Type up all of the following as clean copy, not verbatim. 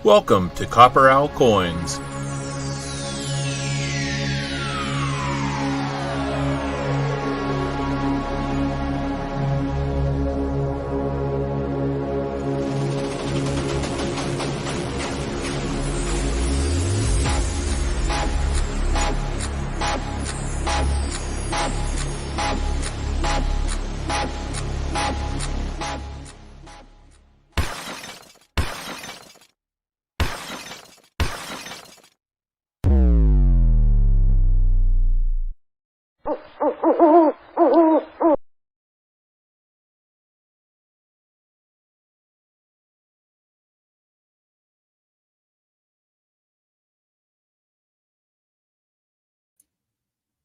Welcome to CopperOwlCoins.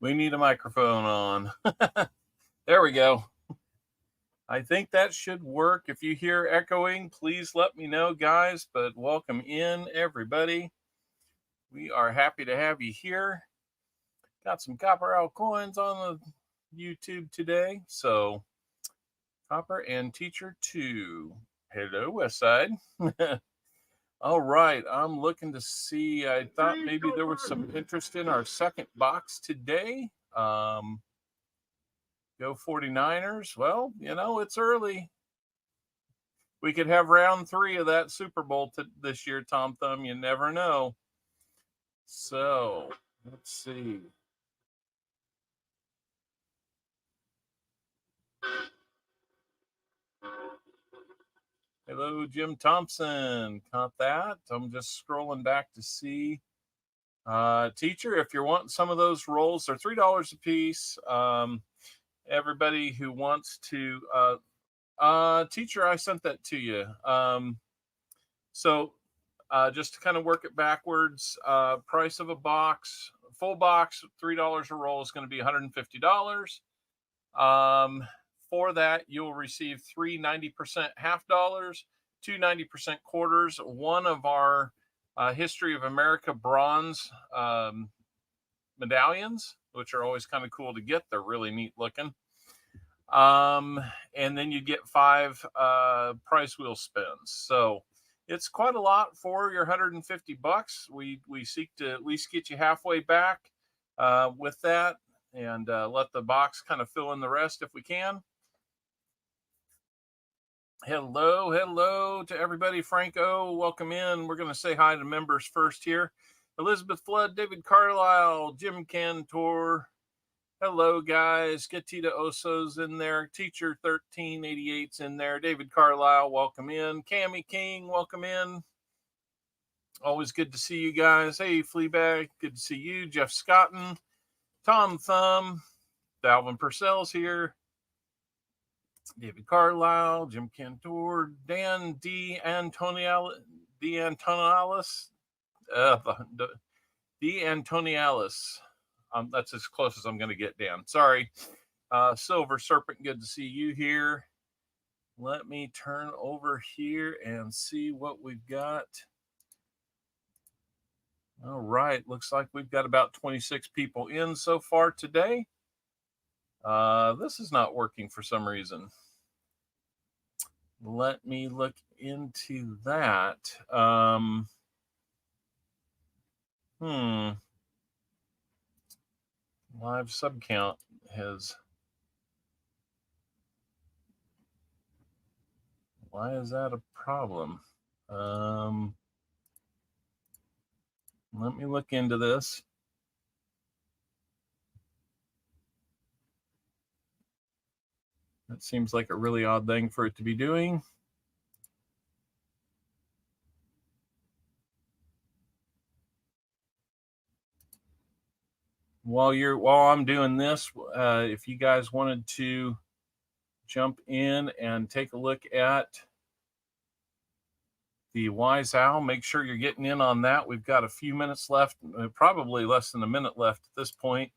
We need a microphone on. There we go. I think that should work. If you hear echoing, please let me know, guys. But welcome in, everybody. We are happy to have you here. Got some CopperOwlCoins on the YouTube today. So, Copper and Teacher 2. Hello, Westside. All right, I'm looking to see. I thought maybe there was some interest in our second box today. Go 49ers. Well, you know, it's early. We could have round 3 of that Super Bowl this year, Tom Thumb. You never know. So, let's see. Hello, Jim Thompson. Caught that. I'm just scrolling back to see. Teacher, if you're wanting some of those rolls, they're $3 a piece. Everybody who wants to, Teacher, I sent that to you. So just to kind of work it backwards, price of a box, full box, $3 a roll is going to be $150. For that, you'll receive 3 90% half dollars, 2 90% quarters, one of our History of America bronze medallions, which are always kind of cool to get. They're really neat looking. And then you get 5 prize wheel spins. So it's quite a lot for your $150. We seek to at least get you halfway back with that, and let the box kind of fill in the rest if we can. Hello to everybody. Franco, welcome in. We're going to say hi to members first here. Elizabeth Flood, David Carlisle, Jim Cantor. Hello, guys. Gatita Oso's in there. Teacher 1388's in there. David Carlisle, welcome in. Cammie King, welcome in. Always good to see you guys. Hey, Fleabag, good to see you. Jeff Scotton, Tom Thumb, Dalvin Purcell's here. David Carlisle, Jim Cantor, Dan D'Antonialis. That's as close as I'm going to get, Dan. Sorry. Silver Serpent, good to see you here. Let me turn over here and see what we've got. All right. Looks like we've got about 26 people in so far today. This is not working for some reason. Let me look into that. Live sub count has. Why is that a problem? Let me look into this. That seems like a really odd thing for it to be doing. While I'm doing this, if you guys wanted to jump in and take a look at the Wise Owl, make sure you're getting in on that. We've got a few minutes left, probably less than a minute left at this point.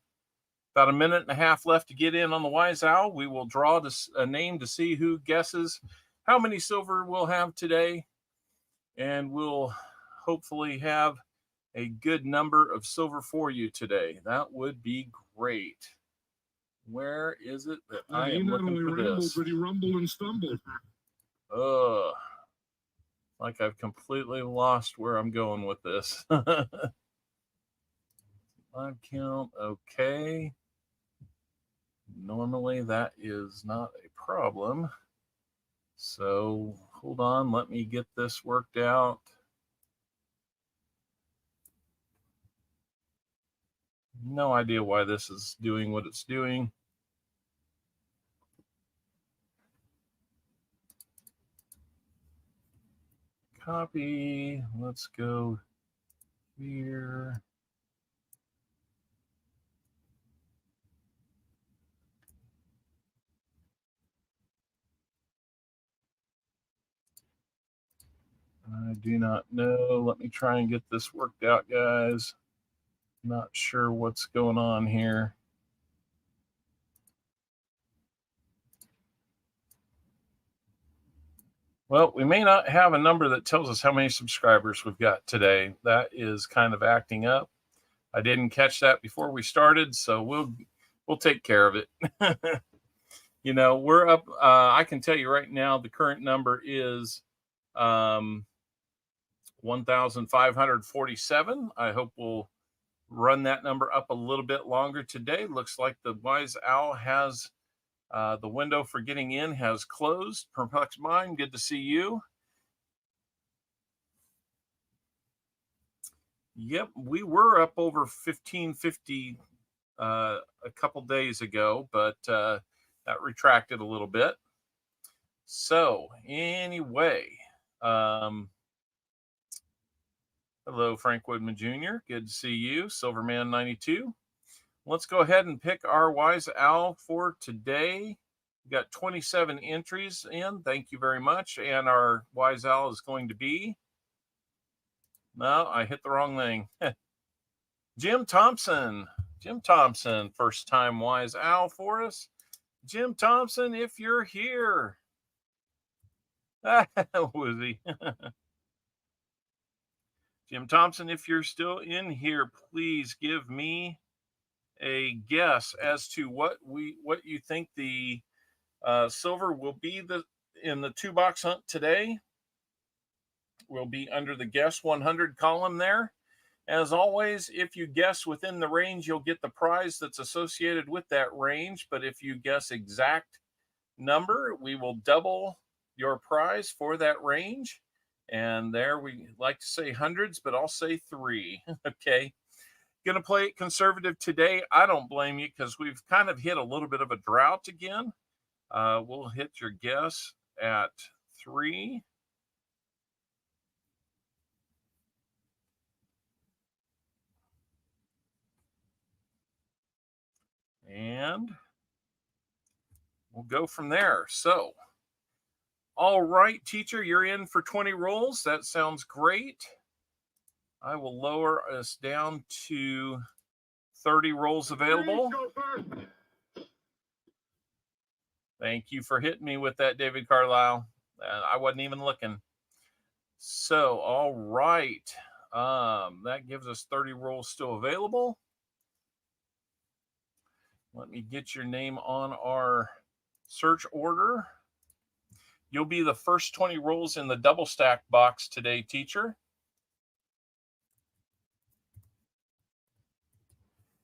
About a minute and a half left to get in on the Wise Owl. We will draw a name to see who guesses how many silver we'll have today. And we'll hopefully have a good number of silver for you today. That would be great. Where is it that I am looking for this? But he rumbled and stumbled. Like I've completely lost where I'm going with this. Live count, okay. Normally that is not a problem. So hold on, let me get this worked out. No idea why this is doing what it's doing. Copy, let's go here. I do not know. Let me try and get this worked out, guys. Not sure what's going on here. Well, we may not have a number that tells us how many subscribers we've got today. That is kind of acting up. I didn't catch that before we started, so we'll take care of it. You know, we're up. I can tell you right now, the current number is 1,547. I hope we'll run that number up a little bit longer today. Looks like the Wise Owl has the window for getting in has closed. Perplexed Mind, good to see you. Yep, we were up over 1550 a couple days ago, but that retracted a little bit. So anyway, hello, Frank Woodman Jr. Good to see you. Silverman 92. Let's go ahead and pick our Wise Owl for today. We got 27 entries in. Thank you very much. And our Wise Owl is going to be... No, I hit the wrong thing. Jim Thompson. Jim Thompson, first time Wise Owl for us. Jim Thompson, if you're here. Was he? Jim Thompson, if you're still in here, please give me a guess as to what you think the silver will be in the 2-box hunt today. Will be under the guess 100 column there. As always, if you guess within the range, you'll get the prize that's associated with that range. But if you guess exact number, we will double your prize for that range. And there we like to say hundreds, but I'll say 3. Okay. Going to play it conservative today. I don't blame you because we've kind of hit a little bit of a drought again. We'll hit your guess at 3. And we'll go from there. So, all right, teacher, you're in for 20 rolls. That sounds great. I will lower us down to 30 rolls available. Thank you for hitting me with that, David Carlisle. I wasn't even looking. So, all right. That gives us 30 rolls still available. Let me get your name on our search order. You'll be the first 20 rolls in the double stack box today, teacher.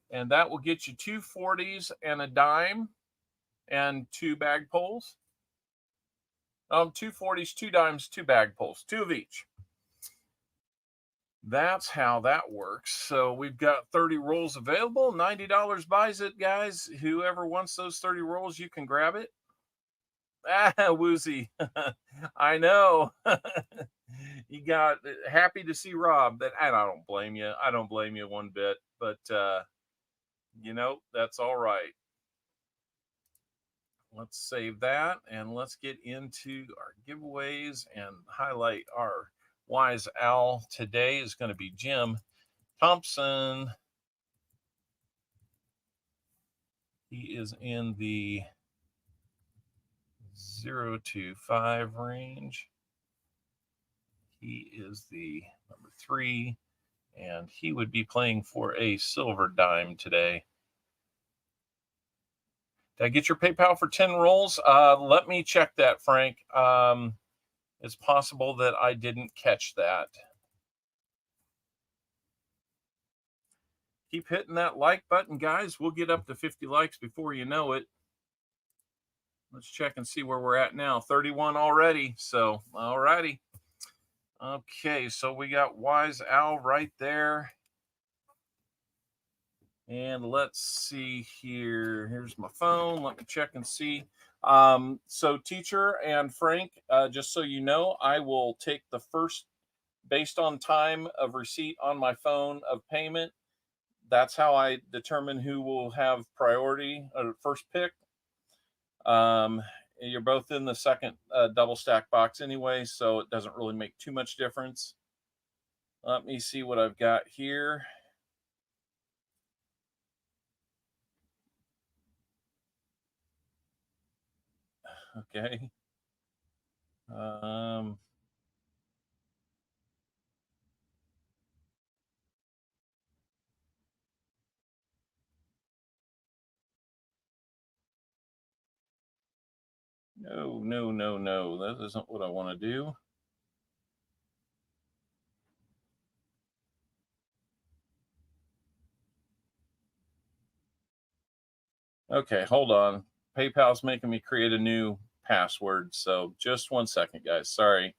And that will get you 2 40s and a dime and 2 bag pulls. 2 40s, 2 dimes, 2 bag pulls, 2 of each. That's how that works. So we've got 30 rolls available. $90 buys it, guys. Whoever wants those 30 rolls, you can grab it. Woozy. I know. You got happy to see Rob. That I don't blame you. I don't blame you one bit. But you know, that's all right. Let's save that and let's get into our giveaways and highlight our Wise Owl today is going to be Jim Thompson. He is in the 0 to 5 range. He is the number 3, and he would be playing for a silver dime today. Did I get your PayPal for 10 rolls? Let me check that, Frank. It's possible that I didn't catch that. Keep hitting that like button, guys. We'll get up to 50 likes before you know it. Let's check and see where we're at now. 31 already. So, all righty. Okay, so we got Wise Owl right there. And let's see here. Here's my phone. Let me check and see. So Teacher and Frank, just so you know, I will take the first, based on time of receipt on my phone of payment. That's how I determine who will have priority or first pick. You're both in the second double stack box anyway, so it doesn't really make too much difference. Let me see what I've got here. Okay. No, no, no, no. That isn't what I want to do. Okay, hold on. PayPal's making me create a new password. So just 1 second, guys. Sorry.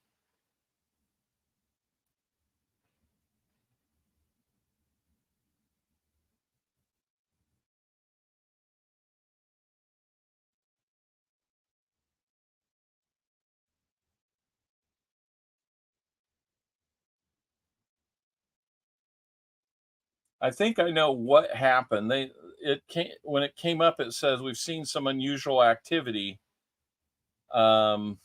I think I know what happened. When it came up, it says we've seen some unusual activity on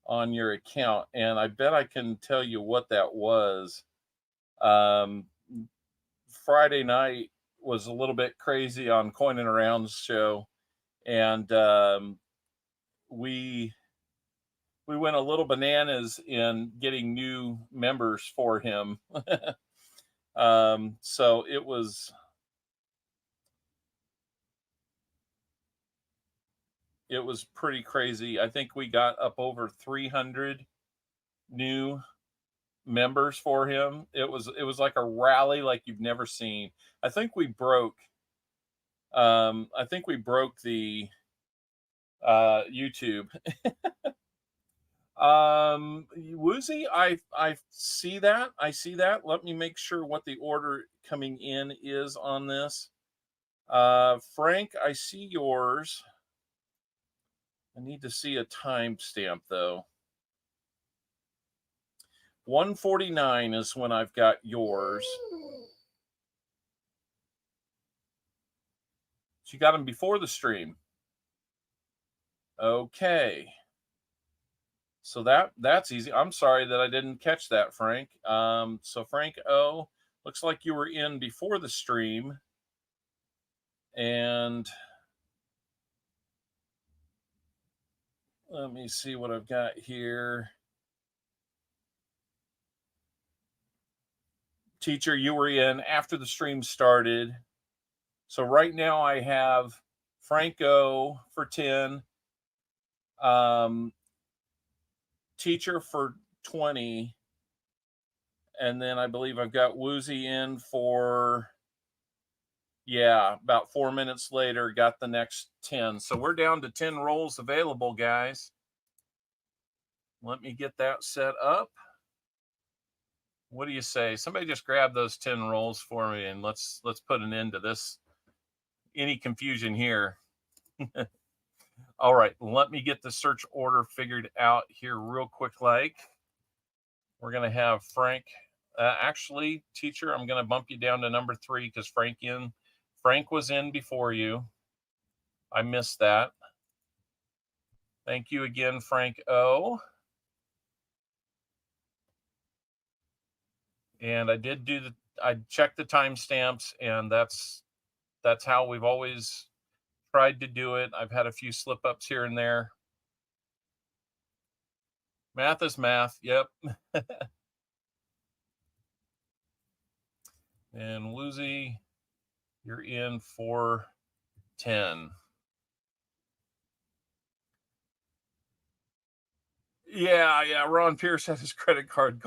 your account, and I bet I can tell you what that was. Friday night was a little bit crazy on Coin and Around's show, and we went a little bananas in getting new members for him. So it was pretty crazy. I think we got up over 300 new members for him. It was like a rally like you've never seen. I think we broke the YouTube. Woozy, I see that. Let me make sure what the order coming in is on this. Frank, I see yours. I need to see a timestamp though. 149 is when I've got yours. So you got them before the stream. Okay. So that's easy. I'm sorry that I didn't catch that, Frank. So Frank O, looks like you were in before the stream. And let me see what I've got here. Teacher, you were in after the stream started. So right now I have Franco for 10, Teacher for 20, and then I believe I've got Woozy in for, yeah, about 4 minutes later, got the next 10. So we're down to 10 rolls available, guys. Let me get that set up. What do you say? Somebody just grab those 10 rolls for me, and let's put an end to this. Any confusion here. All right, let me get the search order figured out here real quick. Like, we're going to have Frank. Actually, Teacher, I'm going to bump you down to number 3 because Frank was in before you. I missed that. Thank you again, Frank O. And I did I checked the timestamps, and that's how we've always tried to do it. I've had a few slip ups here and there. Math is math. Yep. And Woozy, you're in for 10. Yeah. Ron Pierce had his credit card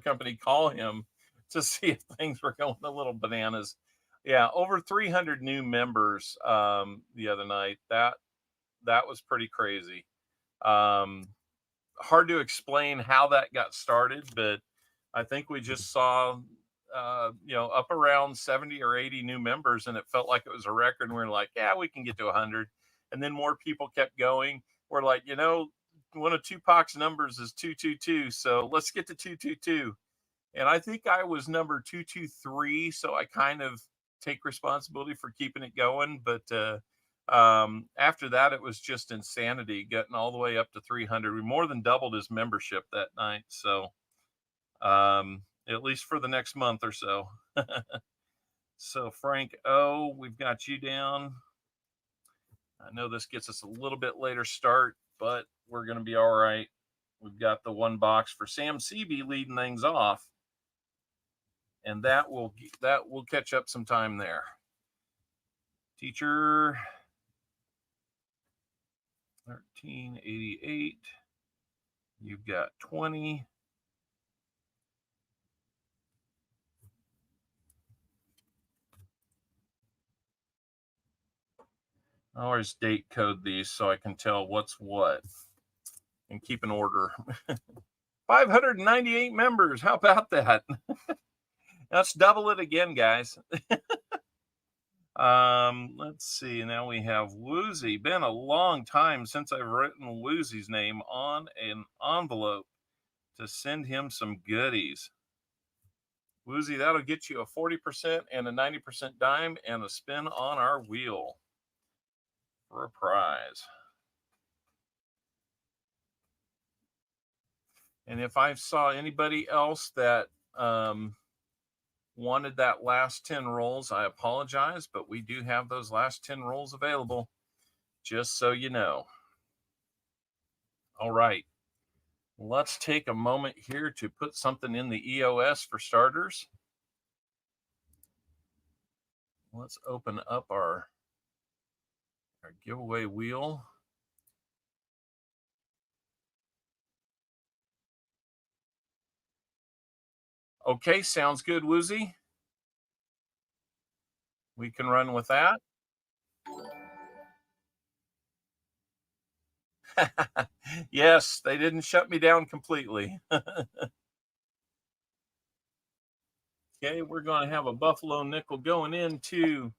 company call him to see if things were going a little bananas. Yeah, over 300 new members the other night. That was pretty crazy. Hard to explain how that got started, but I think we just saw up around 70 or 80 new members, and it felt like it was a record. And we were like, yeah, we can get to 100. And then more people kept going. We're like, one of Tupac's numbers is 222, so let's get to 222. And I think I was number 223, so I kind of take responsibility for keeping it going. But after that, it was just insanity, getting all the way up to 300. We more than doubled his membership that night. So at least for the next month or so. So Frank O, we've got you down. I know this gets us a little bit later start, but we're going to be all right. We've got the one box for Sam CB leading things off, and that will catch up some time there. Teacher 1388. You've got 20. I always date code these so I can tell what's what and keep an order. 598 members. How about that? Let's double it again, guys. Let's see. Now we have Woozy. Been a long time since I've written Woozy's name on an envelope to send him some goodies. Woozy, that'll get you a 40% and a 90% dime and a spin on our wheel for a prize. And if I saw anybody else that wanted that last 10 rolls, I apologize, but we do have those last 10 rolls available, just so you know. All right. Let's take a moment here to put something in the EOS for starters. Let's open up our giveaway wheel. Okay, sounds good, Woozy. We can run with that. Yes, they didn't shut me down completely. Okay, we're going to have a Buffalo nickel going into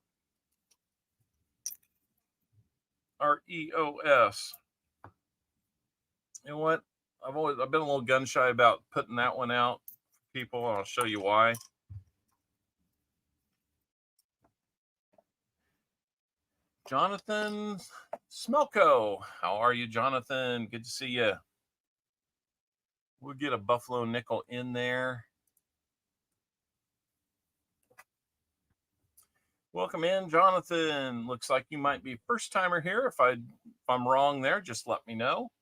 our EOS. You know what? I've been a little gun shy about putting that one out for people. I'll show you why. Jonathan Smelko. How are you, Jonathan? Good to see you. We'll get a Buffalo nickel in there. Welcome in, Jonathan. Looks like you might be first timer here. If I'm wrong there, just let me know.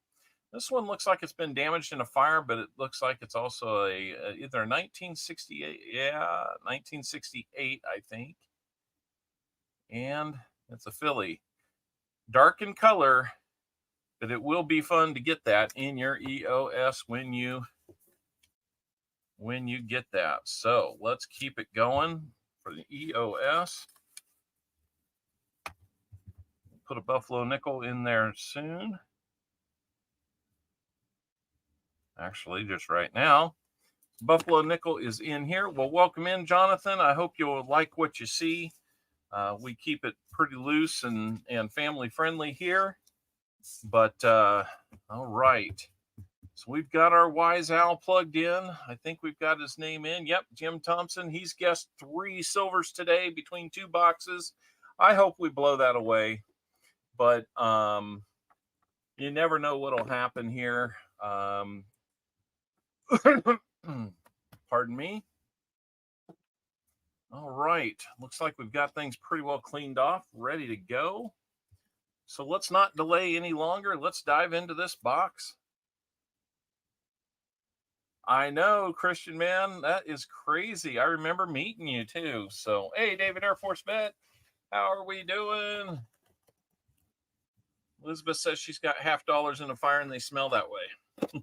This one looks like it's been damaged in a fire, but it looks like it's also either a 1968. Yeah, 1968, I think. And it's a Philly. Dark in color, but it will be fun to get that in your EOS when you get that. So let's keep it going for the EOS. Put a Buffalo nickel in there soon. Actually, just right now. Buffalo nickel is in here. Well, welcome in, Jonathan. I hope you'll like what you see. We keep it pretty loose and family friendly here. But all right. So we've got our Wise Owl plugged in. I think we've got his name in. Yep, Jim Thompson. He's guessed 3 silvers today between 2 boxes. I hope we blow that away. But you never know what'll happen here. Pardon me. All right. Looks like we've got things pretty well cleaned off, ready to go. So let's not delay any longer. Let's dive into this box. I know, Christian, man, that is crazy. I remember meeting you too. So, hey, David Air Force Vet, how are we doing? Elizabeth says she's got $50 in a fire and they smell that way.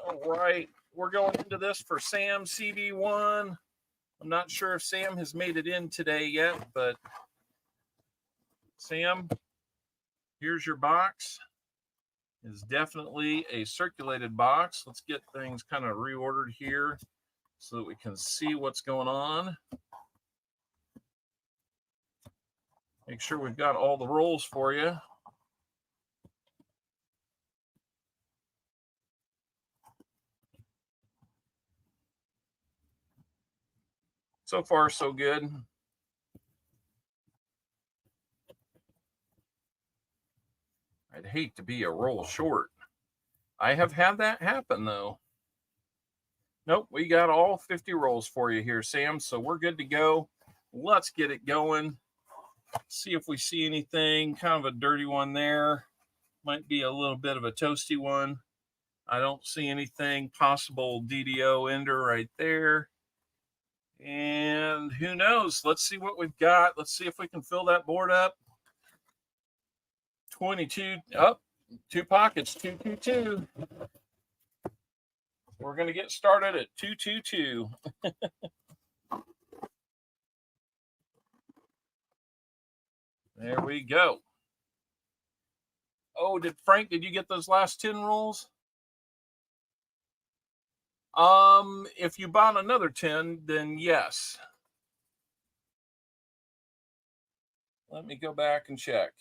All right, we're going into this for Sam CB1. I'm not sure if Sam has made it in today yet, but Sam, here's your box. It's definitely a circulated box. Let's get things kind of reordered here so that we can see what's going on. Make sure we've got all the rolls for you. So far, so good. I'd hate to be a roll short. I have had that happen, though. Nope, we got all 50 rolls for you here, Sam, so we're good to go. Let's get it going. See if we see anything. Kind of a dirty one there. Might be a little bit of a toasty one. I don't see anything. Possible DDO ender right there. And who knows? Let's see what we've got. Let's see if we can fill that board up. 22 up, 2 pockets, 222. We're going to get started at 222. There we go. Oh, Frank, did you get those last 10 rolls? If you bought another 10, then yes. Let me go back and check.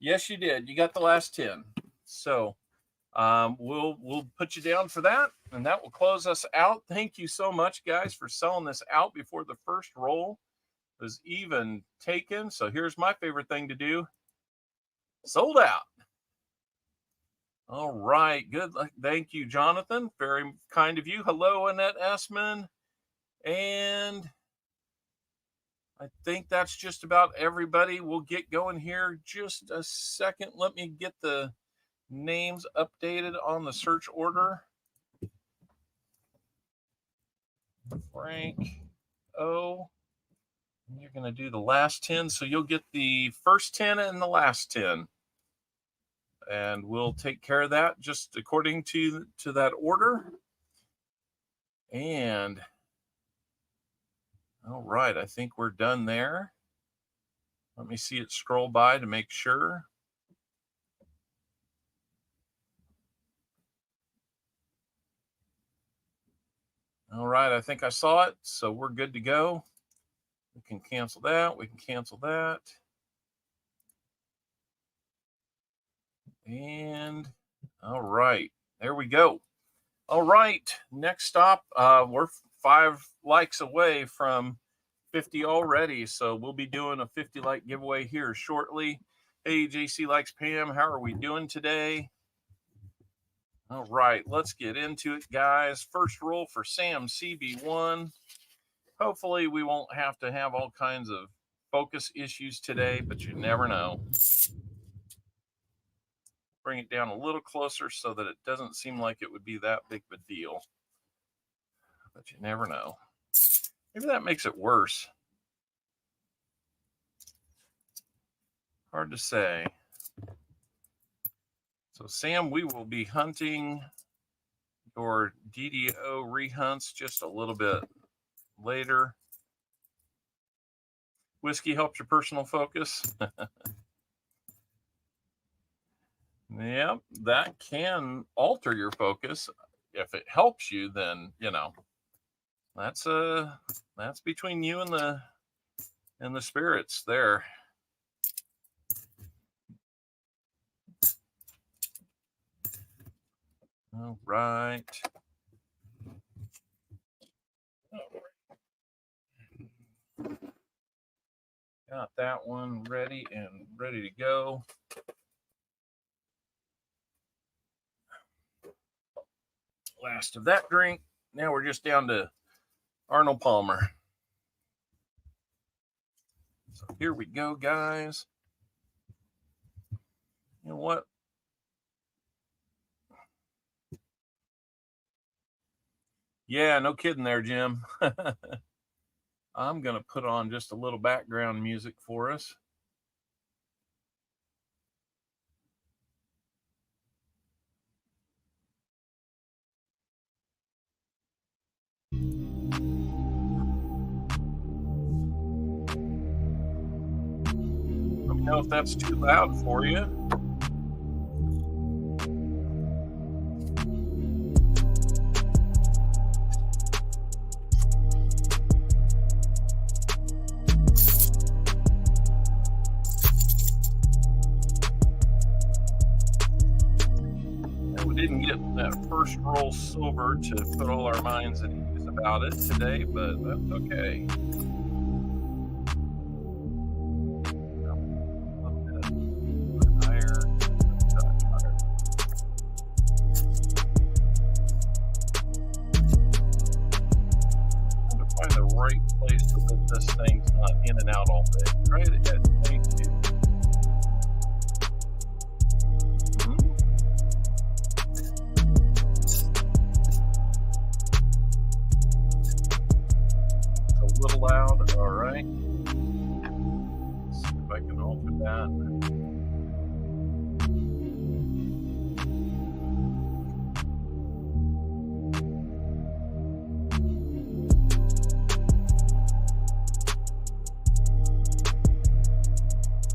Yes, you did. You got the last 10. So we'll put you down for that, and that will close us out. Thank you so much, guys, for selling this out before the first roll was even taken. So here's my favorite thing to do. Sold out. All right, good. Thank you, Jonathan. Very kind of you. Hello, Annette Essman. And I think that's just about everybody. We'll get going here just a second. Let me get the names updated on the search order. Frank O. You're going to do the last 10, so you'll get the first 10 and the last 10. And we'll take care of that just according to that order. And all right, I think we're done there. Let me see it scroll by to make sure. All right, I think I saw it, so we're good to go. We can cancel that. We can cancel that. And all right, there we go. All right, next stop. We're 5 likes away from 50 already, so we'll be doing a 50 like giveaway here shortly. Hey, JC Likes Pam, how are we doing today? All right, let's get into it, guys. First roll for Sam CB1. Hopefully we won't have to have all kinds of focus issues today, but you never know. Bring it down a little closer so that it doesn't seem like it would be that big of a deal. But you never know. Maybe that makes it worse. Hard to say. So, Sam, we will be hunting your DDO rehunts just a little bit later. Whiskey helps your personal focus. Yep, that can alter your focus. If it helps you, then you know that's between you and the spirits there. All right. Got that one ready to go. Last of that drink. Now we're just down to Arnold Palmer. So here we go, guys. You know what? Yeah, no kidding there, Jim. I'm going to put on just a little background music for us. Let me know if that's too loud for you. We didn't get that first roll silver to put all our minds at ease about it today, but that's okay. Right place so that this thing's not in and out all day. Try it at 22. It's a little loud. All right. Let's see if I can alter that.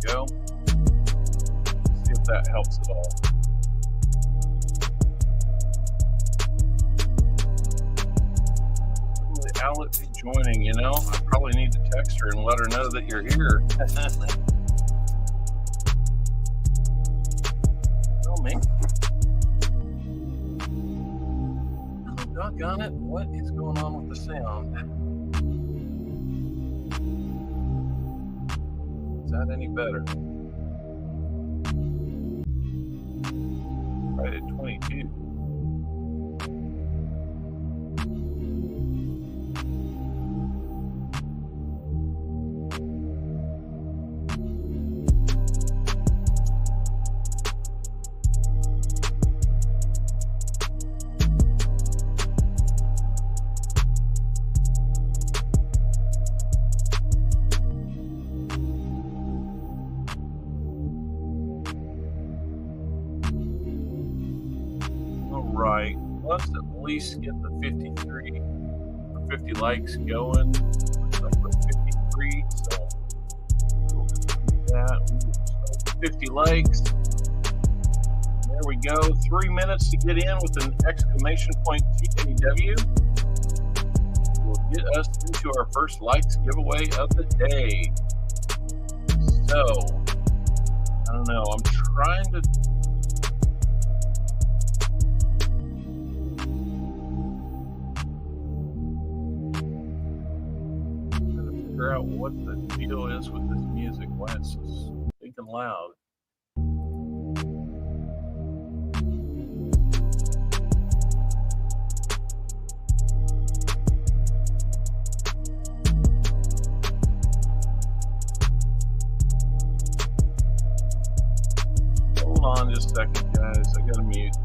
Go. See if that helps at all. Will Owlet be joining? You know, I probably need to text her and let her know that you're here. Oh, man. Oh, doggone it. What is going on with the sound? Is that any better? Right at 22. Right, let's at least get the 53 or 50 likes going. Looks like we're 53, so we'll do that. 50 likes. There we go. 3 minutes to get in with an exclamation point TAW. Will get us into our first likes giveaway of the day. So, I don't know. I'm trying to figure out what the deal is with this music, why it's so stinking loud. Hold on just a second, guys. I gotta mute.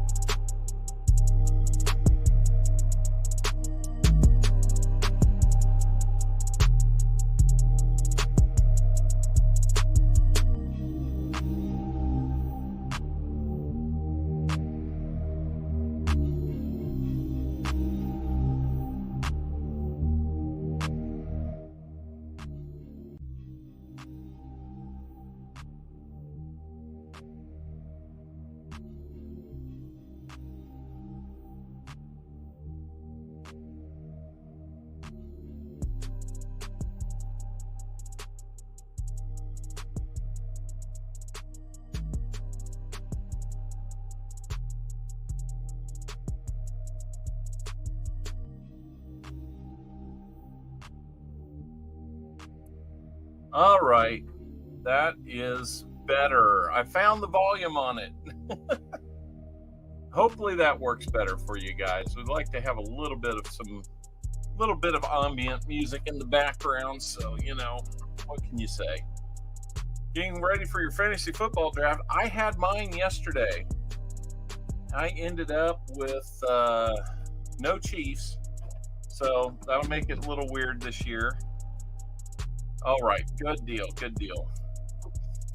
All right, that is better. I found the volume on it. Hopefully that works better for you guys. We'd like to have a little bit of ambient music in the background, so you know, what can you say? Getting ready for your fantasy football draft. I had mine yesterday. I ended up with no Chiefs, so that'll make it a little weird this year. All right, good deal, good deal.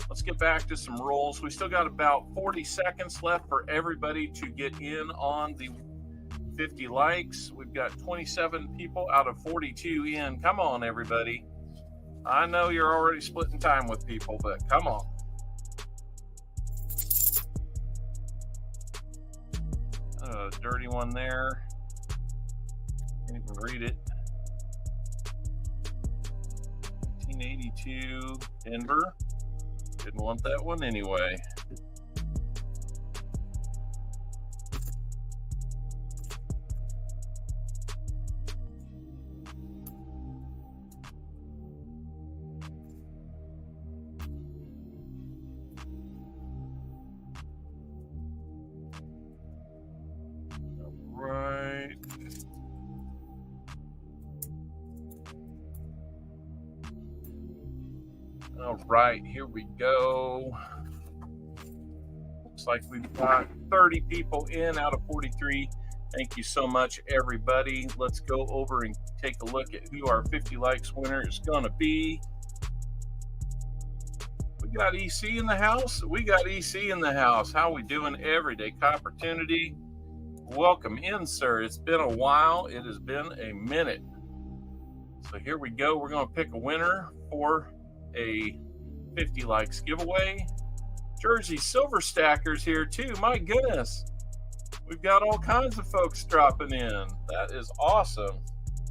Let's get back to some rolls. We still got about 40 seconds left for everybody to get in on the 50 likes. We've got 27 people out of 42 in. Come on, everybody. I know you're already splitting time with people, but come on. Dirty one there. Can't even read it. 1982 Denver. Didn't want that one anyway. All right, here we go. Looks like we've got 30 people in out of 43. Thank you so much, everybody. Let's go over and take a look at who our 50 likes winner is going to be. We got EC in the house. We got EC in the house. How we doing, Everyday Opportunity? Welcome in, sir. It's been a while. It has been a minute. So here we go. We're going to pick a winner for a 50 likes giveaway. Jersey Silver Stackers here too. My goodness, we've got all kinds of folks dropping in. That is awesome.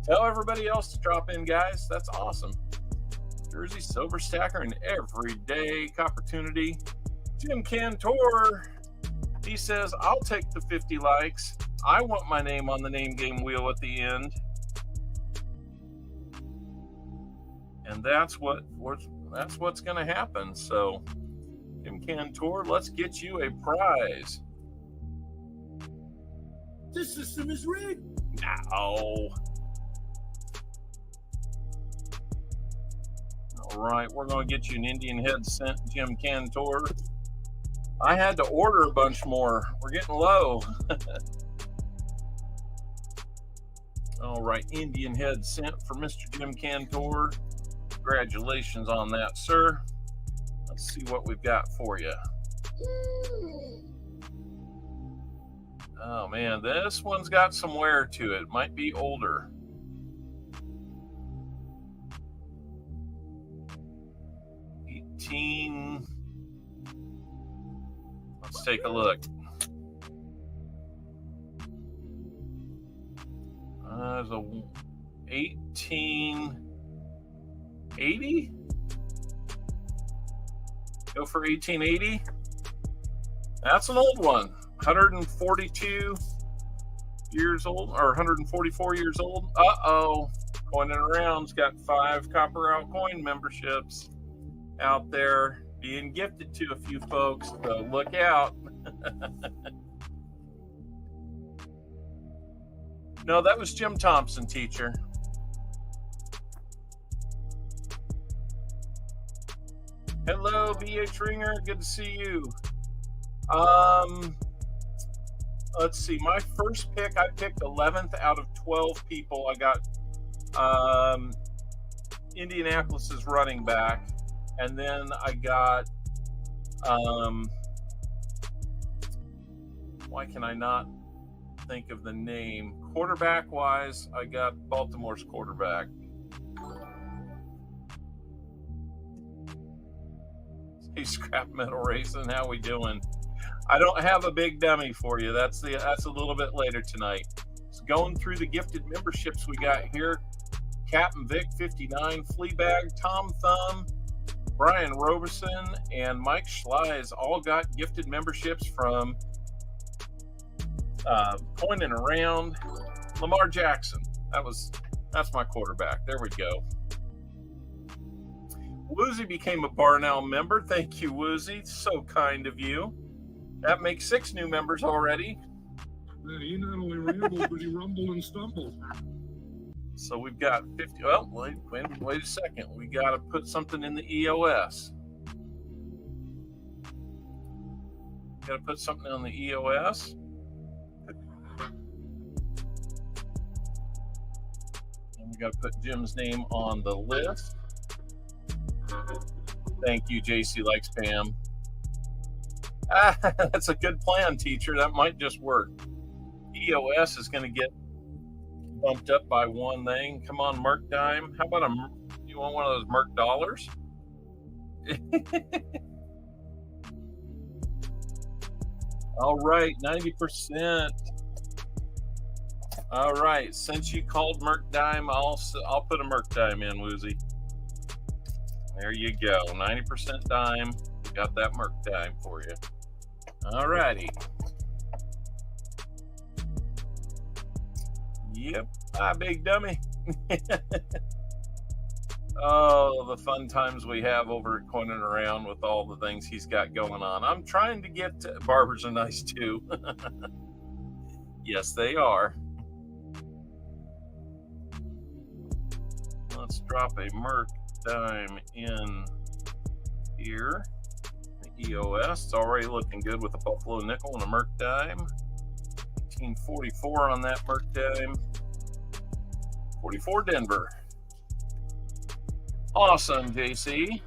Tell everybody else to drop in, guys. That's awesome. Jersey Silver Stacker and Everyday Opportunity. Jim Cantor, he says, I'll take the 50 likes. I want my name on the name game wheel at the end. And that's what's going to happen. So, Jim Cantor, let's get you a prize. This system is rigged. No. All right, we're going to get you an Indian head sent, Jim Cantor. I had to order a bunch more. We're getting low. All right, Indian head sent for Mr. Jim Cantor. Congratulations on that, sir. Let's see what we've got for you. Oh man, this one's got some wear to it. Might be older. Let's take a look. There's a 1880. Go for 1880. That's an old one. 142 years old, or 144 years old. Uh-oh. Coining around's got 5 CopperOwlCoin memberships out there being gifted to a few folks, so look out. No, that was Jim Thompson, teacher. Hello, BH Ringer. Good to see you. Let's see. My first pick, I picked 11th out of 12 people. I got Indianapolis's running back, and then I got why can I not think of the name? Quarterback wise, I got Baltimore's quarterback. Hey, Scrap Metal Racing, how we doing? I don't have a big dummy for you. That's a little bit later tonight. So going through the gifted memberships we got here. Captain Vic 59, Fleabag, Tom Thumb, Brian Roberson, and Mike Schleiz all got gifted memberships from Coining Around. Lamar Jackson. That's my quarterback. There we go. Woozy became a Barnell member. Thank you, Woozy. So kind of you. That makes 6 new members already. He not only rambled, but he rumbled and stumbled. So we've got 50. Well, wait a second. We got to put something in the EOS. Got to put something on the EOS. And we got to put Jim's name on the list. Thank you, JC likes Pam. That's a good plan, teacher. That might just work. EOS is going to get bumped up by one thing. Come on, Merc Dime. How about you want one of those Merc dollars? All right, 90%. All right, since you called Merc Dime, I'll put a Merc Dime in, Woozy. There you go, 90% dime. Got that Merc Dime for you. All righty. Yep, hi, big dummy. Oh, the fun times we have over at Coining Around with all the things he's got going on. I'm trying to get barbers are nice too. Yes, they are. Let's drop a Merc Dime in here. The EOS, it's already looking good with a Buffalo nickel and a Merc Dime. 1844 on that Merc Dime. 44 Denver. Awesome, JC.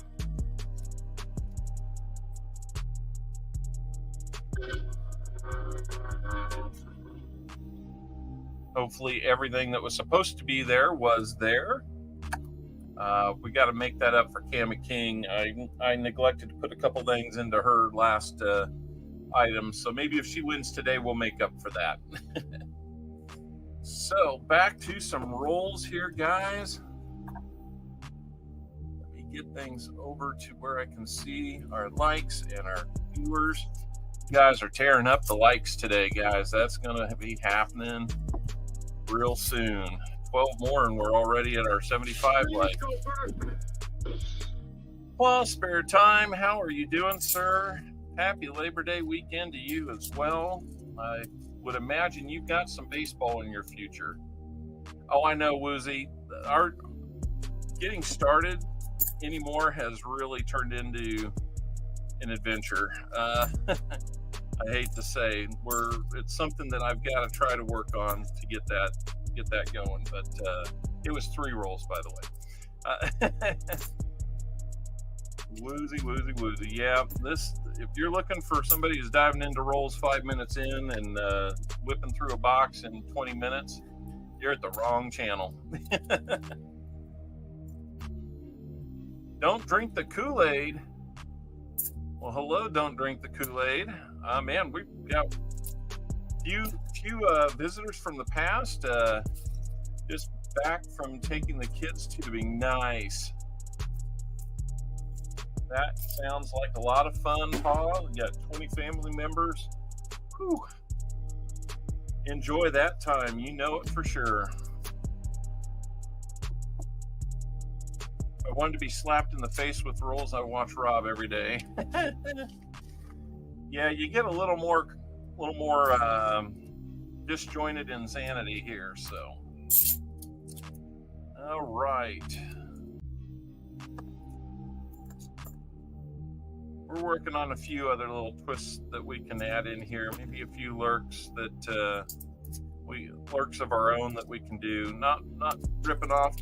Hopefully everything that was supposed to be there was there. We got to make that up for Cammy King. I neglected to put a couple things into her last item, so maybe if she wins today, we'll make up for that. So back to some rolls here, guys. Let me get things over to where I can see our likes and our viewers. You guys are tearing up the likes today, guys. That's going to be happening real soon. 12 more and we're already at our 75 likes. Well, spare time, how are you doing, sir? Happy Labor Day weekend to you as well. I would imagine you've got some baseball in your future. Oh, I know, Woozy. Our getting started anymore has really turned into an adventure. I hate to say, it's something that I've got to try to work on to get that going. But it was 3 rolls, by the way. Woozy. Yeah, if you're looking for somebody who's diving into rolls 5 minutes in and whipping through a box in 20 minutes, you're at the wrong channel. Don't drink the Kool-Aid. Well, hello, don't drink the Kool-Aid. Man, we've got few visitors from the past. Just back from taking the kids tubing. Nice. That sounds like a lot of fun, Paul. We got 20 family members. Whew. Enjoy that time. You know it for sure. If I wanted to be slapped in the face with rolls, I watch Rob every day. Yeah, you get a little more disjointed insanity here. So, all right. We're working on a few other little twists that we can add in here. Maybe a few lurks that lurks of our own that we can do. Not ripping off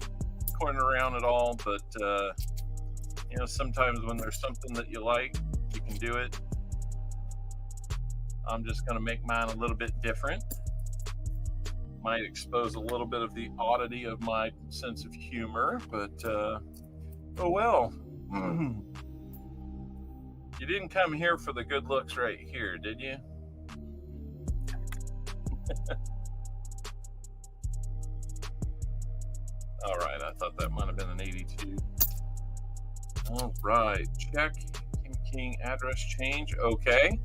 Coining Around at all, but sometimes when there's something that you like, you can do it. I'm just going to make mine a little bit different. Might expose a little bit of the oddity of my sense of humor, but oh well. You didn't come here for the good looks right here, did you? All right, I thought that might have been an 82. All right, check King address change. Okay.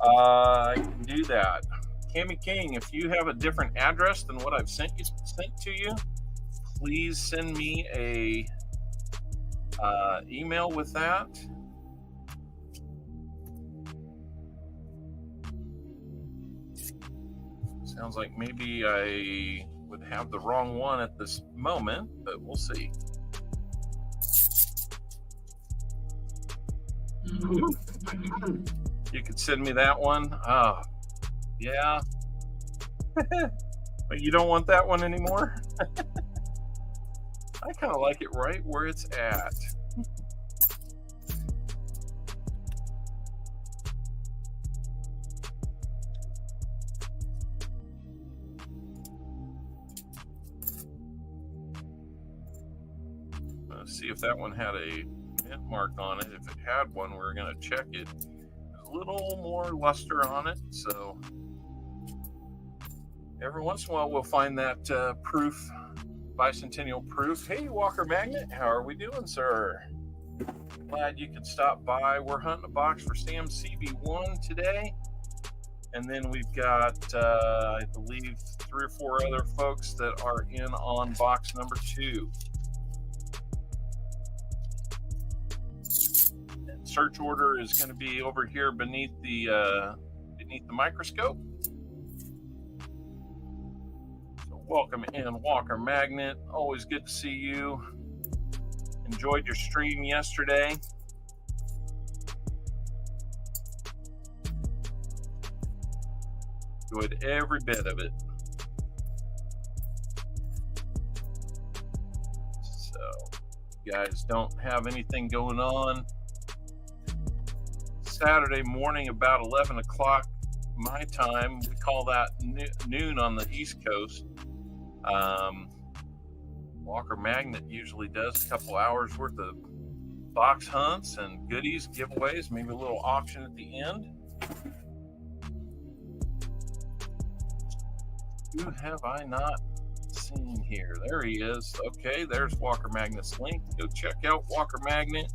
I can do that. Cammy King, if you have a different address than what I've sent to you, please send me a email with that. Sounds like maybe I would have the wrong one at this moment, but we'll see. You could send me that one. Oh, yeah. But you don't want that one anymore? I kind of like it right where it's at. Let's see if that one had a mint mark on it. If it had one, we're going to check it. There's a little more luster on it, so every once in a while we'll find that proof, bicentennial proof. Hey, Walker Magnet, how are we doing, sir? Glad you could stop by. We're hunting a box for Sam CB1 today. And then we've got, I believe, 3 or 4 other folks that are in on box number 2. And search order is going to be over here beneath the microscope. So welcome in, Walker Magnet. Always good to see you. Enjoyed your stream yesterday. Enjoyed every bit of it. So, you guys don't have anything going on. Saturday morning, about 11 o'clock my time. We call that noon on the East Coast. Walker Magnet usually does a couple hours worth of box hunts and goodies, giveaways, maybe a little auction at the end. Who have I not seen here? There he is. Okay, there's Walker Magnet's link. Go check out Walker Magnet.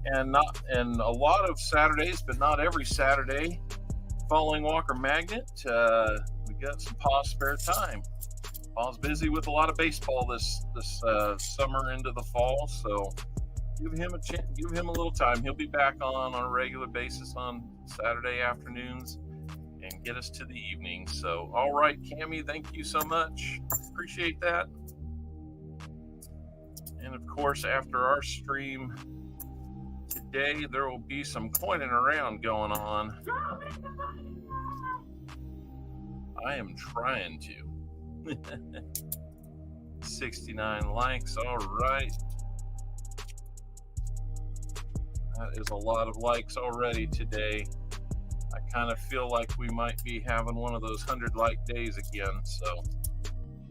And a lot of Saturdays, but not every Saturday, following Walker Magnet, we got some Pa's spare time. Pa's busy with a lot of baseball this summer into the fall, so give him a chance, give him a little time. He'll be back on a regular basis on Saturday afternoons and get us to the evening. So, all right, Cammie, thank you so much. Appreciate that. And of course, after our stream today, there will be some coining around going on. I am trying to. 69 likes, all right. That is a lot of likes already today. I kind of feel like we might be having one of those 100 like days again, so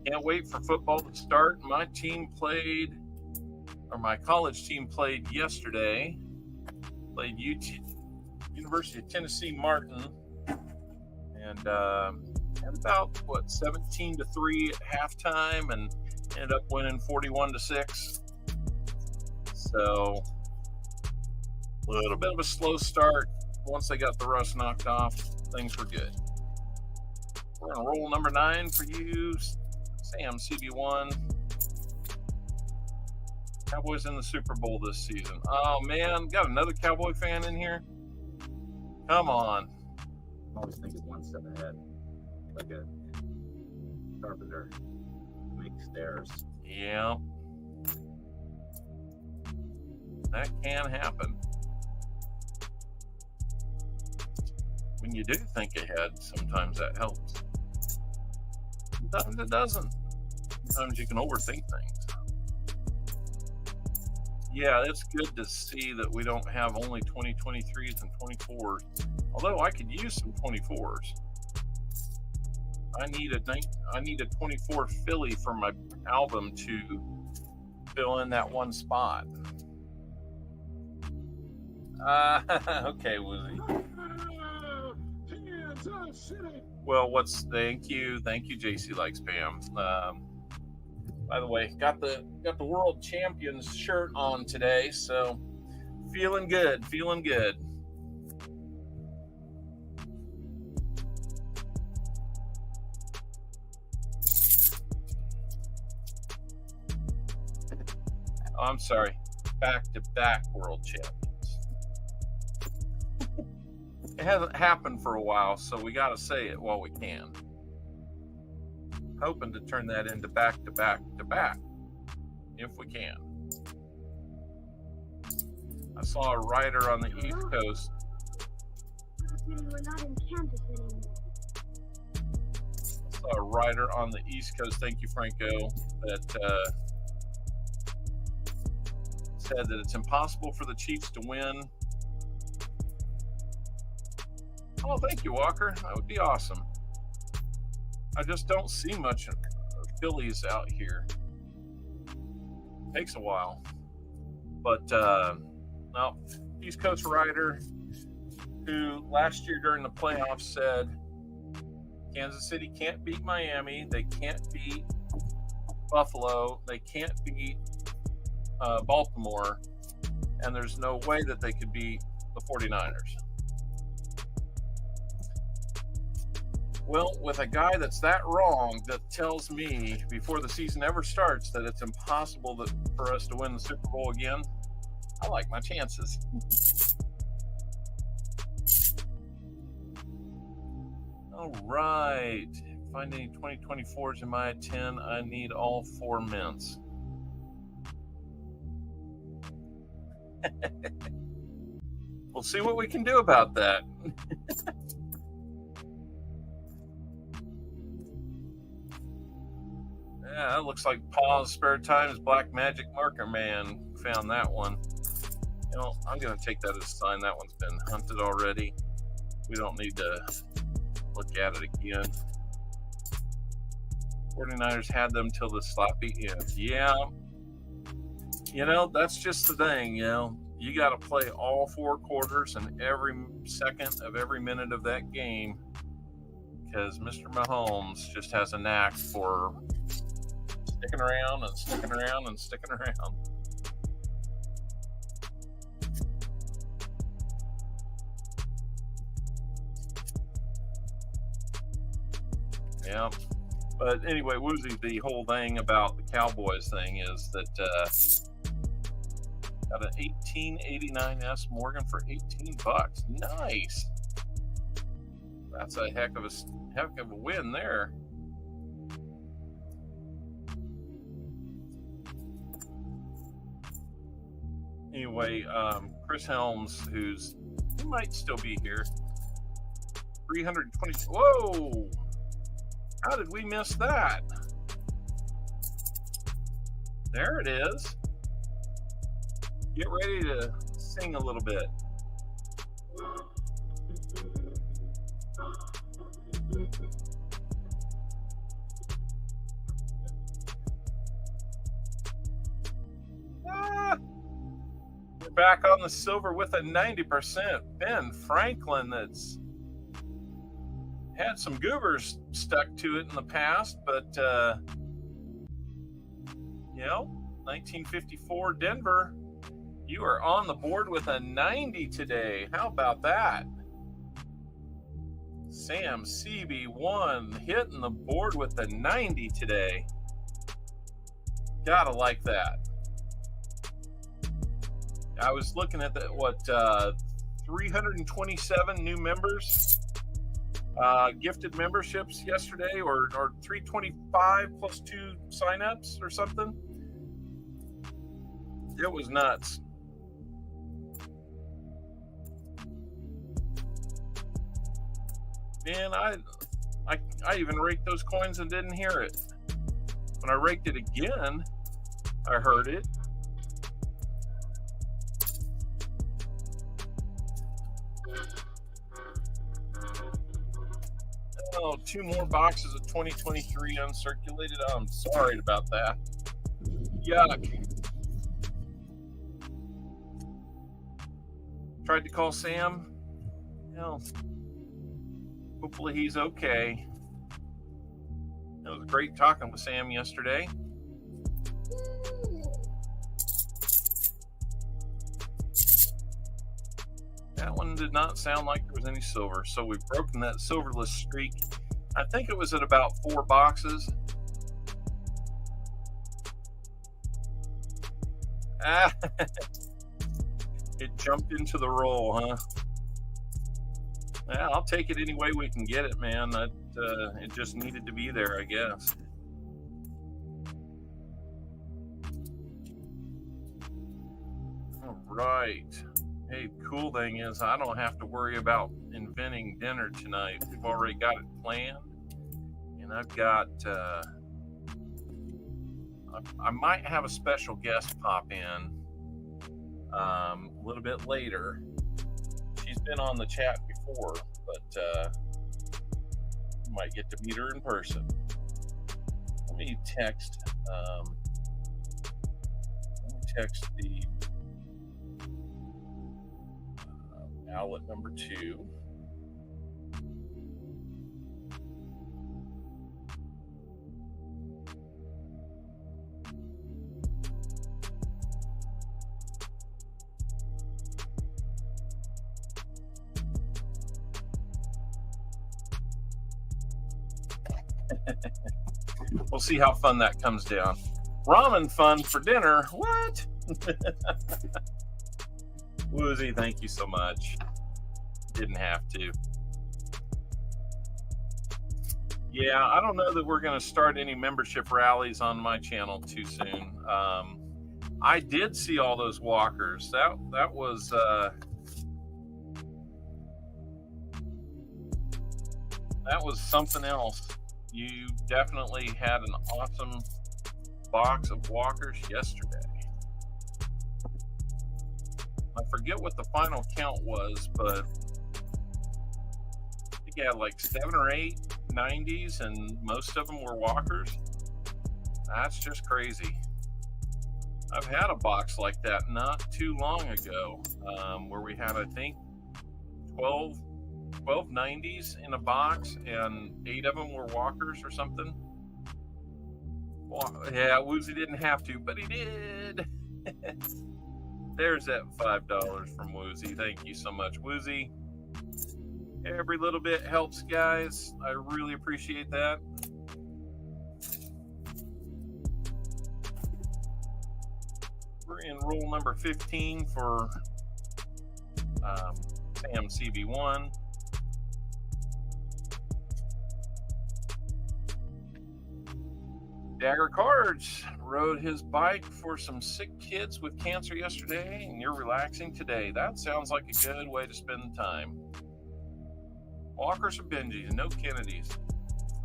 can't wait for football to start. My college team played yesterday. Played University of Tennessee Martin, and had about 17-3 at halftime, and ended up winning 41-6. So a little bit of a slow start. Once they got the rust knocked off, things were good. We're gonna roll number 9 for you, Sam CB1. Cowboys in the Super Bowl this season. Oh man, got another Cowboy fan in here. Come on. I always think it's one step ahead, like a carpenter makes stairs. Yeah, that can happen. When you do think ahead, sometimes that helps. Sometimes it doesn't. Sometimes you can overthink things. Yeah, it's good to see that we don't have only 2023s and 24s. Although I could use some 24s. I need a 24 Philly for my album to fill in that one spot. Okay, Woozy. Well, thank you, JC likes Pam. By the way, got the World Champions shirt on today, so feeling good. Oh, I'm sorry, back-to-back World Champions. It hasn't happened for a while, so we got to say it while we can. Hoping to turn that into back-to-back, if we can. I saw a writer on the East Coast. We're not in Kansas anymore. I saw a writer on the East Coast, thank you, Franco, that said that it's impossible for the Chiefs to win. Oh, thank you, Walker. That would be awesome. I just don't see much Phillies out here. Takes a while. But, no, East Coast writer who last year during the playoffs said Kansas City can't beat Miami. They can't beat Buffalo. They can't beat Baltimore. And there's no way that they could beat the 49ers. Well, with a guy that's that wrong, that tells me before the season ever starts that it's impossible for us to win the Super Bowl again, I like my chances. All right. Find any 2024s in my 10. I need all 4 mints. We'll see what we can do about that. Yeah, that looks like Paul's spare time's Black Magic Marker Man found that one. You know, I'm going to take that as a sign that one's been hunted already. We don't need to look at it again. 49ers had them till the sloppy end. Yeah. You know, that's just the thing, you know. You got to play all 4 quarters and every second of every minute of that game because Mr. Mahomes just has a knack for sticking around and sticking around and sticking around. Yeah. But anyway, Woozy, the whole thing about the Cowboys thing is that got an 1889 S Morgan for $18. Nice. That's a heck of a win there. Anyway, Chris Helms, he might still be here. 320. Whoa! How did we miss that? There it is. Get ready to sing a little bit. We're back on the silver with a 90%. Ben Franklin, that's had some goobers stuck to it in the past, but you know, 1954 Denver, you are on the board with a 90 today. How about that? Sam CB1 hitting the board with a 90 today. Gotta like that. I was looking at 327 new members, gifted memberships yesterday, or 325 plus 2 signups or something. It was nuts. Man, I even raked those coins and didn't hear it. When I raked it again, I heard it. Oh, 2 more boxes of 2023 uncirculated. I'm sorry about that. Yuck. Tried to call Sam. Well, hopefully he's okay. It was great talking with Sam yesterday. That one did not sound like there was any silver, so we've broken that silverless streak. I think it was at about 4 boxes. It jumped into the roll, huh? Yeah, I'll take it any way we can get it, man. It just needed to be there, I guess. All right. Hey, cool thing is I don't have to worry about inventing dinner tonight. We've already got it planned. And I've got, I might have a special guest pop in. a little bit later. She's been on the chat before, but you might get to meet her in person. Let me text the outlet number 2. We'll see how fun that comes down. Ramen fun for dinner. What? Woozy, thank you so much. Didn't have to. Yeah, I don't know that we're going to start any membership rallies on my channel too soon. I did see all those walkers. That was something else. You definitely had an awesome box of walkers yesterday. I forget what the final count was, but I think you had like 7 or 8 90s, and most of them were walkers. That's just crazy. I've had a box like that not too long ago, where we had, I think, 12 90s in a box, and 8 of them were walkers or something. Well, yeah, Woozy didn't have to, but he did. There's that $5 from Woozy. Thank you so much, Woozy. Every little bit helps, guys. I really appreciate that. We're in rule number 15 for Sam CB1. Dagger Cards rode his bike for some sick kids with cancer yesterday, and you're relaxing today. That sounds like a good way to spend the time. Walkers or Benjis, no Kennedys.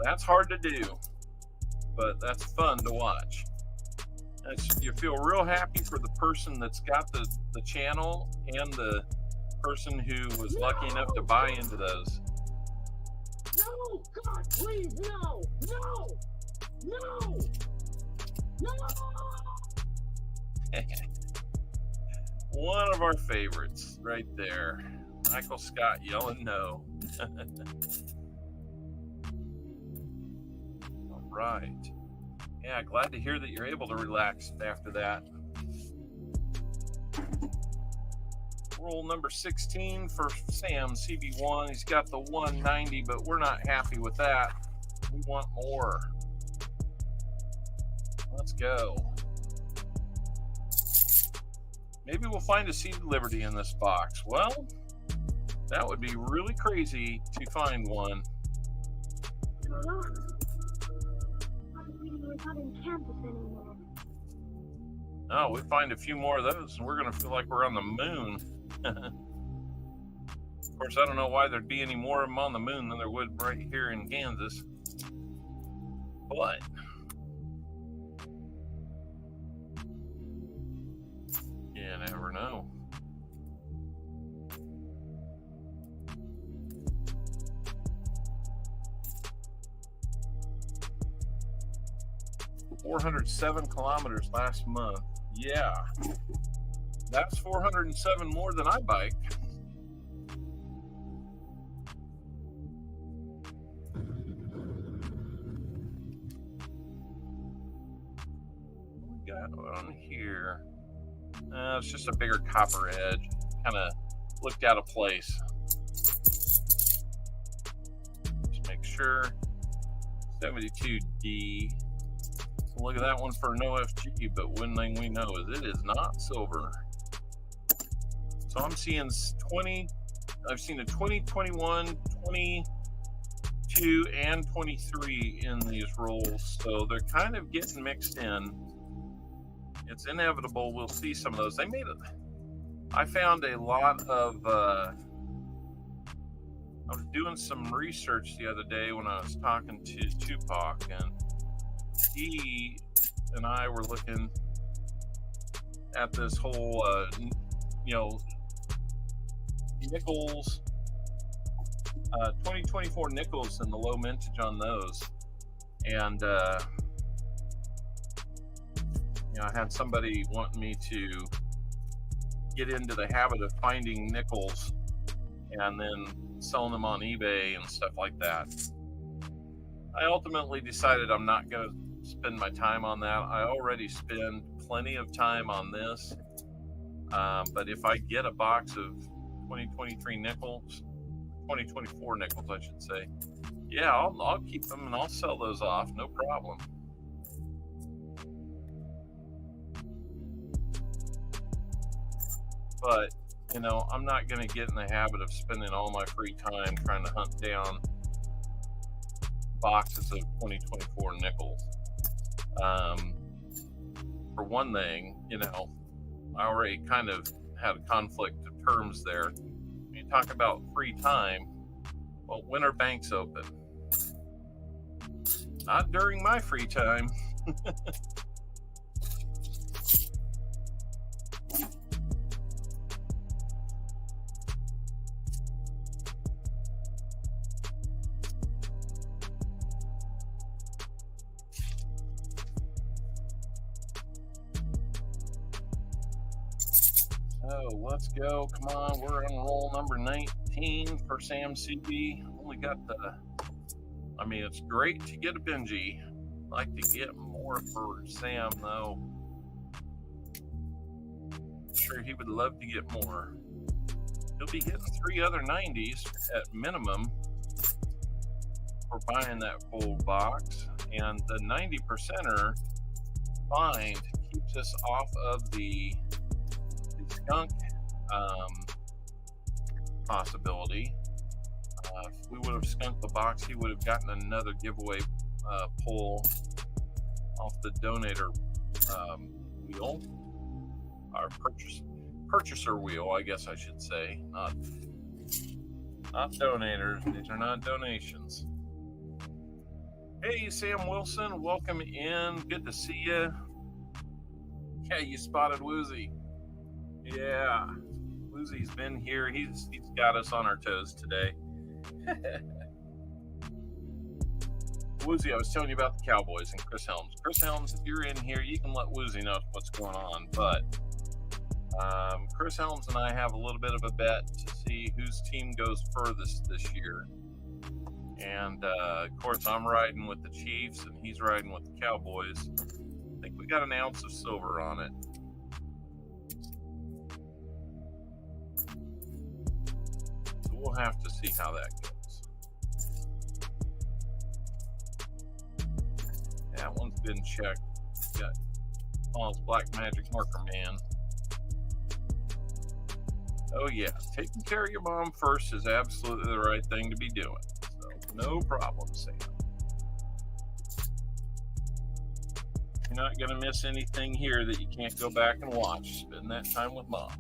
That's hard to do, but that's fun to watch. You feel real happy for the person that's got the channel and the person who was lucky enough to buy into those. No, God, please, no, no, no, no. One of our favorites right there. Michael Scott yelling no. All right. Yeah, glad to hear that you're able to relax after that. Rule number 16 for Sam CB1. He's got the 190, but we're not happy with that. We want more. Let's go. Maybe we'll find a Seed of Liberty in this box. Well, that would be really crazy to find one. You're lost. We're not in Kansas anymore. Oh, we find a few more of those, and we're going to feel like we're on the moon. Of course, I don't know why there'd be any more of them on the moon than there would right here in Kansas. But you never know. $407 kilometers last month. Yeah. That's 407 more than I biked. What we got on here? It's just a bigger copper edge. Kind of looked out of place. Just make sure. 72D. Look at that one for an OFG, but one thing we know is it is not silver. So I'm seeing 20, I've seen a 20, 21, 22, and 23 in these rolls. So they're kind of getting mixed in. It's inevitable we'll see some of those. They made it. I found a lot of, I was doing some research the other day when I was talking to Tupac, and he and I were looking at this whole nickels, 2024 nickels and the low mintage on those. And, I had somebody wanting me to get into the habit of finding nickels and then selling them on eBay and stuff like that. I ultimately decided I'm not going to spend my time on that. I already spend plenty of time on this. But if I get a box of 2023 nickels, 2024 nickels, I should say, yeah, I'll keep them and I'll sell those off, no problem. But, I'm not going to get in the habit of spending all my free time trying to hunt down boxes of 2024 nickels. For one thing, I already kind of had a conflict of terms there. When you talk about free time, well, when are banks open? Not during my free time. So let's go. Come on, we're on roll number 19 for Sam CB. Only got it's great to get a Benji. I'd like to get more for Sam though. I'm sure he would love to get more. He'll be getting 3 other 90s at minimum for buying that full box. And the 90%er find keeps us off of the skunk possibility. If we would have skunked the box, he would have gotten another giveaway pull off the donator wheel, our purchaser wheel, I guess I should say. Not donators. These are not donations. Hey, Sam Wilson, welcome in. Good to see you. Yeah, you spotted Woozy. Yeah, Woozy's been here. He's got us on our toes today. Woozy, I was telling you about the Cowboys and Chris Helms. Chris Helms, if you're in here, you can let Woozy know what's going on. But Chris Helms and I have a little bit of a bet to see whose team goes furthest this year. And of course, I'm riding with the Chiefs and he's riding with the Cowboys. I think we got an ounce of silver on it. We'll have to see how that goes. That one's been checked. Got Paul's Black Magic Marker Man. Oh yeah, taking care of your mom first is absolutely the right thing to be doing. So no problem, Sam. You're not going to miss anything here that you can't go back and watch. Spend that time with mom.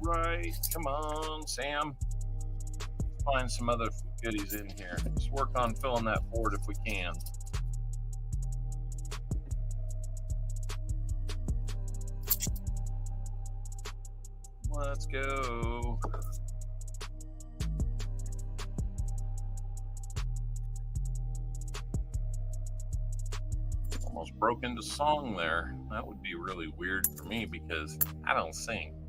Right, come on, Sam. Find some other goodies in here. Let's work on filling that board if we can. Let's go. Almost broke into song there. That would be really weird for me because I don't sing.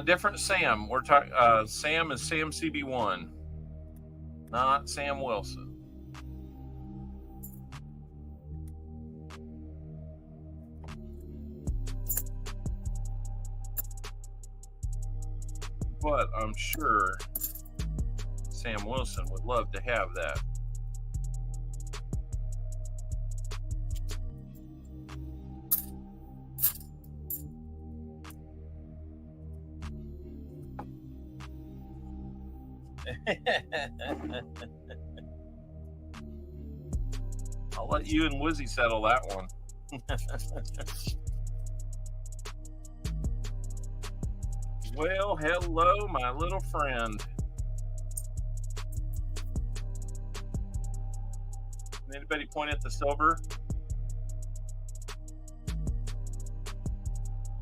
Different Sam. We're talking. Sam is Sam CB1, not Sam Wilson. But I'm sure Sam Wilson would love to have that. I'll let you and Wizzy settle that one. Well, hello, my little friend. Anybody point at the silver?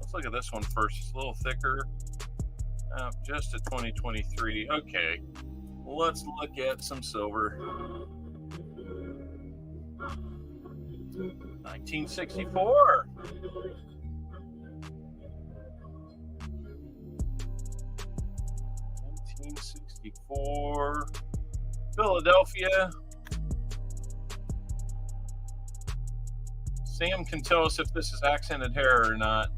Let's look at this one first. It's a little thicker. Just a 2023. Okay. Let's look at some silver. 1964. Philadelphia. Sam can tell us if this is accented hair or not.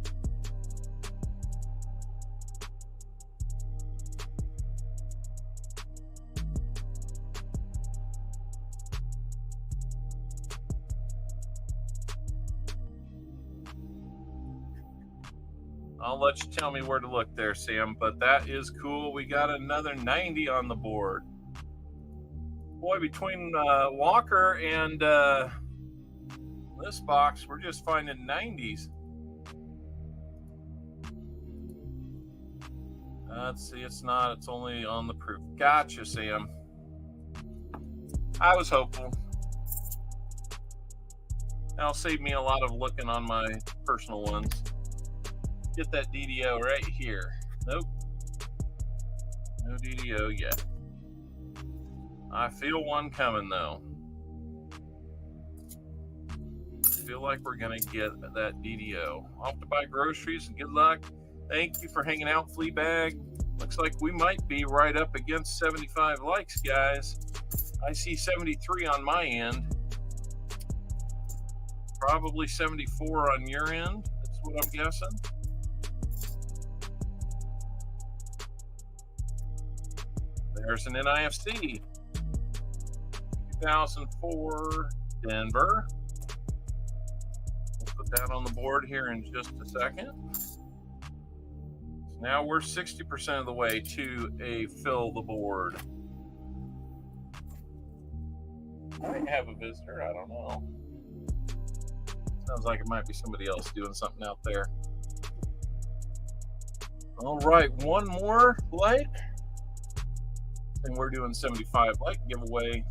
I'll let you tell me where to look there, Sam, but that is cool. We got another 90 on the board. Boy, between Walker and this box, we're just finding 90s. Let's see, it's not. It's only on the proof. Gotcha, Sam. I was hopeful. That'll save me a lot of looking on my personal ones. Get that DDO right here. Nope. No DDO yet. I feel one coming though. Feel like we're gonna get that DDO. Off to buy groceries and good luck. Thank you for hanging out, Fleabag. Looks like we might be right up against 75 likes, guys. I see 73 on my end. Probably 74 on your end. That's what I'm guessing. There's an NIFC. 2004 Denver. We'll put that on the board here in just a second. So now we're 60% of the way to a fill the board. Might have a visitor, I don't know. Sounds like it might be somebody else doing something out there. All right, one more like. And we're doing 75 like giveaway.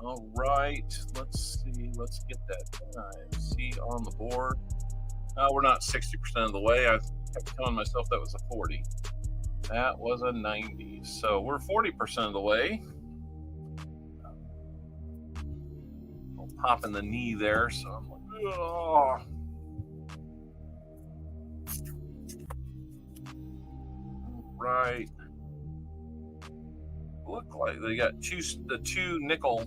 All right, let's see. Let's get that NIFC on the board. We're not 60% of the way. I kept telling myself that was a 40. That was a 90. So we're 40% of the way. I'll pop in the knee there. So I'm like, oh. Right. Look like they got the two nickel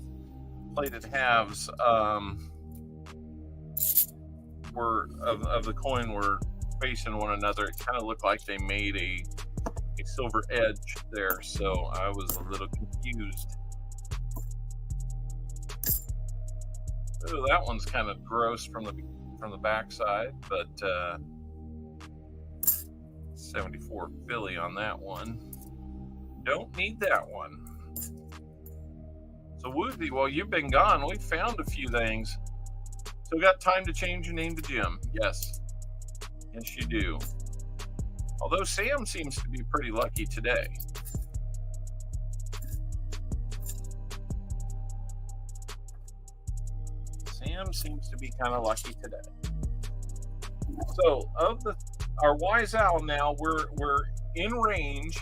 plated halves were of the coin were facing one another. It kind of looked like they made a silver edge there, so I was a little confused. Oh, that one's kind of gross from the backside, but 74 Philly on that one. Don't need that one. So Woozy, while you've been gone, we found a few things. Still got time to change your name to Jim. Yes. Yes, you do. Although Sam seems to be pretty lucky today. Sam seems to be kind of lucky today. So of our Wise Owl now, we're in range.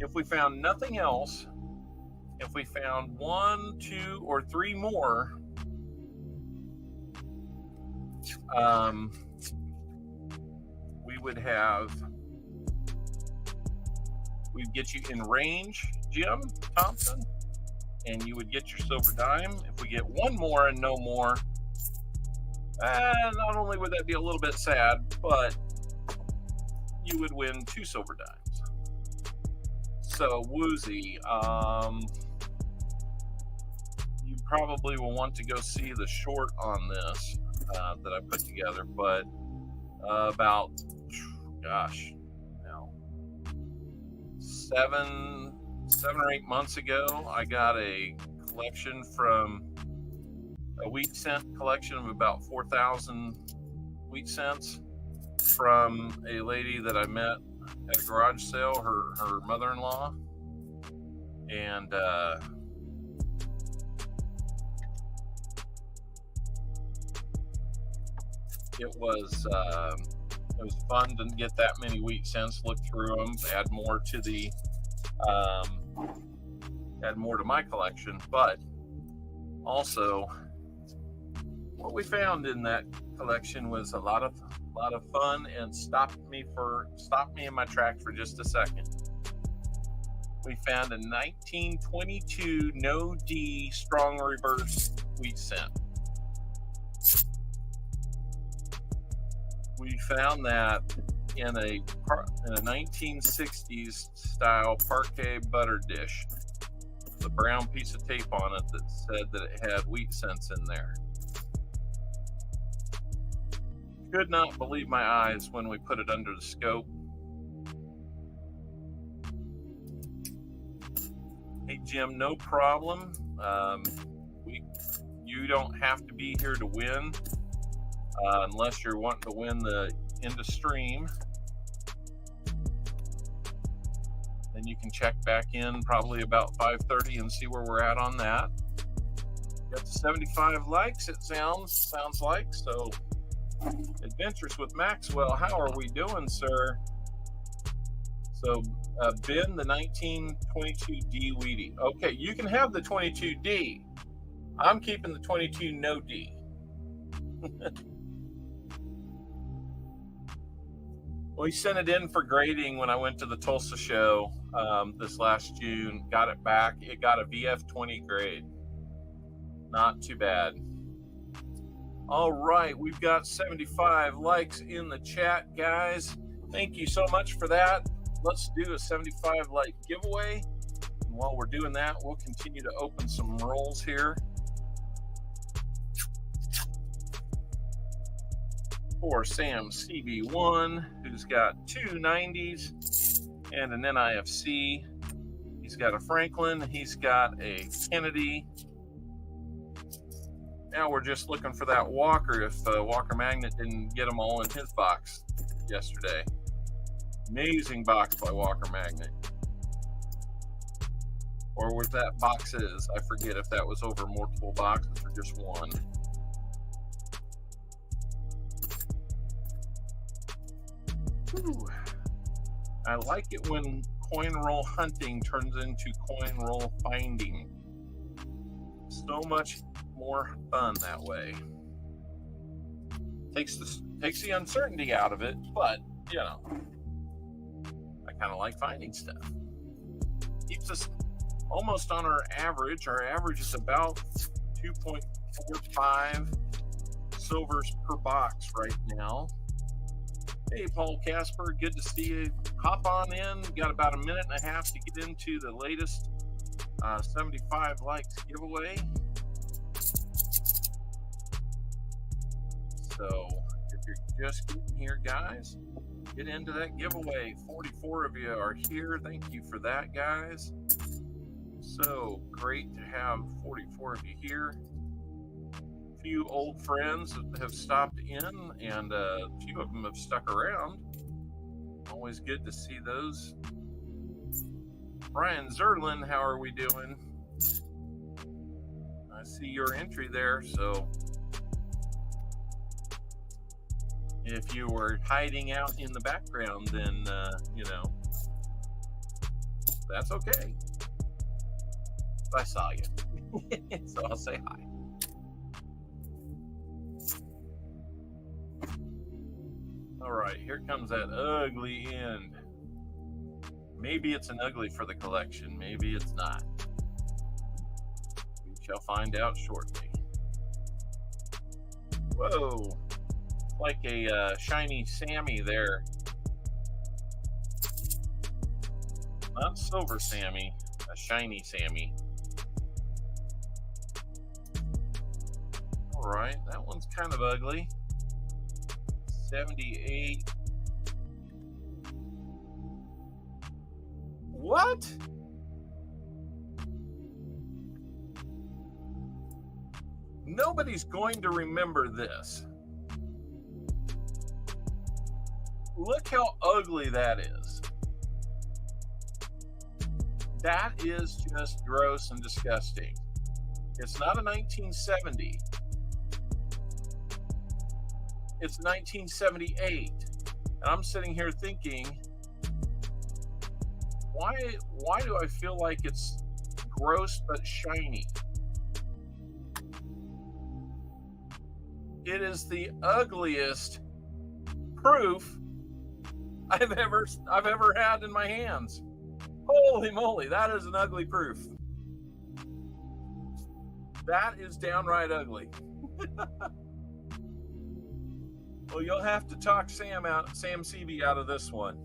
If we found nothing else, if we found 1, 2, or 3 more, we would have, we'd get you in range, Jim Thompson, and you would get your silver dime. If we get 1 more and no more, not only would that be a little bit sad, but you would win 2 silver dimes. So Woozy, you probably will want to go see the short on this that I put together, but about, gosh, now 7 or 8 months ago, I got a collection from a wheat cent collection of about 4,000 wheat cents. from a lady that I met at a garage sale, her mother-in-law, and it was fun to get that many wheat cents, look through them, add more to the add more to my collection. But also, what we found in that collection was a lot of fun, and stopped me in my tracks for just a second. We found a 1922 no D strong reverse wheat cent. We found that in a 1960s style parquet butter dish with a brown piece of tape on it that said that it had wheat cents in there. Could not believe my eyes when we put it under the scope. Hey Jim, no problem. You don't have to be here to win. Unless you're wanting to win the end of stream, then you can check back in probably about 5:30 and see where we're at on that. Got 75 likes, it sounds like. So, Adventures with Maxwell, how are we doing, sir? So, Ben, the 1922D Wheatie. Okay, you can have the 22D. I'm keeping the 22 no D. We sent it in for grading when I went to the Tulsa show this last June. Got it back. It got a VF20 grade. Not too bad. All right, we've got 75 likes in the chat, guys. Thank you so much for that. Let's do a 75 like giveaway. And while we're doing that, we'll continue to open some rolls here. For Sam CB1, who's got 2 90s and an NIFC. He's got a Franklin, he's got a Kennedy. Now we're just looking for that Walker if Walker Magnet didn't get them all in his box yesterday. Amazing box by Walker Magnet. Or what that box is. I forget if that was over multiple boxes or just one. Ooh. I like it when coin roll hunting turns into coin roll finding. So much more fun that way. Takes the uncertainty out of it, but you know, I kind of like finding stuff. Keeps us almost on our average. Our average is about 2.45 silvers per box right now. Hey, Paul Casper, good to see you. Hop on in. Got about a minute and a half to get into the latest 75 likes giveaway. So, if you're just getting here, guys, get into that giveaway. 44 of you are here. Thank you for that, guys. So great to have 44 of you here. Few old friends have stopped in, and a few of them have stuck around. Always good to see those. Brian Zerlin, how are we doing? I see your entry there, so if you were hiding out in the background, then you know, that's okay. I saw you, so I'll say hi. All right, here comes that ugly end. Maybe it's an ugly for the collection. Maybe it's not. We shall find out shortly. Whoa, like a shiny Sammy there. Not silver Sammy, a shiny Sammy. All right, that one's kind of ugly. 78. What? Nobody's going to remember this. Look how ugly that is. That is just gross and disgusting. It's not a 1970. It's 1978. And I'm sitting here thinking, why do I feel like it's gross but shiny? It is the ugliest proof I've ever had in my hands. Holy moly, that is an ugly proof. That is downright ugly. Well, you'll have to talk Sam CB out of this one.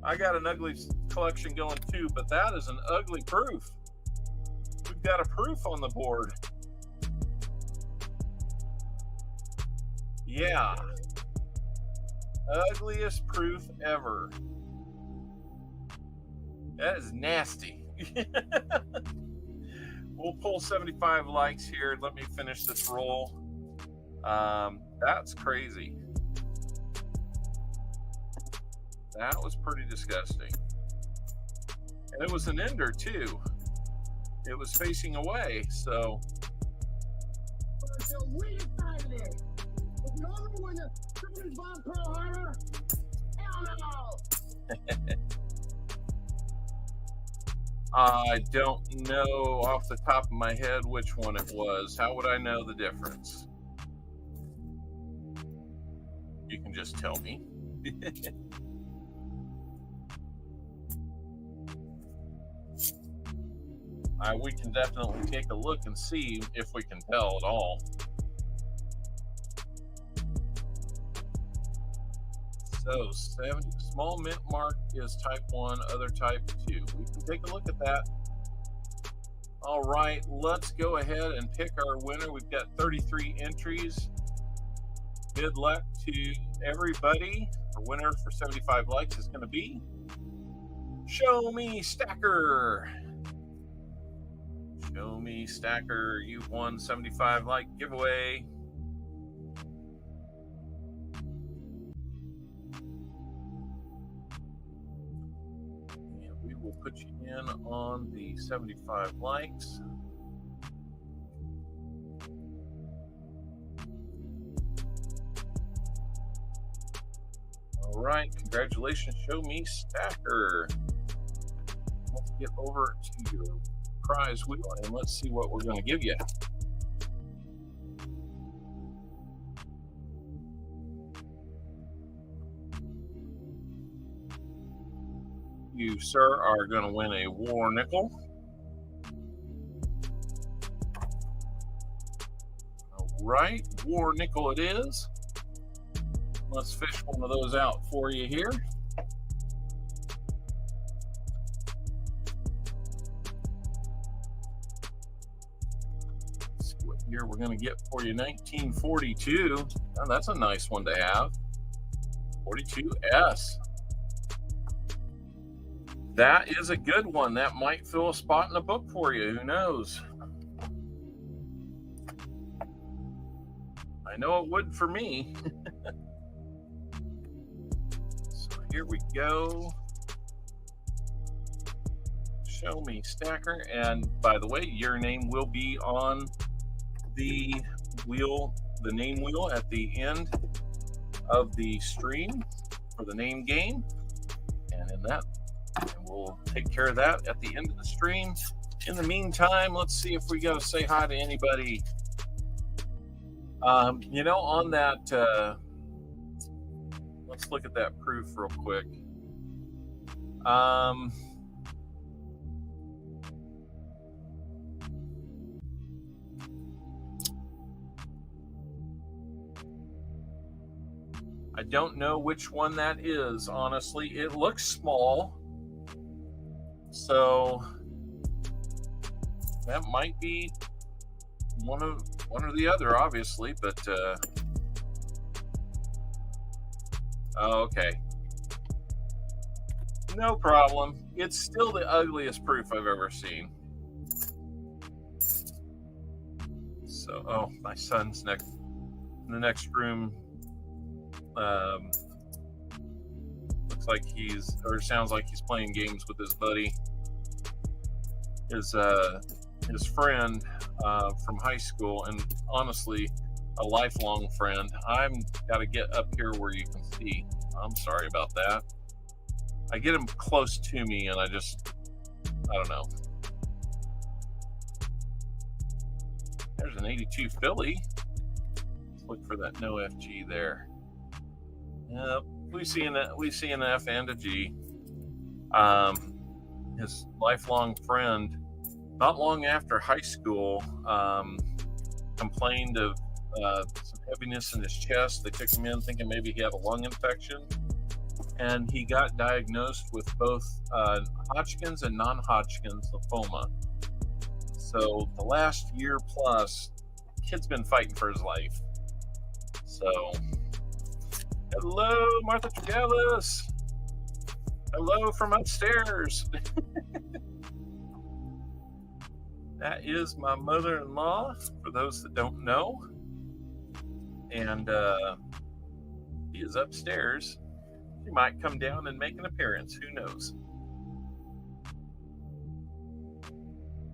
I got an ugly collection going too, but that is an ugly proof. We've got a proof on the board. Yeah. Ugliest proof ever. That is nasty. We'll pull 75 likes here. Let me finish this roll. That's crazy. That was pretty disgusting. And it was an ender too. It was facing away, so. I don't know off the top of my head which one it was. How would I know the difference? You can just tell me. We can definitely take a look and see if we can tell at all. So 70, small mint mark is type 1, other type 2. We can take a look at that. All right, let's go ahead and pick our winner. We've got 33 entries. Good luck to everybody. Our winner for 75 likes is going to be Show Me Stacker. Show Me Stacker. You've won 75 like giveaway. And we will put you in on the 75 likes. All right, congratulations, Show Me Stacker. Let's get over to your prize wheel and let's see what we're going to give you. You, sir, are going to win a war nickel. All right, war nickel it is. Let's fish one of those out for you here. Let's see what year we're going to get for you. 1942. Oh, that's a nice one to have. 42S. That is a good one. That might fill a spot in the book for you. Who knows? I know it would for me. Here we go. Show Me Stacker. And by the way, your name will be on the wheel, the name wheel at the end of the stream for the name game. And in that, and we'll take care of that at the end of the stream. In the meantime, let's see if we got to say hi to anybody. You know, on that, let's look at that proof real quick. I don't know which one that is, honestly. It looks small. So that might be one or the other, obviously, but oh, okay. No problem. It's still the ugliest proof I've ever seen. So, oh, my son's in the next room Looks like sounds like he's playing games with his buddy. His friend from high school, and honestly, a lifelong friend. I'm got to get up here where you can see. I'm sorry about that. I get him close to me, and I don't know. There's an 82 Philly. Let's look for that no FG there. Yep, we see an F and a G. His lifelong friend, not long after high school, complained of some heaviness in his chest. They took him in thinking maybe he had a lung infection, and he got diagnosed with both Hodgkin's and non-Hodgkin's lymphoma. So the last year plus, kid's been fighting for his life. So, hello, Martha Tregellis. Hello from upstairs. That is my mother-in-law, for those that don't know. And he is upstairs. She might come down and make an appearance. Who knows?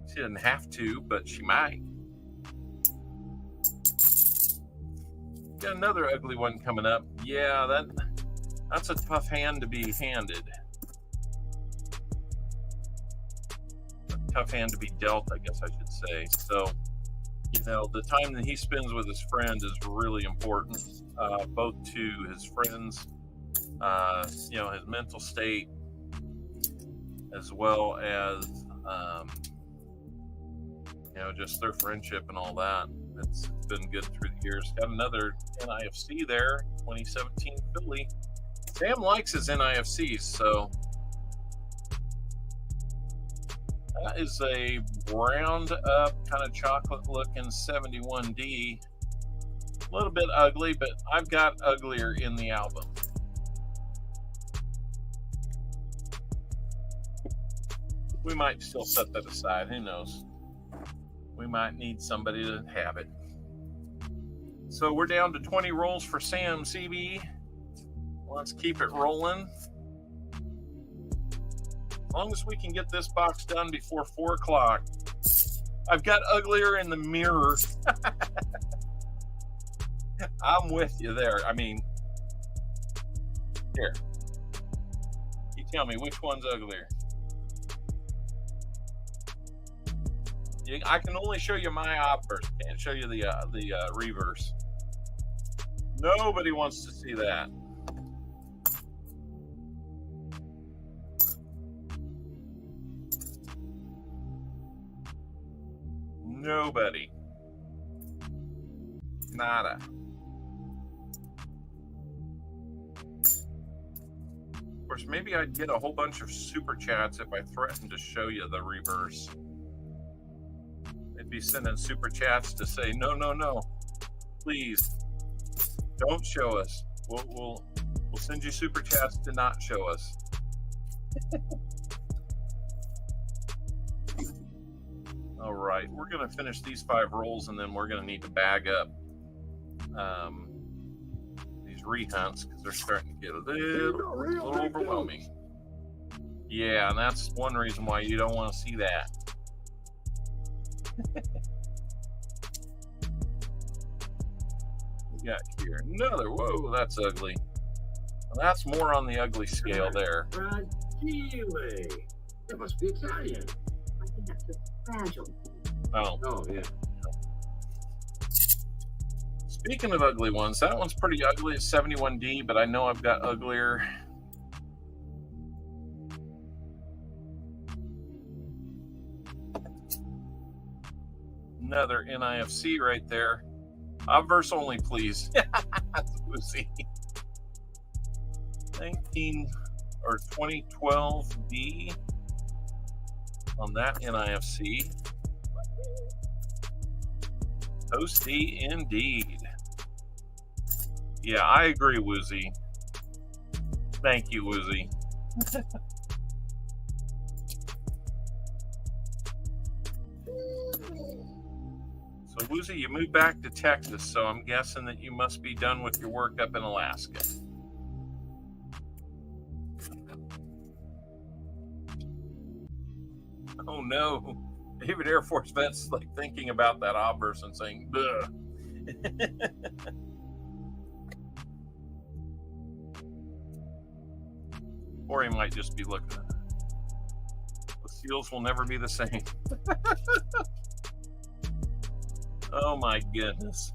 She doesn't have to, but she might. Got another ugly one coming up. Yeah, that's a tough hand to be handed. A tough hand to be dealt, I guess I should say. So, the time that he spends with his friend is really important, both to his friends, his mental state, as well as, just their friendship and all that. It's been good through the years. Got another NIFC there, 2017 Philly. Sam likes his NIFCs, so that is a round up, kind of chocolate looking 71D. A little bit ugly, but I've got uglier in the album. We might still set that aside. Who knows? We might need somebody to have it. So we're down to 20 rolls for Sam CB. Let's keep it rolling. As long as we can get this box done before 4 o'clock. I've got uglier in the mirror. I'm with you there. I mean, here. You tell me which one's uglier. I can only show you my obverse. Can't show you the reverse. Nobody wants to see that. Nobody. Nada. Of course, maybe I'd get a whole bunch of super chats if I threatened to show you the reverse. They'd be sending super chats to say, no, please don't show us. We'll send you super chats to not show us. All right, we're going to finish these 5 rolls, and then we're going to need to bag up these rehunts because they're starting to get a little overwhelming. Yeah, and that's one reason why you don't want to see that. We got here another. Whoa, that's ugly. Well, that's more on the ugly scale there. Chile. That must be Italian. I think that's just fragile. Oh, yeah. Speaking of ugly ones, that one's pretty ugly. It's 71D, but I know I've got uglier. Another NIFC right there. Obverse only, please. Lucy. 2012B on that NIFC. Toasty indeed. Yeah, I agree, Woozy. Thank you, Woozy. So, Woozy, you moved back to Texas, so I'm guessing that you must be done with your work up in Alaska. no. David Air Force vet's like thinking about that obverse and saying, "Duh." Or he might just be looking at it. The seals will never be the same. Oh my goodness.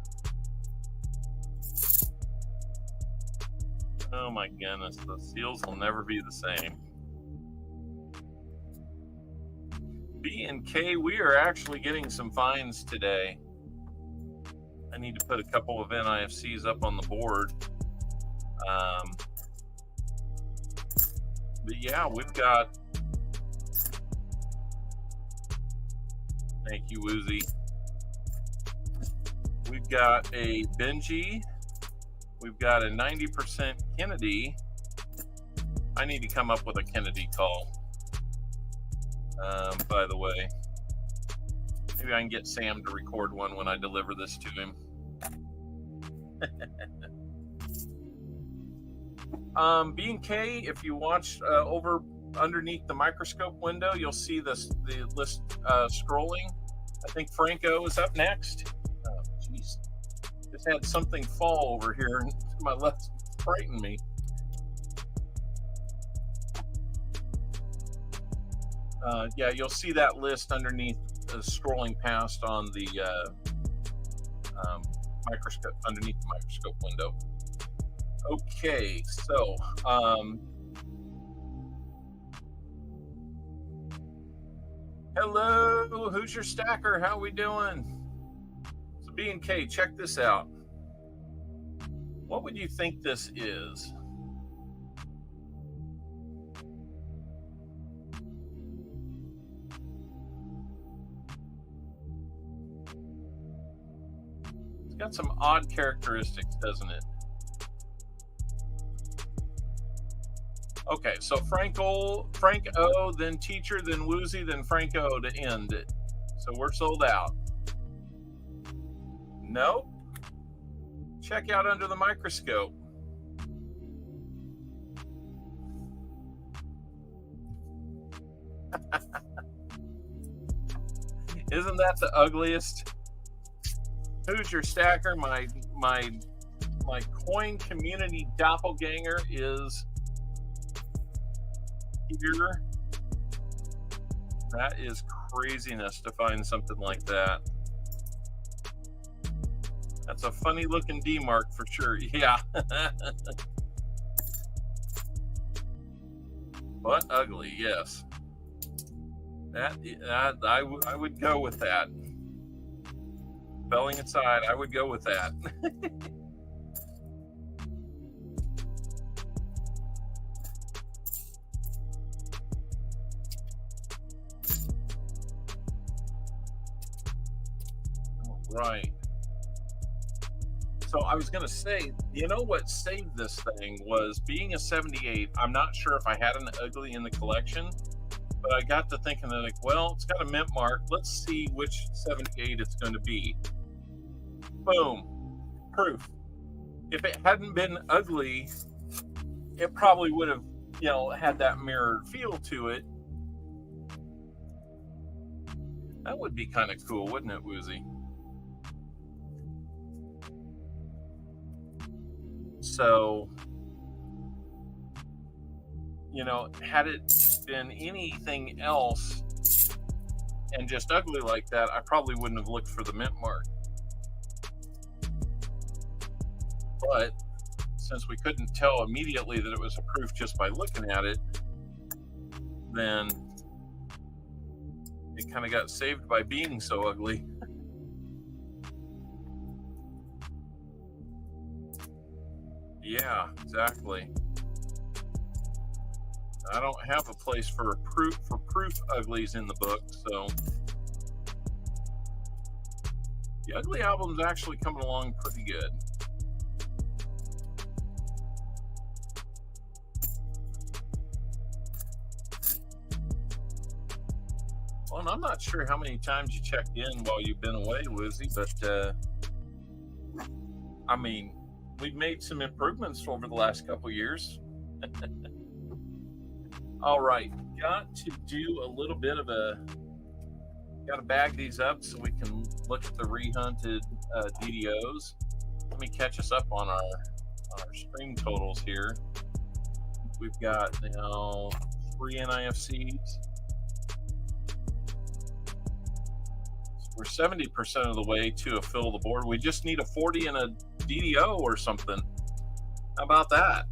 Oh my goodness. The seals will never be the same. B and K, we are actually getting some finds today. I need to put a couple of NIFCs up on the board. But yeah, we've got. Thank you, Woozy. We've got a Benji. We've got a 90% Kennedy. I need to come up with a Kennedy call. By the way, maybe I can get Sam to record one when I deliver this to him. B&K, if you watch over underneath the microscope window, you'll see the list scrolling. I think Franco is up next. Oh, jeez. Just had something fall over here and to my left, frightened me. Yeah, you'll see that list underneath scrolling past on the microscope, underneath the microscope window. Okay, so hello, who's your stacker? How we doing? So B&K, check this out. What would you think this is? It's got some odd characteristics, doesn't it? Okay, so Frank O, then Teacher, then Woozy, then Franco to end it. So we're sold out. Nope. Check out under the microscope. Isn't that the ugliest? Who's your stacker? My coin community doppelganger is here. That is craziness to find something like that. That's a funny looking D mark for sure. Yeah. But ugly, yes. That I would go with that. Spelling aside, I would go with that. Right. So I was going to say, you know what saved this thing was being a 78. I'm not sure if I had an ugly in the collection, but I got to thinking that, like, well, it's got a mint mark. Let's see which 78 it's going to be. Boom. Proof. If it hadn't been ugly, it probably would have, had that mirrored feel to it. That would be kind of cool, wouldn't it, Woozy? So, had it been anything else and just ugly like that, I probably wouldn't have looked for the mint mark. But since we couldn't tell immediately that it was a proof just by looking at it, then it kind of got saved by being so ugly. Yeah, exactly. I don't have a place for proof uglies in the book, so the ugly album's actually coming along pretty good. Well, and I'm not sure how many times you checked in while you've been away, Woozy, but I mean, we've made some improvements over the last couple years. All right, got to do a little bit of a Got to bag these up so we can look at the rehunted DDOs. Let me catch us up on our stream totals here. We've got now 3 NIFCs. We're 70% of the way to a fill of the board. We just need a 40 and a DDO or something. How about that?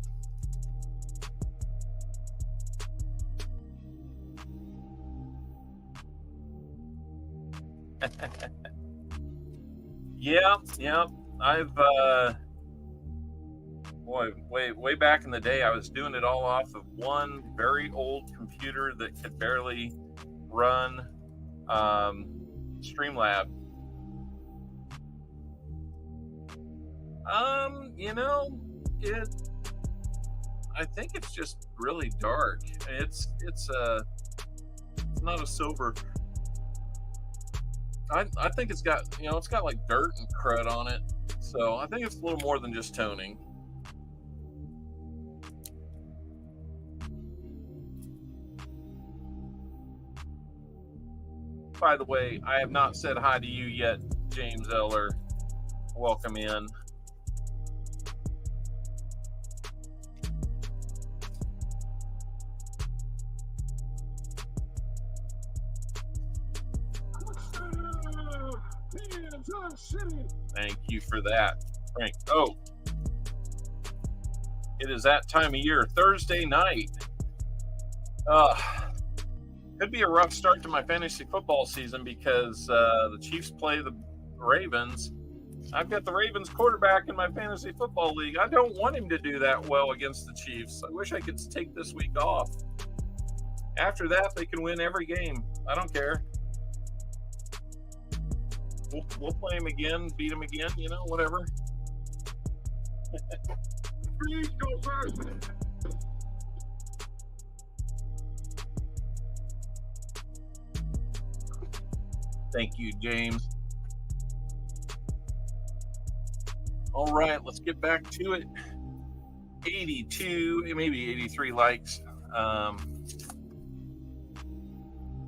Yeah. I've way back in the day, I was doing it all off of one very old computer that could barely run Streamlab. I think it's just really dark. It's not a silver. I think it's got like dirt and crud on it. So I think it's a little more than just toning. By the way, I have not said hi to you yet, James Eller. Welcome in. Thank you for that, Frank. Oh, it is that time of year, Thursday night. Could be a rough start to my fantasy football season because the Chiefs play the Ravens. I've got the Ravens quarterback in my fantasy football league. I don't want him to do that well against the Chiefs. I wish I could take this week off. After that, they can win every game. I don't care. We'll play him again, beat him again, whatever. Please go first. Thank you, James. All right, let's get back to it. 82, maybe 83 likes.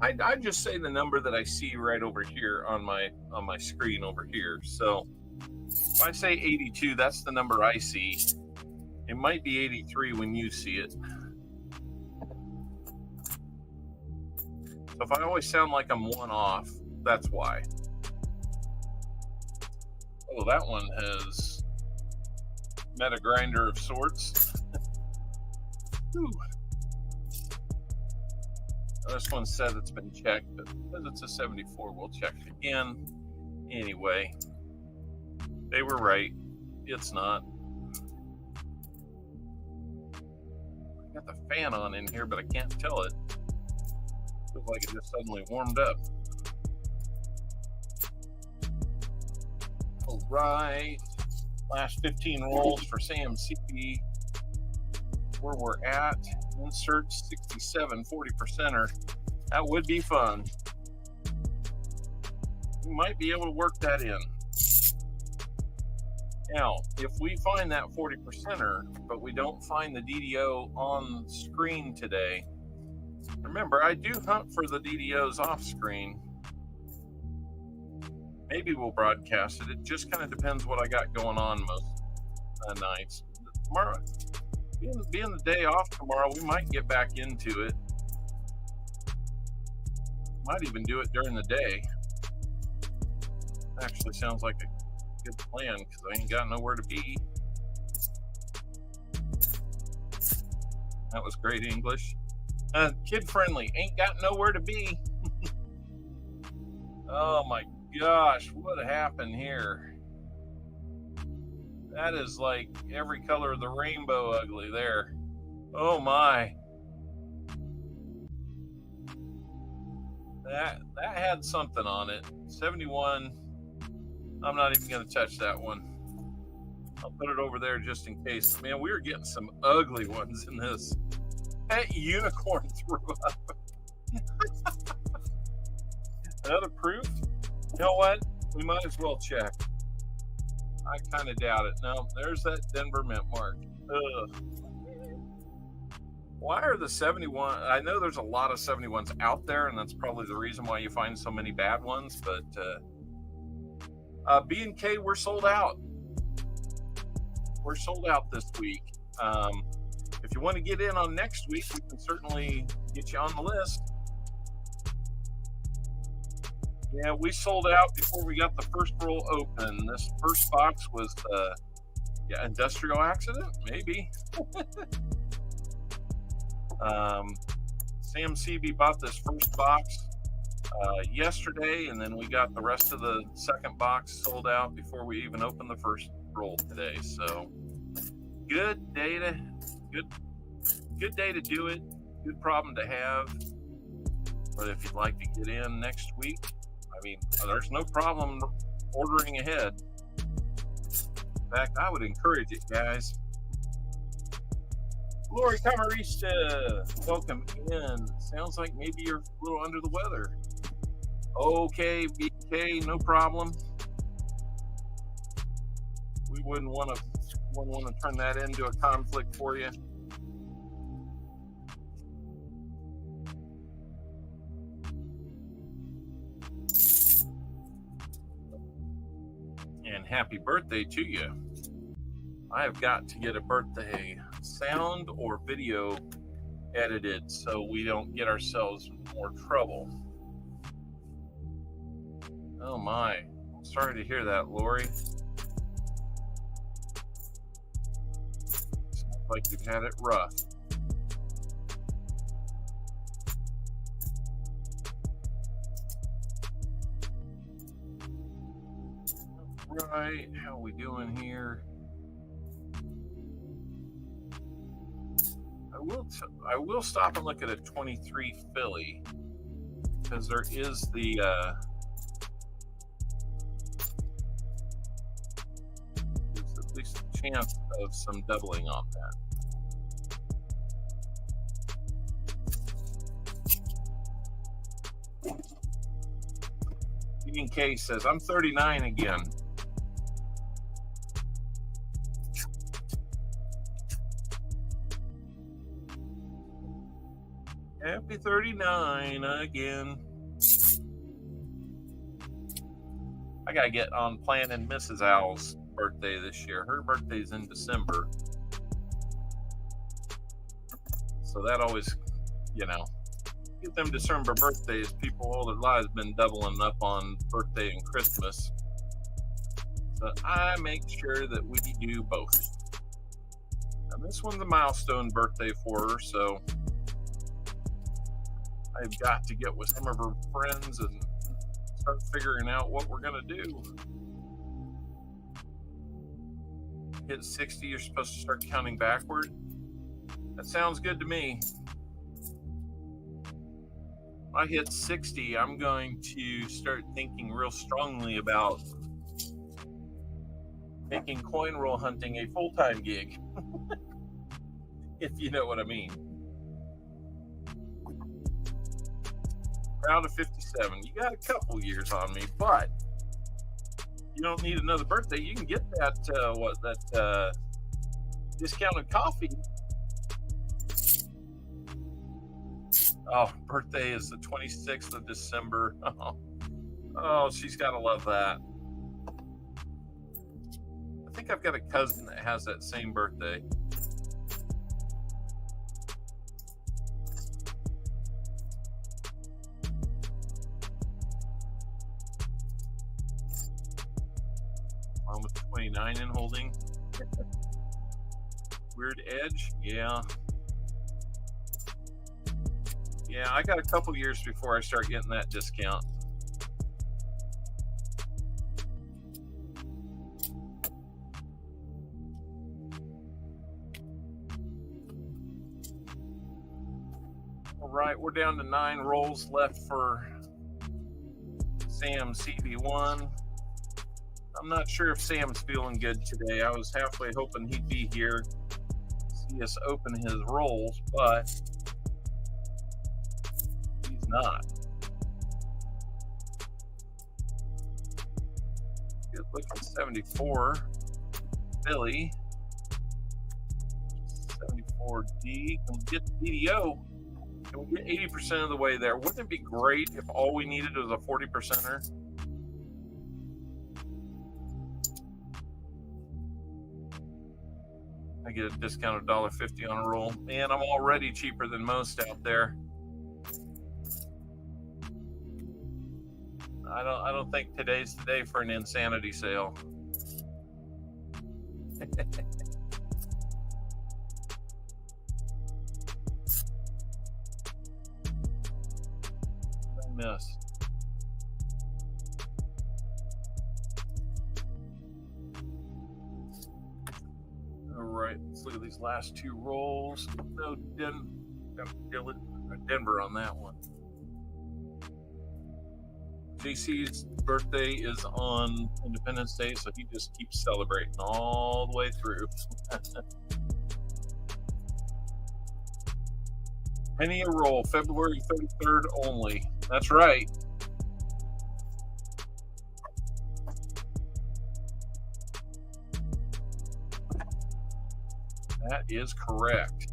I'd just say the number that I see right over here on my screen over here. So if I say 82, that's the number I see. It might be 83 when you see it. So if I always sound like I'm one off, that's why. Oh, that one has met a grinder of sorts. This one said it's been checked, but because it's a 74, we'll check it again. Anyway, they were right. It's not. I got the fan on in here, but I can't tell it. Feels like it just suddenly warmed up. All right. Last 15 rolls for Sam CP. Where we're at. Insert 67 40%er. That would be fun. We might be able to work that in. Now, if we find that 40%er, but we don't find the DDO on screen today, remember, I do hunt for the DDOs off screen. Maybe we'll broadcast it. It just kind of depends what I got going on most nights. Tomorrow, being the day off tomorrow, we might get back into it. Might even do it during the day. Actually sounds like a good plan because I ain't got nowhere to be. That was great English. Kid friendly, ain't got nowhere to be. Oh my gosh, what happened here? That is like every color of the rainbow ugly there. Oh my. That had something on it. 71. I'm not even going to touch that one. I'll put it over there just in case. Man, we were getting some ugly ones in this. That unicorn threw up. Another proof? You know what? We might as well check. I kind of doubt it. No, there's that Denver mint mark. Ugh. Why are the 71? I know there's a lot of 71s out there, and that's probably the reason why you find so many bad ones. But B&K, we're sold out. We're sold out this week. If you want to get in on next week, we can certainly get you on the list. Yeah, we sold out before we got the first roll open. This first box was, industrial accident, maybe. Sam CB bought this first box yesterday, and then we got the rest of the second box sold out before we even opened the first roll today. So good day to do it. Good problem to have. But if you'd like to get in next week, I mean, there's no problem ordering ahead. In fact, I would encourage it, guys. Lori Camarista, welcome in. Sounds like maybe you're a little under the weather. Okay, BK, no problem. We wouldn't want to turn that into a conflict for you. And happy birthday to you. I have got to get a birthday sound or video edited so we don't get ourselves in more trouble. Oh my, I'm sorry to hear that, Lori. Sounds like you've had it rough. Right, how are we doing here? I will stop and look at a 23 Philly because there is the there's at least a chance of some doubling on that. Ian K says, I'm 39 again. Happy 39 again. I gotta get on planning Mrs. Owl's birthday this year. Her birthday's in December. So that always, get them December birthdays. People all their lives been doubling up on birthday and Christmas. So I make sure that we do both. And this one's a milestone birthday for her, so I've got to get with some of her friends and start figuring out what we're going to do. Hit 60, you're supposed to start counting backward. That sounds good to me. If I hit 60, I'm going to start thinking real strongly about making coin roll hunting a full-time gig. If you know what I mean. Proud of 57. You got a couple years on me, but you don't need another birthday. You can get that discounted coffee. Oh, birthday is the 26th of December. Oh, she's got to love that. I think I've got a cousin that has that same birthday. I'm with 29 in holding. Weird edge, yeah. Yeah, I got a couple years before I start getting that discount. All right, we're down to 9 rolls left for Sam CB1. I'm not sure if Sam's feeling good today. I was halfway hoping he'd be here, see us open his rolls, but he's not. Good looking 74. Billy. 74 4D. Can we get the DDO? Can we get 80% of the way there? Wouldn't it be great if all we needed was a 40%er? I get a discount of $1.50 on a roll. Man, I'm already cheaper than most out there. I don't think today's the day for an insanity sale. I missed. All right, let's look at these last two rolls. No Denver on that one. JC's birthday is on Independence Day, so he just keeps celebrating all the way through. Penny a roll, February 33rd only. That's right. That is correct.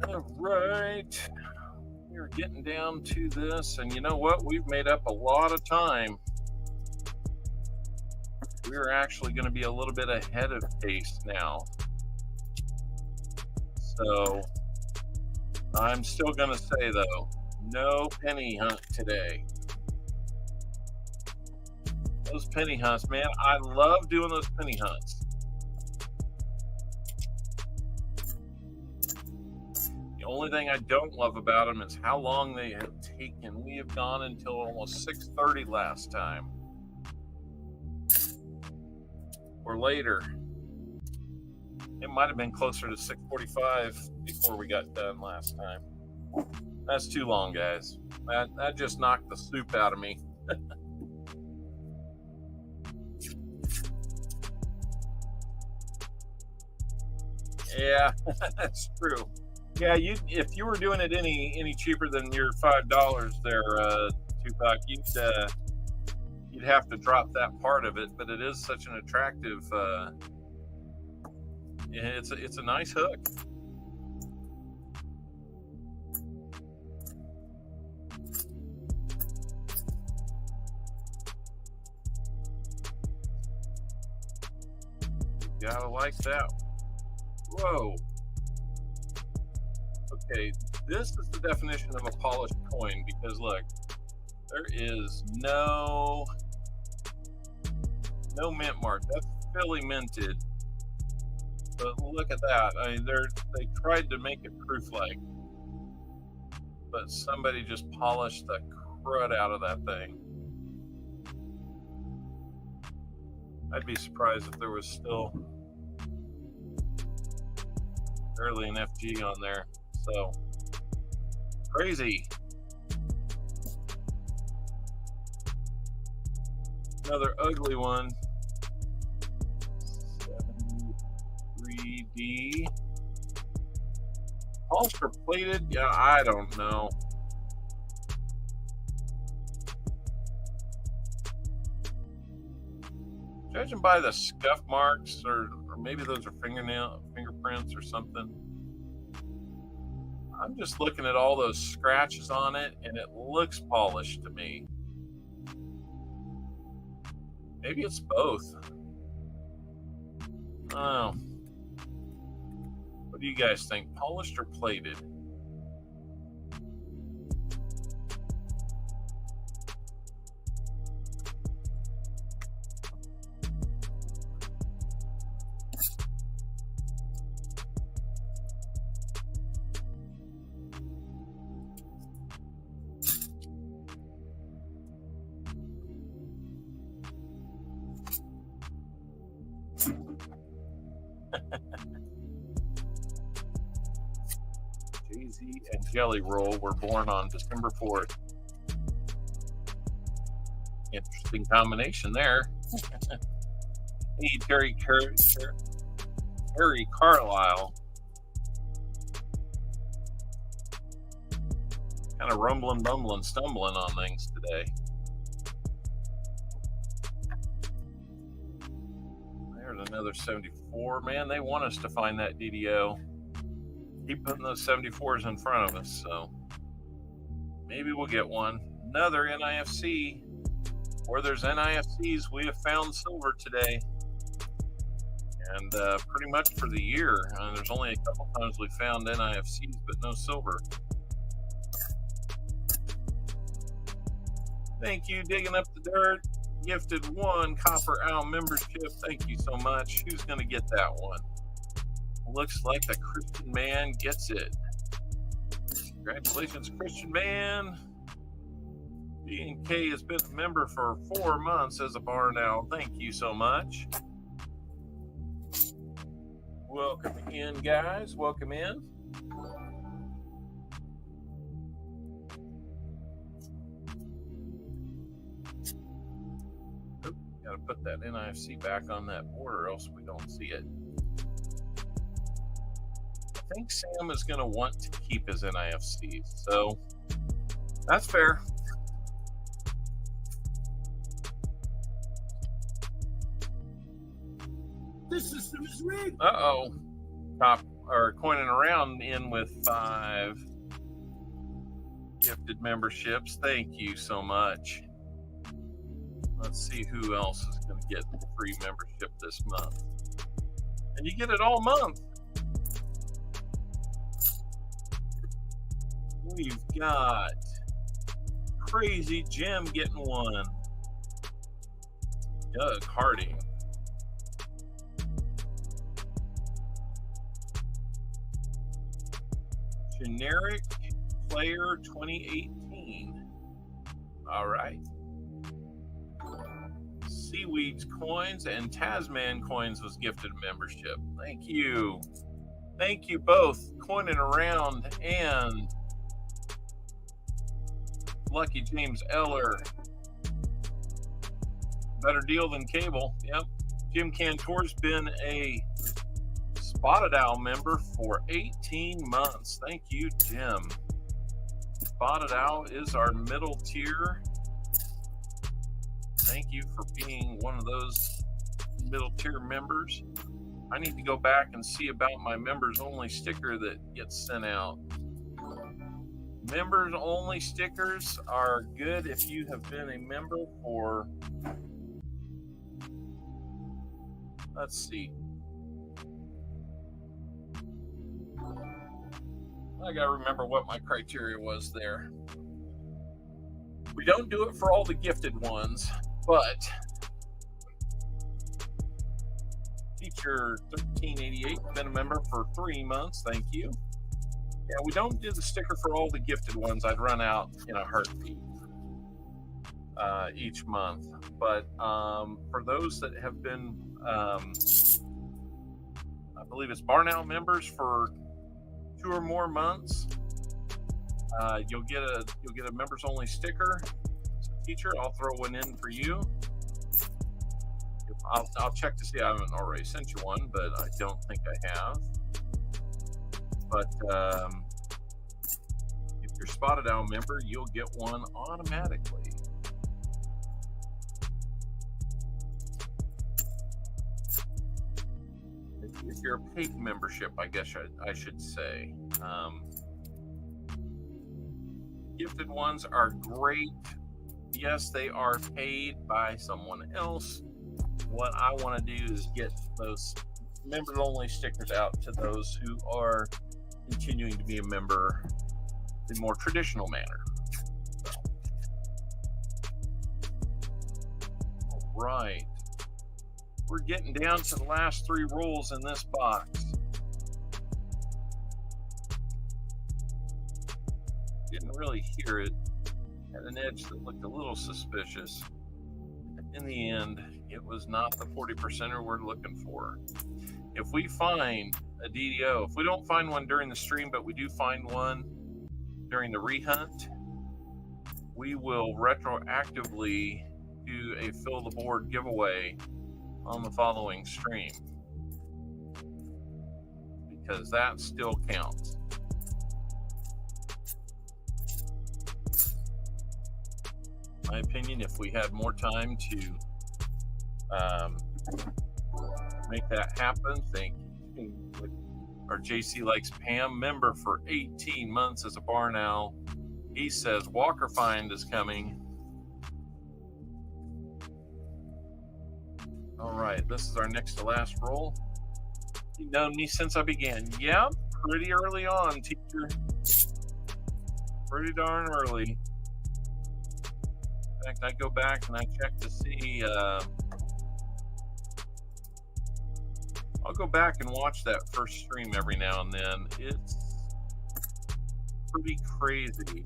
All right, we're getting down to this, and you know what? We've made up a lot of time. We're actually going to be a little bit ahead of pace now. So I'm still going to say, though, no penny hunt today. Those penny hunts, man, I love doing those penny hunts. The only thing I don't love about them is how long they have taken. We have gone until almost 6:30 last time. Or later. It might have been closer to 6:45 before we got done last time. That's too long, guys. That just knocked the soup out of me. Yeah, that's true. Yeah, if you were doing it any cheaper than your $5 there, Tupac, you'd have to drop that part of it. But it is such an attractive. It's a nice hook. Gotta like that. Whoa. Okay, this is the definition of a polished coin, because look, there is no mint mark. That's Philly minted. But look at that. I mean, they tried to make it proof-like, but somebody just polished the crud out of that thing. I'd be surprised if there was still barely an FG on there. So crazy. Another ugly one. 73D. Polished or plated? Yeah, I don't know. Judging by the scuff marks, or maybe those are fingerprints or something. I'm just looking at all those scratches on it, and it looks polished to me. Maybe it's both. Oh. What do you guys think? Polished or plated? Jay-Z and Jelly Roll were born on December 4th. Interesting combination there. Hey, Terry Carlisle. Kind of rumbling, bumbling, stumbling on things today. There's another 74. Man, they want us to find that DDO. Keep putting those 74s in front of us, so maybe we'll get one. Another NIFC. Where there's NIFCs, we have found silver today. And pretty much for the year. There's only a couple times we found NIFCs, but no silver. Thank you, Digging Up the Dirt. Gifted 1 Copper Owl membership. Thank you so much. Who's going to get that one? Looks like the Christian Man gets it. Congratulations, Christian Man. B&K has been a member for 4 months as a barn owl. Thank you so much. Welcome in, guys. Welcome in. Got to put that NIFC back on that board or else we don't see it. I think Sam is going to want to keep his NIFC, so that's fair. This system is rigged. Uh-oh. Top or coining around in with 5 gifted memberships. Thank you so much. Let's see who else is going to get a free membership this month. And you get it all month. We've got Crazy Jim getting one. Doug Harding. Generic Player 2018. All right. Seaweeds Coins and Tasman Coins was gifted a membership. Thank you. Thank you both, Coining Around and Lucky James Eller. Better deal than cable. Yep. Jim Cantor's been a Spotted Owl member for 18 months. Thank you, Jim. Spotted Owl is our middle tier. Thank you for being one of those middle tier members. I need to go back and see about my members only sticker that gets sent out. Members only stickers are good if you have been a member for, let's see. I gotta remember what my criteria was there. We don't do it for all the gifted ones, but Teacher 1388 been a member for 3 months. Thank you. Yeah, we don't do the sticker for all the gifted ones. I'd run out in a heartbeat each month. But for those that have been, I believe it's Barn Owl members for 2 or more months, you'll get a members only sticker. Teacher, I'll throw one in for you. I'll check to see. I haven't already sent you one, but I don't think I have. But if you're Spotted Owl member, you'll get one automatically. If you're a paid membership, I guess I should say. Gifted ones are great. Yes, they are paid by someone else. What I want to do is get those members only stickers out to those who are continuing to be a member in a more traditional manner. All right. We're getting down to the last 3 rolls in this box. Didn't really hear it. Had an edge that looked a little suspicious. In the end, it was not the 40%er we're looking for. If we find a DDO, if we don't find one during the stream, but we do find one during the rehunt, we will retroactively do a fill the board giveaway on the following stream, because that still counts. my opinion, if we had more time to make that happen. Thank you. Our JC Likes Pam member for 18 months as a barn owl. He says Walker Find is coming. All right, this is our next to last roll. You've known me since I began. Yeah, pretty early on, teacher. Pretty darn early. In fact, I go back and I check to see. I'll go back and watch that first stream every now and then. It's pretty crazy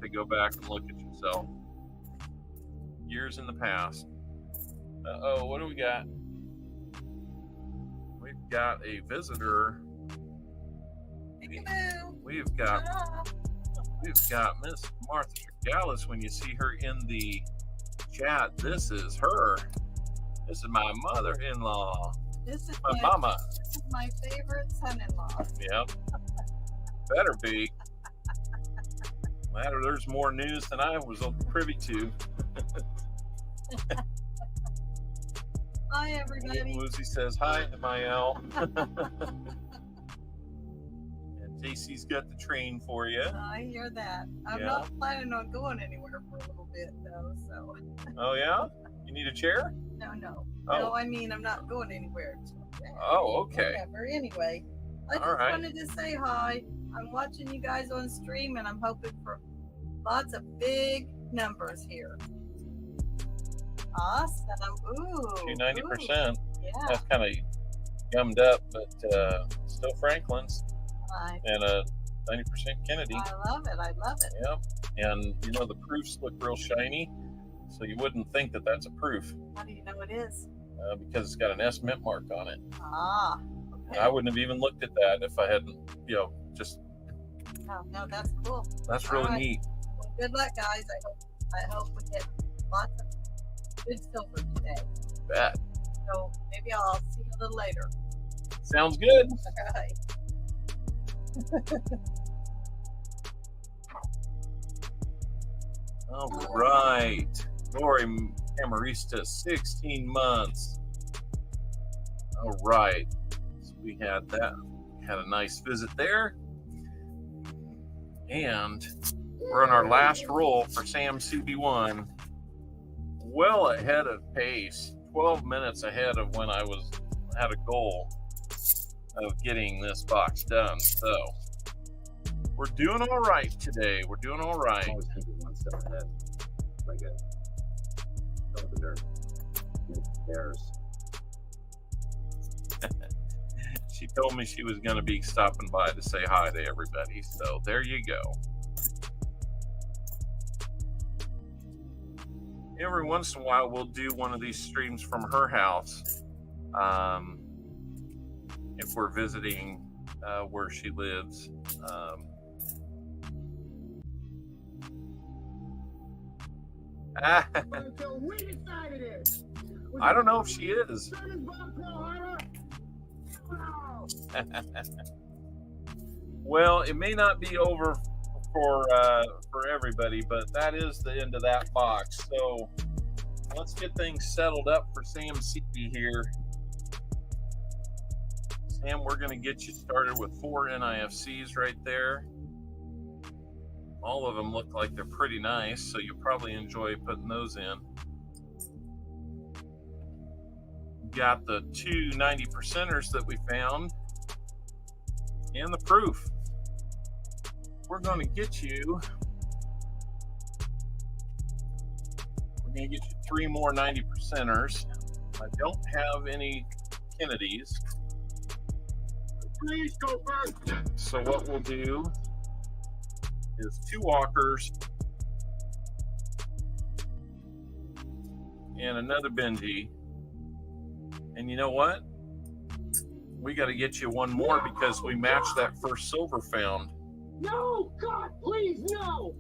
to go back and look at yourself. Years in the past. Uh-oh, what do we got? We've got a visitor. We've got Miss Martha Gallus. When you see her in the chat, this is her. This is my mother-in-law. This is my mama. This is my favorite son-in-law. Yep. Better be. Matter, there's more news than I was privy to. Hi, everybody. Lucy says hi to my L. And JC's got the train for you. I hear that. I'm not planning on going anywhere for a little bit, though. So. Oh yeah? You need a chair? No. Oh. No, I mean I'm not going anywhere. Oh, okay. Whatever. Anyway, I just wanted to say hi. I'm watching you guys on stream, and I'm hoping for lots of big numbers here. Awesome. Ooh. 90%. Yeah. That's kind of gummed up, but still Franklin's. And a 90% Kennedy. I love it. Yep. And you know the proofs look real shiny, so you wouldn't think that that's a proof. How do you know it is? Because it's got an S mint mark on it. Ah. Okay. I wouldn't have even looked at that if I hadn't, just. Oh, no, that's cool. That's really neat. Well, good luck, guys. I hope we get lots of good silver today. Bet. So maybe I'll see you a little later. Sounds good. All right. All right. Lori Camarista, 16 months. All right. So we had that. Had a nice visit there. And we're on our last roll for Sam CB1. Well ahead of pace. 12 minutes ahead of when I had a goal of getting this box done. So we're doing all right today. We're doing all right. I'm always thinking one step ahead. Like a carpenter. There's. She told me she was going to be stopping by to say hi to everybody. So there you go. Every once in a while, we'll do one of these streams from her house. If we're visiting where she lives. I don't know if she is. Well, it may not be over for everybody, but that is the end of that box. So let's get things settled up for Sam CB here. Sam, we're going to get you started with 4 NIFCs right there. All of them look like they're pretty nice, so you'll probably enjoy putting those in. Got the 2 90%ers that we found and the proof. We're going to get you 3 more 90%ers. I don't have any Kennedys. Please go first. So what we'll do is 2 Walkers and another Benji. And you know what? We got to get you one more because we matched that first silver found. No, God, please, no.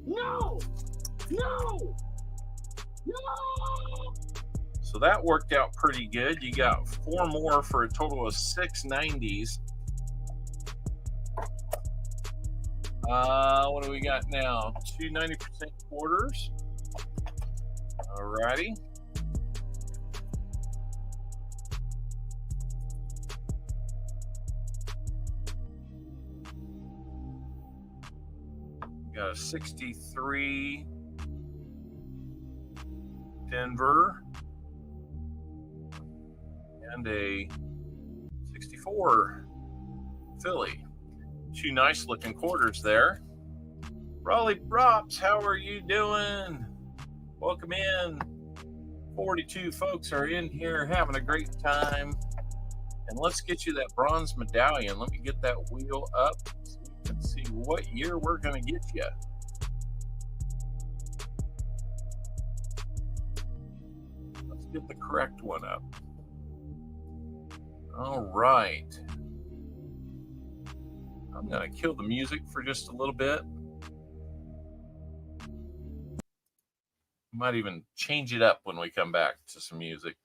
So that worked out pretty good. You got 4 more for a total of 6 90s. What do we got now? 2 90% quarters. Alrighty. Got a 63 Denver and a 64 Philly. 2 nice looking quarters there. Raleigh Props, how are you doing? Welcome in. 42 folks are in here having a great time. And let's get you that bronze medallion. Let me get that wheel up so we can see what year we're going to get you. Let's get the correct one up. All right. I'm going to kill the music for just a little bit. Might even change it up when we come back to some music.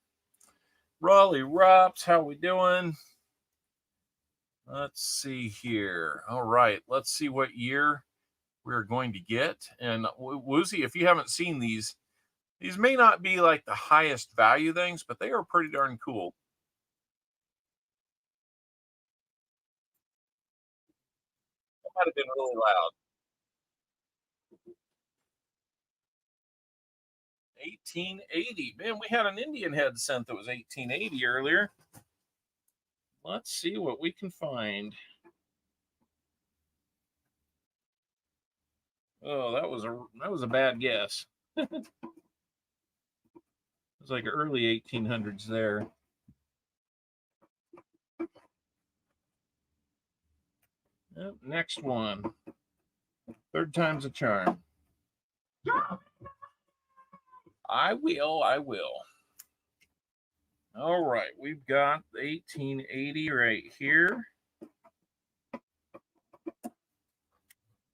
Raleigh Rops, how we doing? Let's see here. All right, let's see what year we're going to get. And Woozy, if you haven't seen these may not be like the highest value things, but they are pretty darn cool. That might have been really loud. 1880. Man, we had an Indian head cent that was 1880 earlier. Let's see what we can find. Oh, that was a bad guess. It was like early 1800s there. Yep, next one. Third time's a charm. I will. All right, we've got 1880 right here.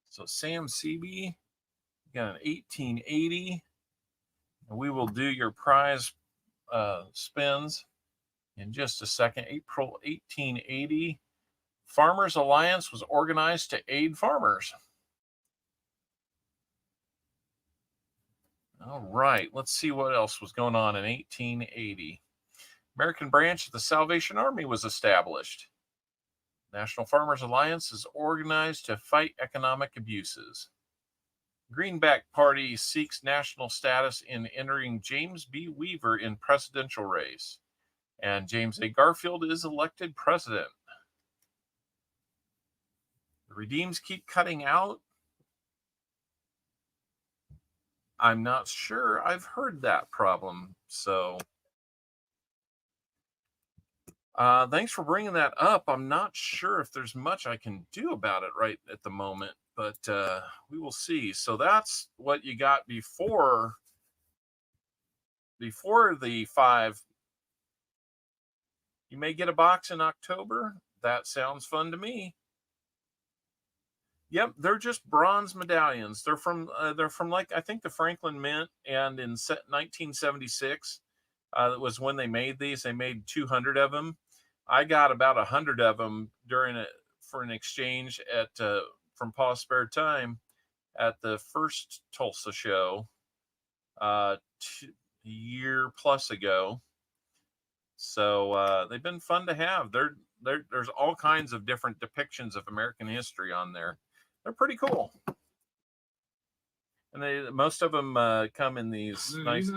So Sam CB, got an 1880. And we will do your prize spins in just a second. April 1880. Farmers Alliance was organized to aid farmers. All right, let's see what else was going on in 1880. American branch of the Salvation Army was established. National Farmers Alliance is organized to fight economic abuses. Greenback Party seeks national status in entering James B. Weaver in presidential race. And James A. Garfield is elected president. The redeems keep cutting out. I'm not sure I've heard that problem. So thanks for bringing that up. I'm not sure if there's much I can do about it right at the moment, but we will see. So that's what you got before the 5. You may get a box in October. That sounds fun to me. Yep, they're just bronze medallions. They're from like, I think, the Franklin Mint, and in 1976 was when they made these. They made 200 of them. I got about 100 of them for an exchange at from Pa's Spare Time at the first Tulsa show a year plus ago. So they've been fun to have. There's all kinds of different depictions of American history on there. They're pretty cool. And most of them come in these nice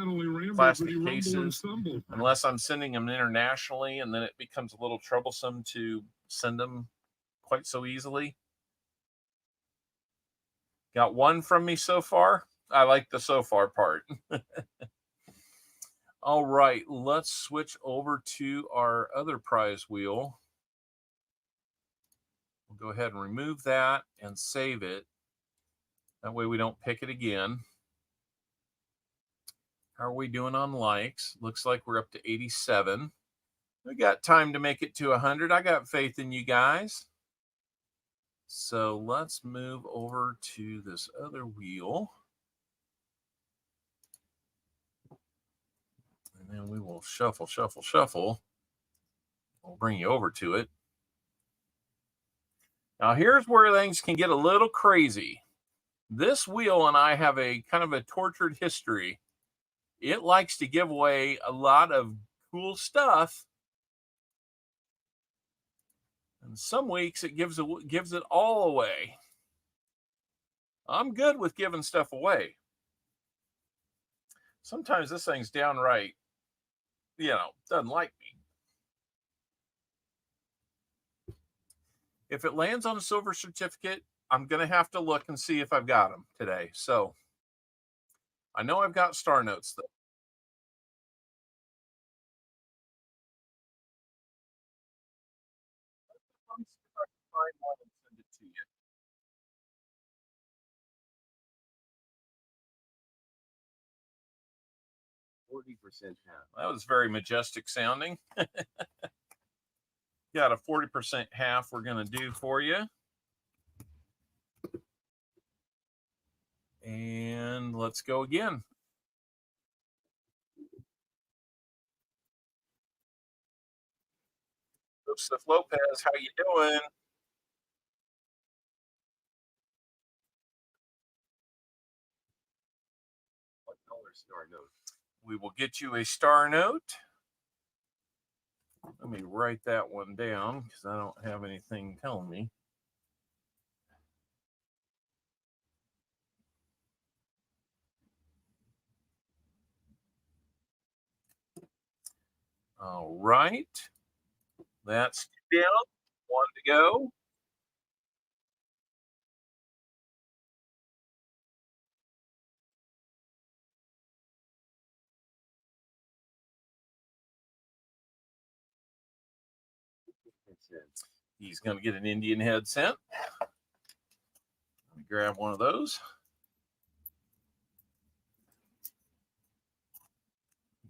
plastic cases, unless I'm sending them internationally, and then it becomes a little troublesome to send them quite so easily. Got one from me so far. I like the so far part. All right, let's switch over to our other prize wheel. We'll go ahead and remove that and save it. That way we don't pick it again. How are we doing on likes? Looks like we're up to 87. We got time to make it to 100. I got faith in you guys. So let's move over to this other wheel. And then we will shuffle, shuffle, shuffle. We'll bring you over to it. Now, here's where things can get a little crazy. This wheel and I have a kind of a tortured history. It likes to give away a lot of cool stuff. And some weeks it gives it all away. I'm good with giving stuff away. Sometimes this thing's downright, doesn't like me. If it lands on a silver certificate, I'm going to have to look and see if I've got them today. So I know I've got star notes, though. Let me see if I can find one and send it to you. That was very majestic sounding. Got a 40% half we're going to do for you. And let's go again. Joseph Lopez, how you doing? What color star note? We will get you a star note. Let me write that one down because I don't have anything telling me. All right. That's down. One to go. He's going to get an Indian head cent. Let me grab one of those.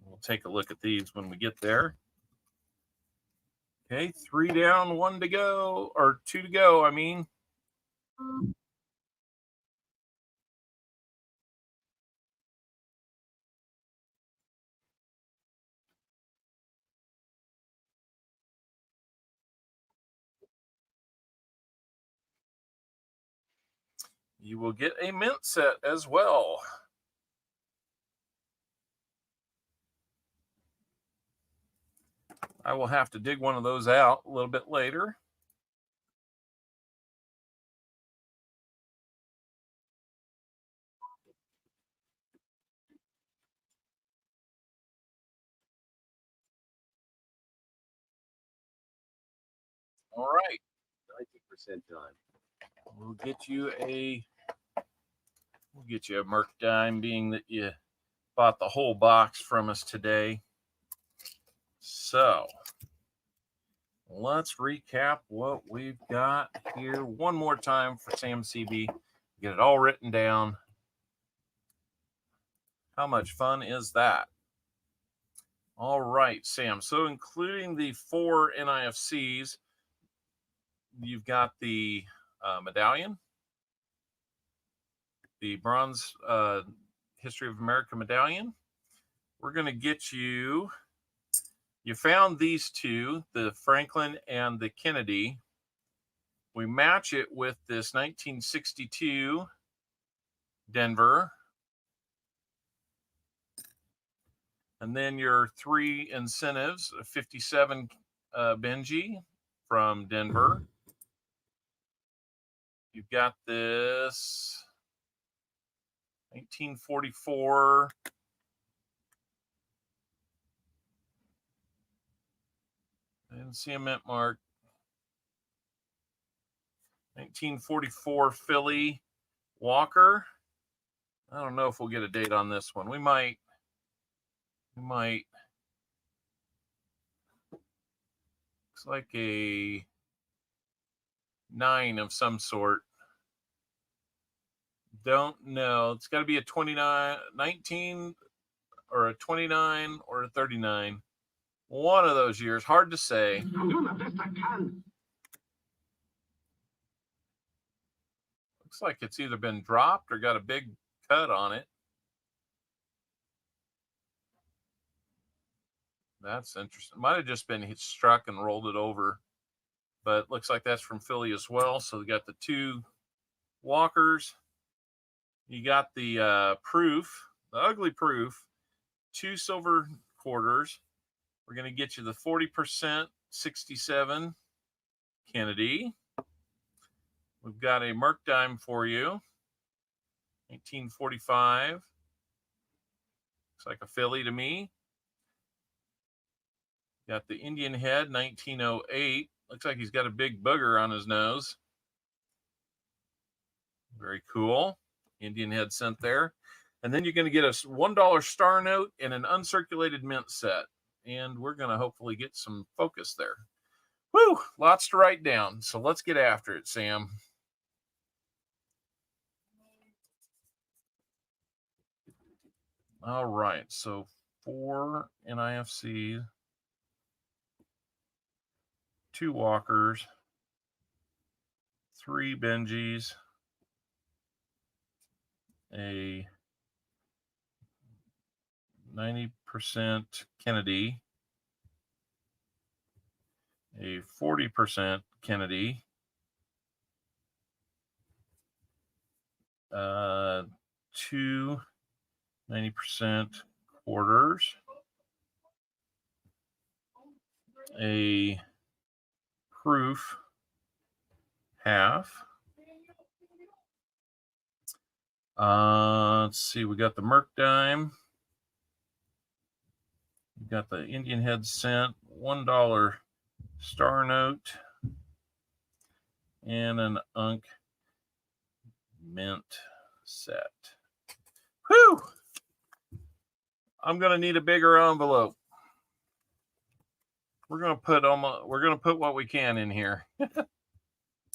We'll take a look at these when we get there. Okay, 3 down, 1 to go, or 2 to go, I mean. You will get a mint set as well. I will have to dig one of those out a little bit later. All right. 90% done. We'll get you a Merc dime, being that you bought the whole box from us today. So let's recap what we've got here one more time for Sam CB. Get it all written down. How much fun is that? All right, Sam. So including the 4 NIFCs, you've got the medallion, the bronze History of America medallion. We're going to get you found these two, the Franklin and the Kennedy. We match it with this 1962 Denver. And then your 3 incentives, 57 Benji from Denver. You've got this 1944 I didn't see a mint mark. 1944 Philly Walker. I don't know if we'll get a date on this one. We might. Looks like a 9 of some sort. Don't know. It's got to be a 19 or a 29 or a 39. One of those years. Hard to say. I'll do the best I can. Looks like it's either been dropped or got a big cut on it. That's interesting. Might have just been struck and rolled it over. but looks like that's from Philly as well. So we got the 2 walkers. You got the proof, the ugly proof, 2 silver quarters. We're going to get you the 40% 67 Kennedy. We've got a Merc dime for you, 1945. Looks like a Philly to me. Got the Indian head, 1908. Looks like he's got a big booger on his nose. Very cool. Indian head cent there. And then you're going to get a $1 star note and an uncirculated mint set. And we're going to hopefully get some focus there. Whew, lots to write down. So let's get after it, Sam. All right, so 4 NIFCs, 2 walkers, 3 Benjis, a 90% Kennedy, a 40% Kennedy, 2 90% quarters, a proof half. Let's see, we got the Merc dime. We got the Indian head cent, $1 star note, and an Unk mint set. Whew! I'm gonna need a bigger envelope. We're gonna put what we can in here.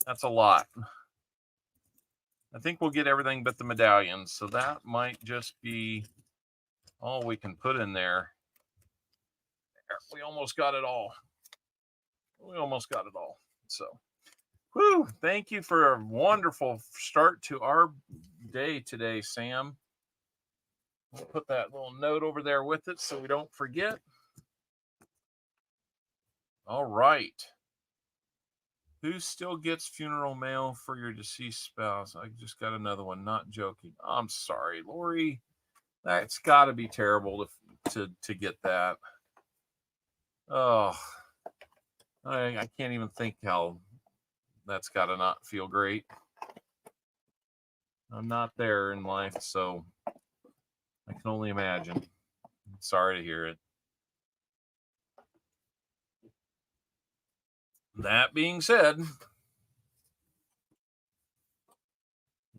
That's a lot. I think we'll get everything but the medallions, so that might just be all we can put in there. We almost got it all. So, whew, thank you for a wonderful start to our day today, Sam. We'll put that little note over there with it so we don't forget. All right. Who still gets funeral mail for your deceased spouse? I just got another one. Not joking. I'm sorry, Lori. That's got to be terrible to get that. Oh, I can't even think how that's got to not feel great. I'm not there in life, so I can only imagine. Sorry to hear it. That being said,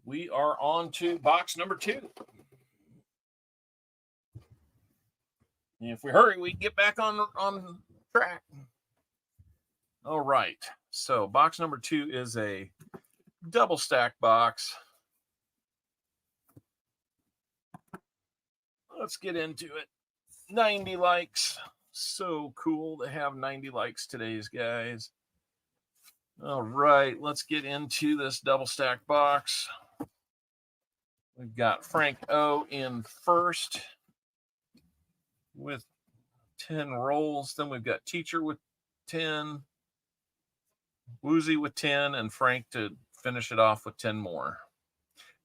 we are on to box number 2. And if we hurry, we can get back on track. All right. So box number 2 is a double stack box. Let's get into it. 90 likes. So cool to have 90 likes today, guys. All right, let's get into this double stack box. We've got Frank O in first with 10 rolls. Then we've got Teacher with 10, Woozy with 10, and Frank to finish it off with 10 more.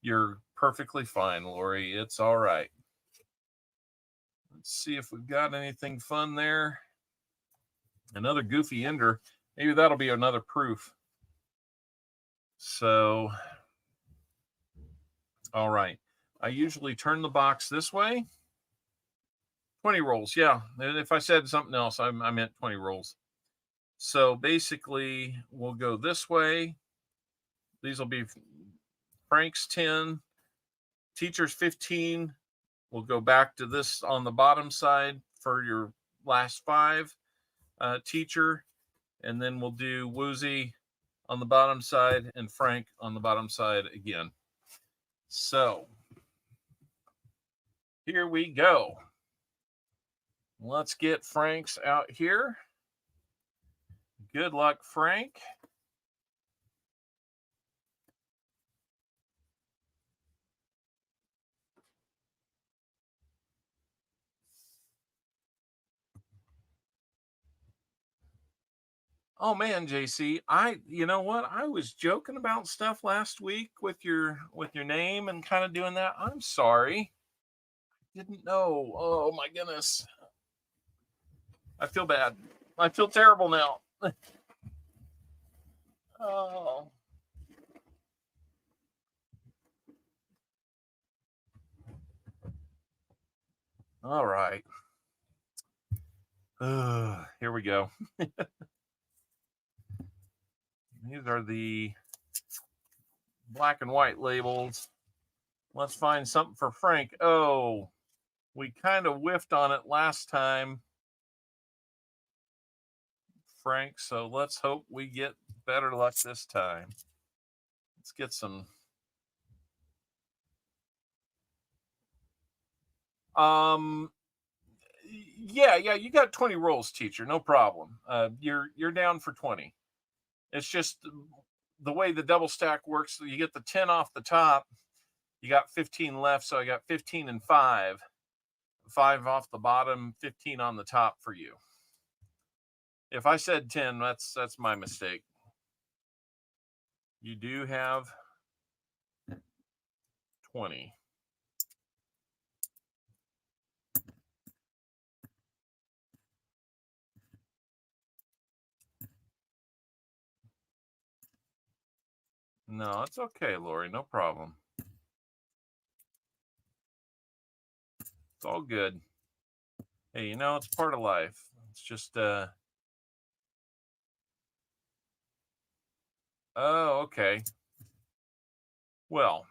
You're perfectly fine, Lori. It's all right. Let's see if we've got anything fun there. Another goofy ender. Maybe that'll be another proof. So, all right. I usually turn the box this way. 20 rolls, yeah. And if I said something else, I meant 20 rolls. So basically, we'll go this way. These will be Frank's 10, Teacher's 15. We'll go back to this on the bottom side for your last 5, Teacher. And then we'll do Woozy on the bottom side and Frank on the bottom side again. So here we go. Let's get Frank's out here. Good luck, Frank. Oh man, JC, you know what? I was joking about stuff last week with your name and kind of doing that. I'm sorry. Didn't know. Oh my goodness. I feel bad. I feel terrible now. Oh. All right. Here we go. These are the black and white labels. Let's find something for Frank. Oh, we kind of whiffed on it last time, Frank. So let's hope we get better luck this time. Let's get some. Yeah, you got 20 rolls, teacher. No problem. You're down for 20. It's just the way the double stack works. You get the 10 off the top. You got 15 left, so I got 15 and 5. 5 off the bottom, 15 on the top for you. If I said 10, that's my mistake. You do have 20. No, it's okay, Lori. No problem. It's all good. Hey, you know, it's part of life. It's just oh, okay. Well,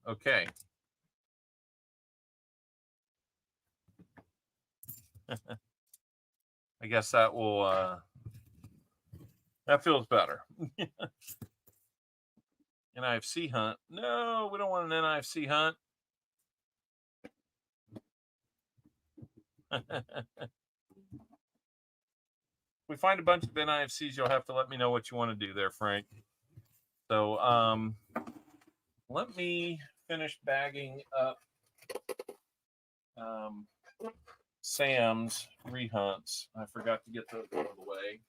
okay. I guess that will that feels better. NIFC hunt. No, we don't want an NIFC hunt. If we find a bunch of NIFCs, you'll have to let me know what you want to do there, Frank. So let me finish bagging up Sam's rehunts. I forgot to get those out of the way.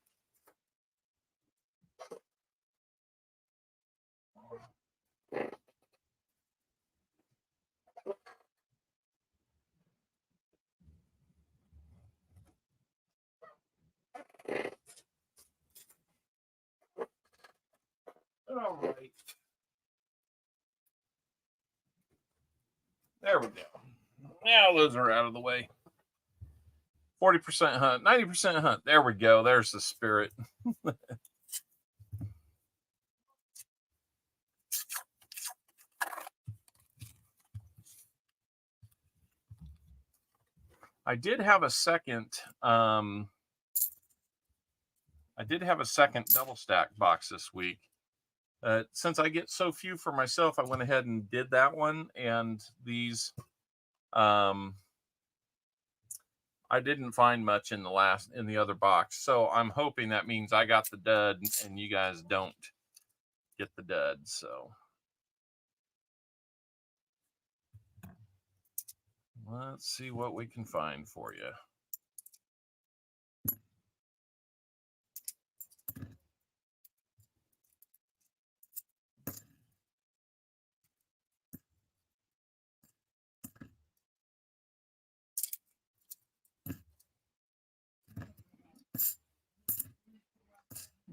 All right. There we go. Now those are out of the way. 40% hunt, 90% hunt. There we go. There's the spirit. I did have a second double stack box this week. Since I get so few for myself, I went ahead and did that one. And these, I didn't find much in the other box. So I'm hoping that means I got the dud and you guys don't get the dud. So let's see what we can find for you.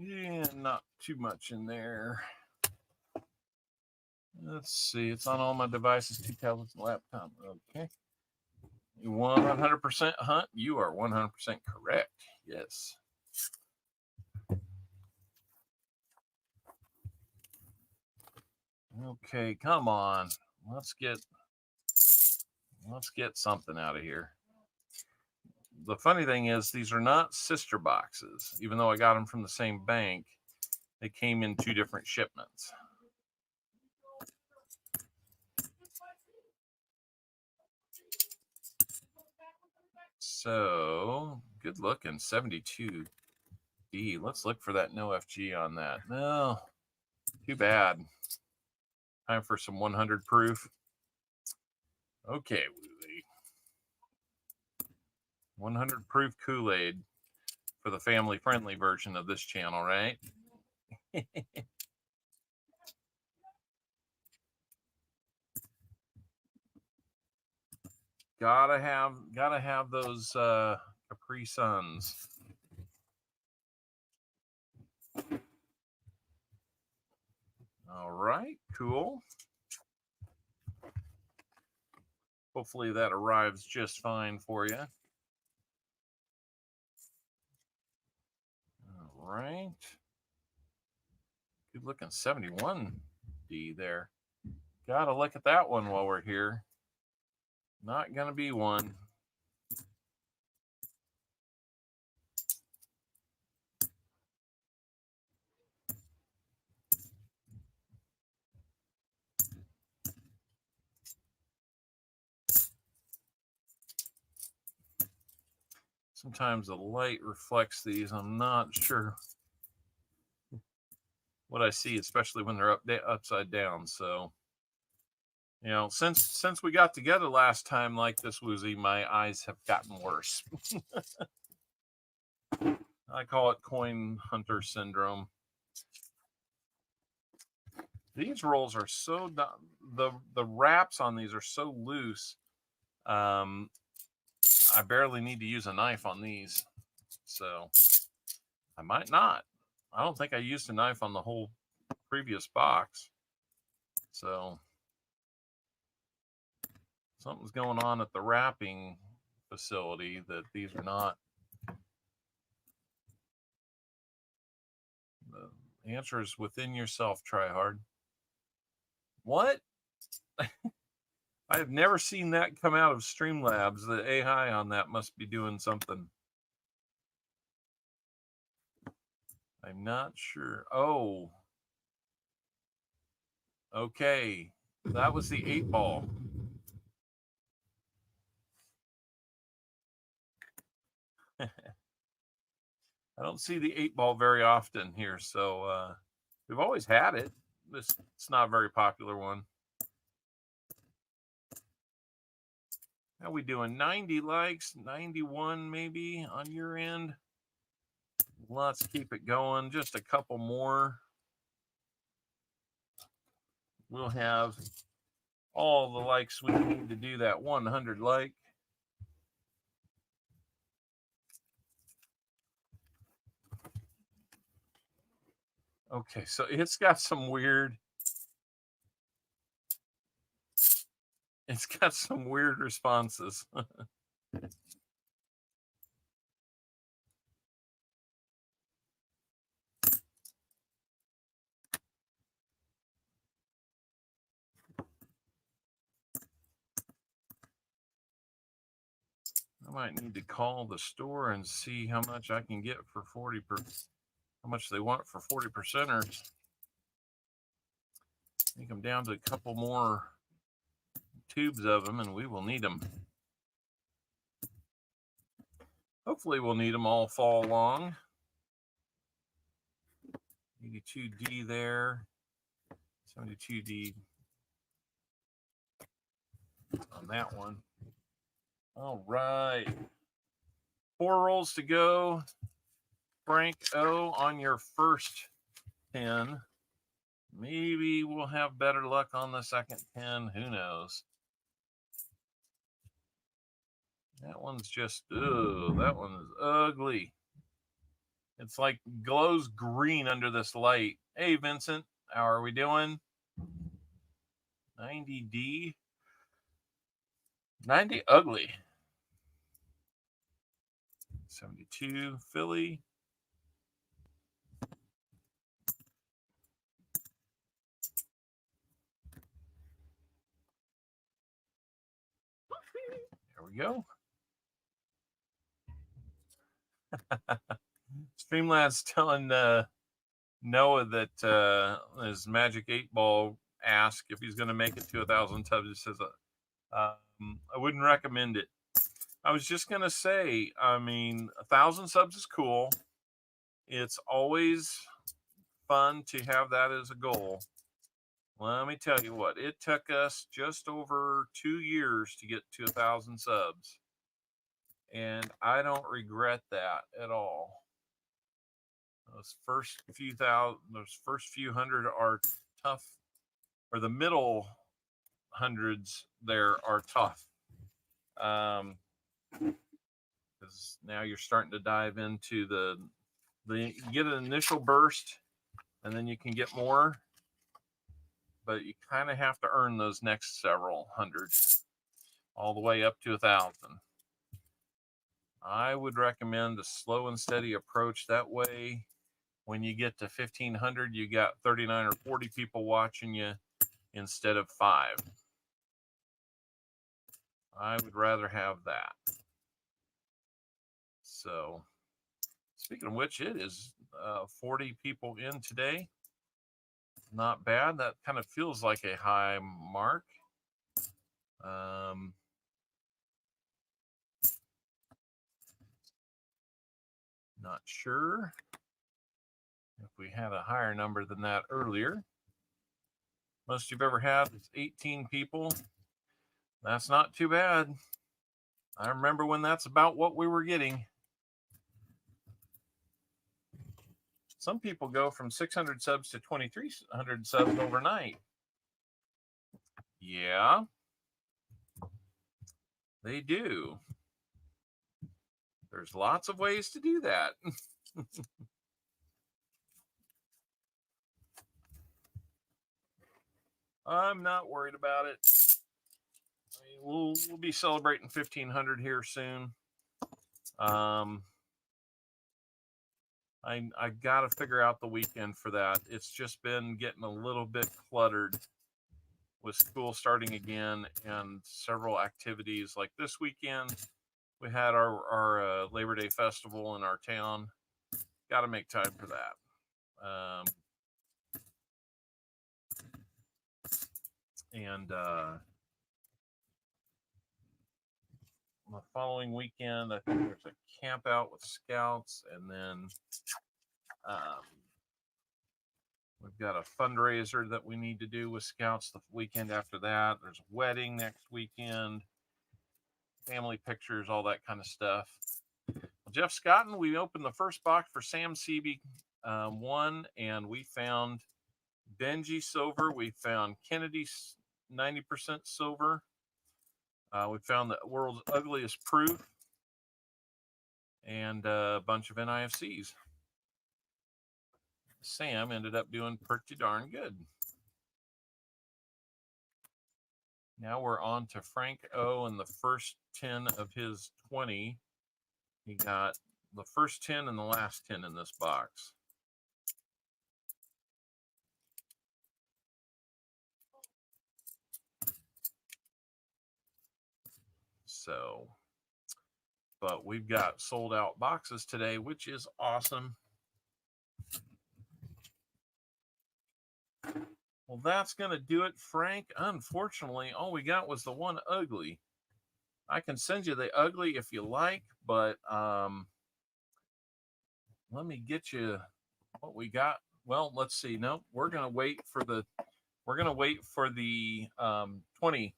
Yeah, not too much in there. Let's see. It's on all my devices, 2 tablets and laptop. Okay. 100% hunt. You are 100% correct. Yes. Okay, come on. Let's get something out of here. The funny thing is, these are not sister boxes. Even though I got them from the same bank, they came in 2 different shipments. So, good looking, 72D. Let's look for that no FG on that. No, too bad. Time for some 100 proof. Okay, Wooly. 100 proof Kool-Aid for the family-friendly version of this channel, right? gotta have those Capri Suns. All right, cool. Hopefully that arrives just fine for you. All right. Good looking 71D there. Gotta look at that one while we're here. Not gonna be one. Sometimes the light reflects these. I'm not sure what I see, especially when they're upside down. So, you know, since we got together last time like this, Woozy, my eyes have gotten worse. I call it coin hunter syndrome. These rolls are so the wraps on these are so loose. I barely need to use a knife on these, so I might not. I don't think I used a knife on the whole previous box, so something's going on at the wrapping facility that these are not. The answer is within yourself, try hard. What? I have never seen that come out of Streamlabs. The AI on that must be doing something. I'm not sure. Oh. Okay. That was the 8-ball. I don't see the 8-ball very often here, so we've always had it. It's not a very popular one. How we doing? 90 likes, 91 maybe on your end. Let's keep it going. Just a couple more. We'll have all the likes we need to do that 100 like. Okay, so it's got some weird responses. I might need to call the store and see how much I can get for 40%. How much they want for 40%ers. I think I'm down to a couple more tubes of them, and we will need them. Hopefully we'll need them all fall long. 82D there. 72D on that one. All right. 4 rolls to go. Frank O on your first pin. Maybe we'll have better luck on the second pin. Who knows? That one's just, that one is ugly. It's like glows green under this light. Hey, Vincent, how are we doing? 90D. 90 ugly. 72 Philly. There we go. Streamlad's telling Noah that his Magic 8-ball asked if he's going to make it to 1,000 subs. He says, I wouldn't recommend it. I was just going to say, I mean, 1,000 subs is cool. It's always fun to have that as a goal. Let me tell you what, it took us just over 2 years to get to 1,000 subs. And I don't regret that at all. Those first few thousand, those first few hundred are tough, or the middle hundreds there are tough. Because now you're starting to dive into the you get an initial burst, and then you can get more, but you kind of have to earn those next several hundred, all the way up to 1,000. I would recommend a slow and steady approach. That way, when you get to 1,500, you got 39 or 40 people watching you instead of 5. I would rather have that. So, speaking of which, it is 40 people in today. Not bad. That kind of feels like a high mark. Not sure if we had a higher number than that earlier. Most you've ever had is 18 people. That's not too bad. I remember when that's about what we were getting. Some people go from 600 subs to 2,300 subs overnight. Yeah, they do. There's lots of ways to do that. I'm not worried about it. We'll be celebrating 1,500 here soon. I got to figure out the weekend for that. It's just been getting a little bit cluttered with school starting again and several activities. Like this weekend, we had our Labor Day festival in our town. Got to make time for that. And the following weekend, I think there's a camp out with scouts, and then we've got a fundraiser that we need to do with scouts the weekend after that. There's a wedding next weekend, family pictures, all that kind of stuff. Well, Jeff Scotton, we opened the first box for Sam Seeby 1, and we found Benji silver. We found Kennedy 90% silver. We found the world's ugliest proof and a bunch of NIFCs. Sam ended up doing pretty darn good. Now we're on to Frank O and the first 10 of his 20. He got the first 10 and the last 10 in this box. So, but we've got sold out boxes today, which is awesome. Well, that's going to do it, Frank. Unfortunately, all we got was the one ugly. I can send you the ugly if you like, but let me get you what we got. Well, let's see. No, we're going to wait for the 20.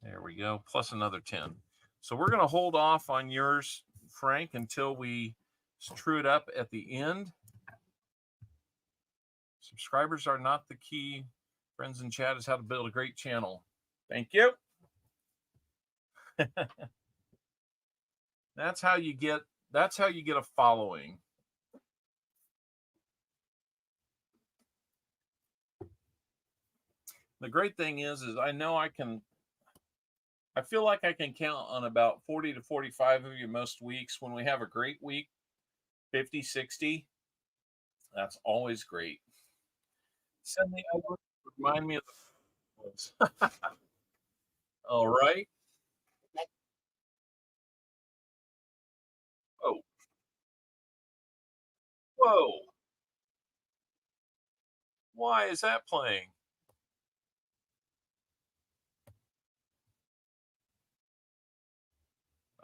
There we go, plus another 10. So we're going to hold off on yours, Frank, until we true it up at the end. Subscribers are not the key. Friends in chat is how to build a great channel. Thank you. That's how you get a following. The great thing is I know I feel like I can count on about 40 to 45 of you most weeks. When we have a great week, 50, 60, that's always great. Send me over, remind me of the all right. Oh. Whoa. Why is that playing?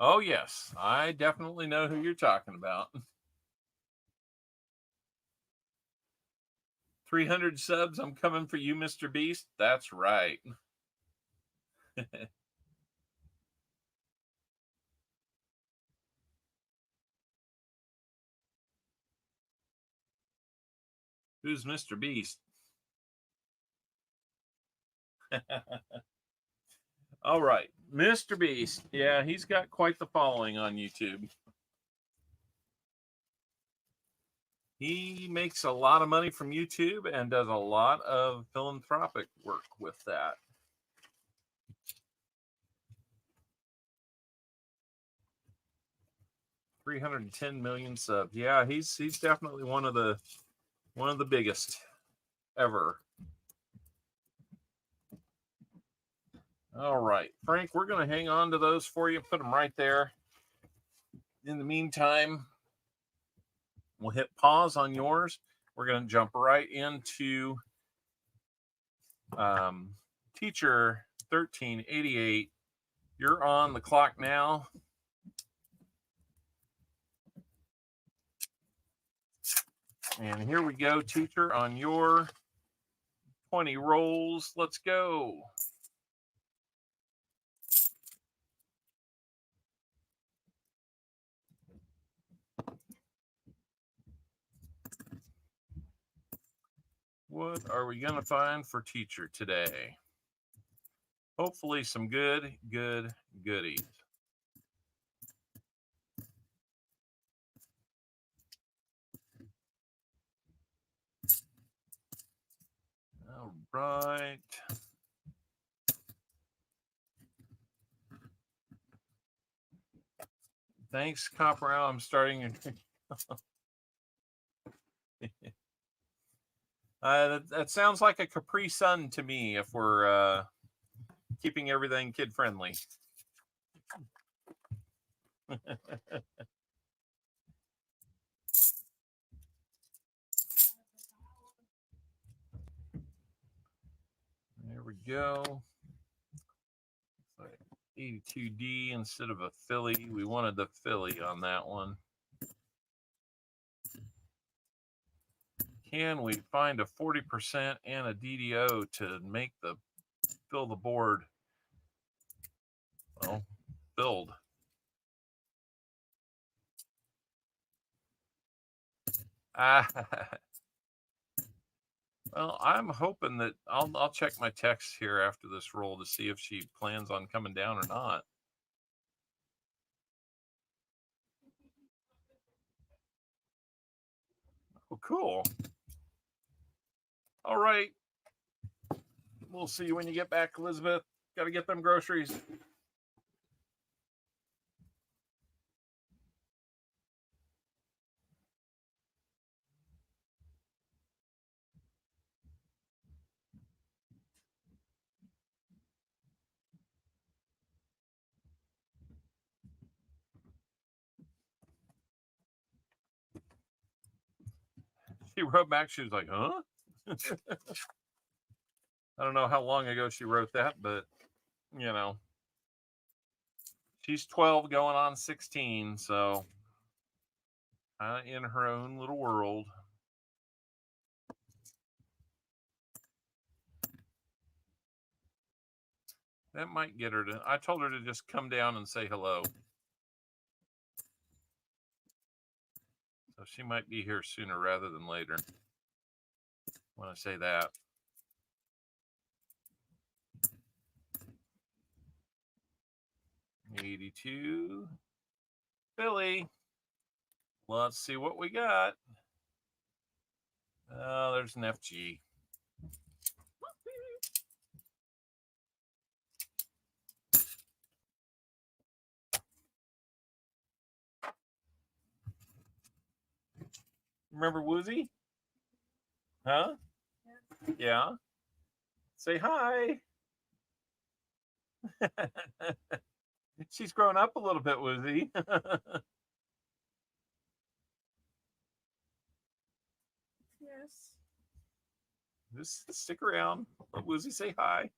Oh, yes. I definitely know who you're talking about. 300 subs. I'm coming for you, Mr. Beast. That's right. Who's Mr. Beast? All right, Mr. Beast. Yeah, he's got quite the following on YouTube. He makes a lot of money from YouTube and does a lot of philanthropic work with that. $310 million subs. Yeah, he's definitely one of the biggest ever. All right, Frank, we're going to hang on to those for you. Put them right there. In the meantime, we'll hit pause on yours. We're going to jump right into Teacher 1388. You're on the clock now. And here we go, Teacher, on your 20 rolls. Let's go. What are we going to find for Teacher today? Hopefully some good goodies. All right. Thanks, CopperOwl. I'm starting. That sounds like a Capri Sun to me if we're keeping everything kid friendly. There we go. 82D instead of a Philly. We wanted the Philly on that one. Can we find a 40% and a DDO to make the fill the board? Well, filled. Well, I'm hoping that I'll check my text here after this roll to see if she plans on coming down or not. Oh, cool. All right. We'll see you when you get back, Elizabeth. Got to get them groceries. She wrote back, she was like, huh? I don't know how long ago she wrote that, but, you know, she's 12 going on 16, so in her own little world. That might get her to, I told her to just come down and say hello. So she might be here sooner rather than later when I say that. $82. Billy. Let's see what we got. Oh, there's an FG. Remember Woozy? Huh? Yeah. Say hi. She's grown up a little bit, Woozy. Yes. Just stick around. Let Woozy say hi.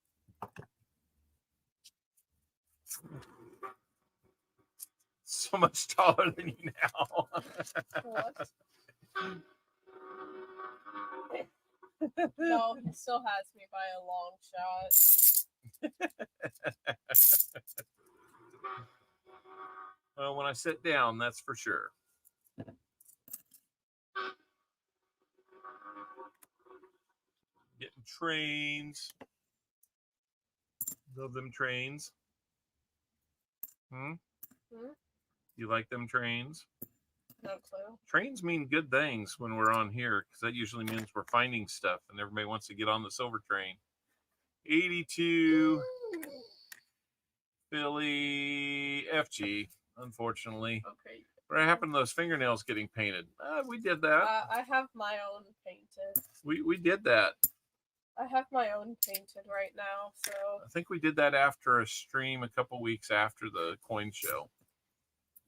So much taller than you now. What? No, he still has me by a long shot. Well, when I sit down, that's for sure. Trains. Love them trains. Hmm? You like them trains? No clue. Trains mean good things when we're on here because that usually means we're finding stuff and everybody wants to get on the silver train. 82 Philly FG, unfortunately. Okay. What happened to those fingernails getting painted? We did that. I have my own painted. We did that. I have my own painted right now, so. I think we did that after a stream a couple weeks after the coin show.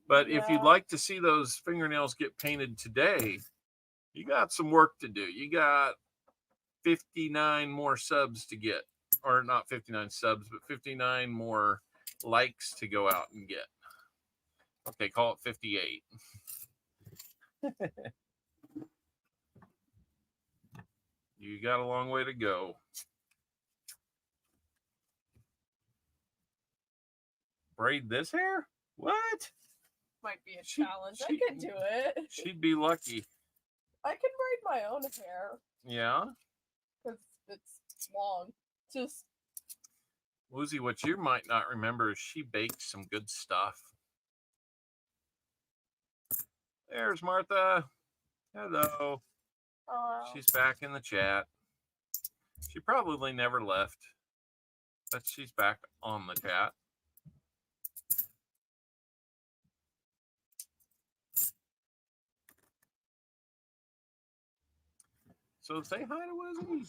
But if you'd like to see those fingernails get painted today, you got some work to do. You got 59 more subs to get. Or not 59 subs, but 59 more likes to go out and get. Okay, call it 58. You got a long way to go. Braid this hair? What? Might be a challenge. I could do it. She'd be lucky. I can braid my own hair. Yeah? Because it's long. Just. Woozy, what you might not remember is she baked some good stuff. There's Martha. Hello. She's back in the chat. She probably never left, but she's back on the chat. So say hi to Woozy.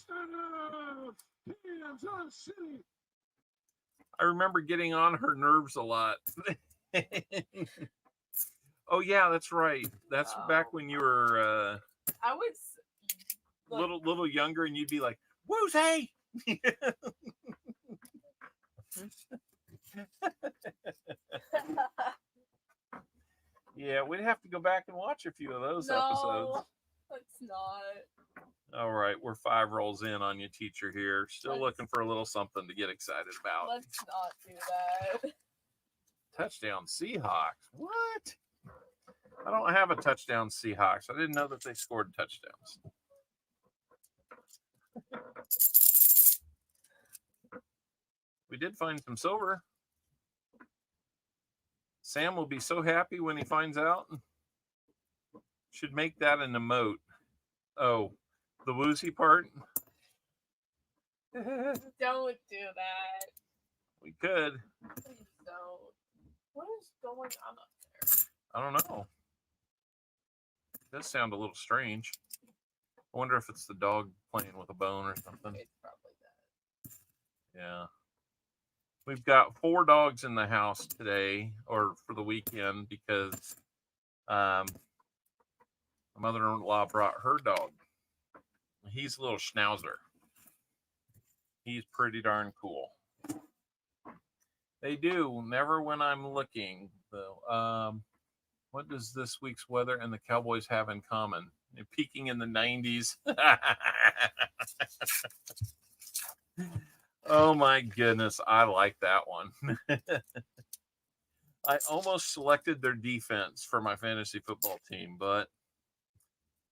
I remember getting on her nerves a lot. Oh yeah, that's right. That's back when you were I was little younger, and you'd be like, "Woozy!" Yeah, we'd have to go back and watch a few of those episodes. Let's not. All right, we're 5 rolls in on you, teacher here. Still looking for a little something to get excited about. Let's not do that. Touchdown Seahawks. What? I don't have a touchdown Seahawks. I didn't know that they scored touchdowns. We did find some silver. Sam will be so happy when he finds out. Should make that an emote. Oh, the woozy part? Don't do that. We could. Please don't. What is going on up there? I don't know. It does sound a little strange. I wonder if it's the dog playing with a bone or something. It's probably that. Yeah. We've got 4 dogs in the house today, or for the weekend, because my mother-in-law brought her dog. He's a little schnauzer. He's pretty darn cool. They do. Never when I'm looking, though. What does this week's weather and the Cowboys have in common? They're peaking in the 90s. Oh my goodness, I like that one. I almost selected their defense for my fantasy football team, but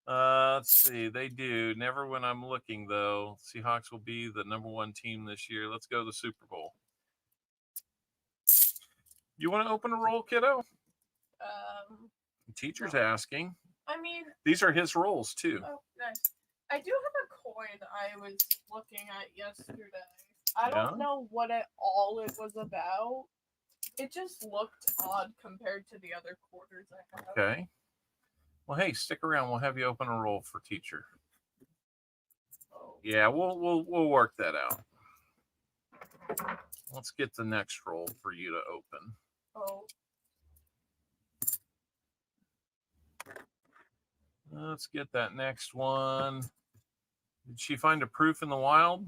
let's see. They do. Never when I'm looking, though. Seahawks will be the #1 team this year. Let's go to the Super Bowl. You want to open a roll, kiddo? The teacher's asking. I mean, these are his rolls too. Oh, nice. I do have a coin I was looking at yesterday. I don't know what it was about. It just looked odd compared to the other quarters I have. Okay. Well, hey, stick around. We'll have you open a roll for teacher. Oh. Yeah, we'll work that out. Let's get the next roll for you to open. Oh. Let's get that next one. Did she find a proof in the wild?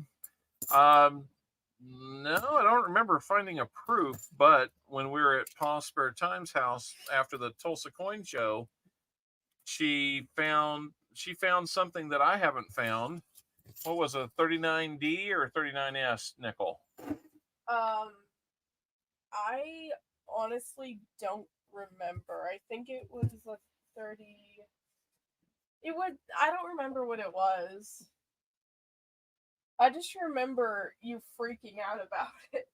No, I don't remember finding a proof, but when we were at Paul Spare Time's house after the Tulsa coin show, she found something that I haven't found. What was a 39D or a 39S nickel? I honestly don't remember. I think it was a 30. I don't remember what it was. I just remember you freaking out about it.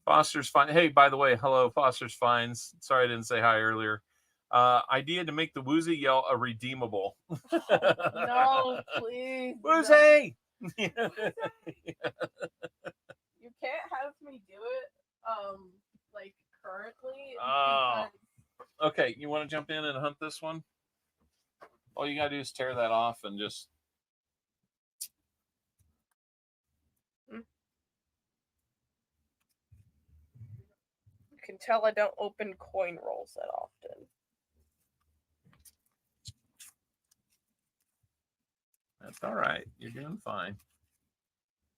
Foster's fine. Hey, by the way, hello, Foster's Fines. Sorry I didn't say hi earlier. Idea to make the Woozy yell a redeemable. No, please. Woozy! You can't have me do it, like currently. Oh. Because Okay, you want to jump in and hunt this one? All you gotta do is tear that off and just. you can tell I don't open coin rolls that often. That's all right. You're doing fine.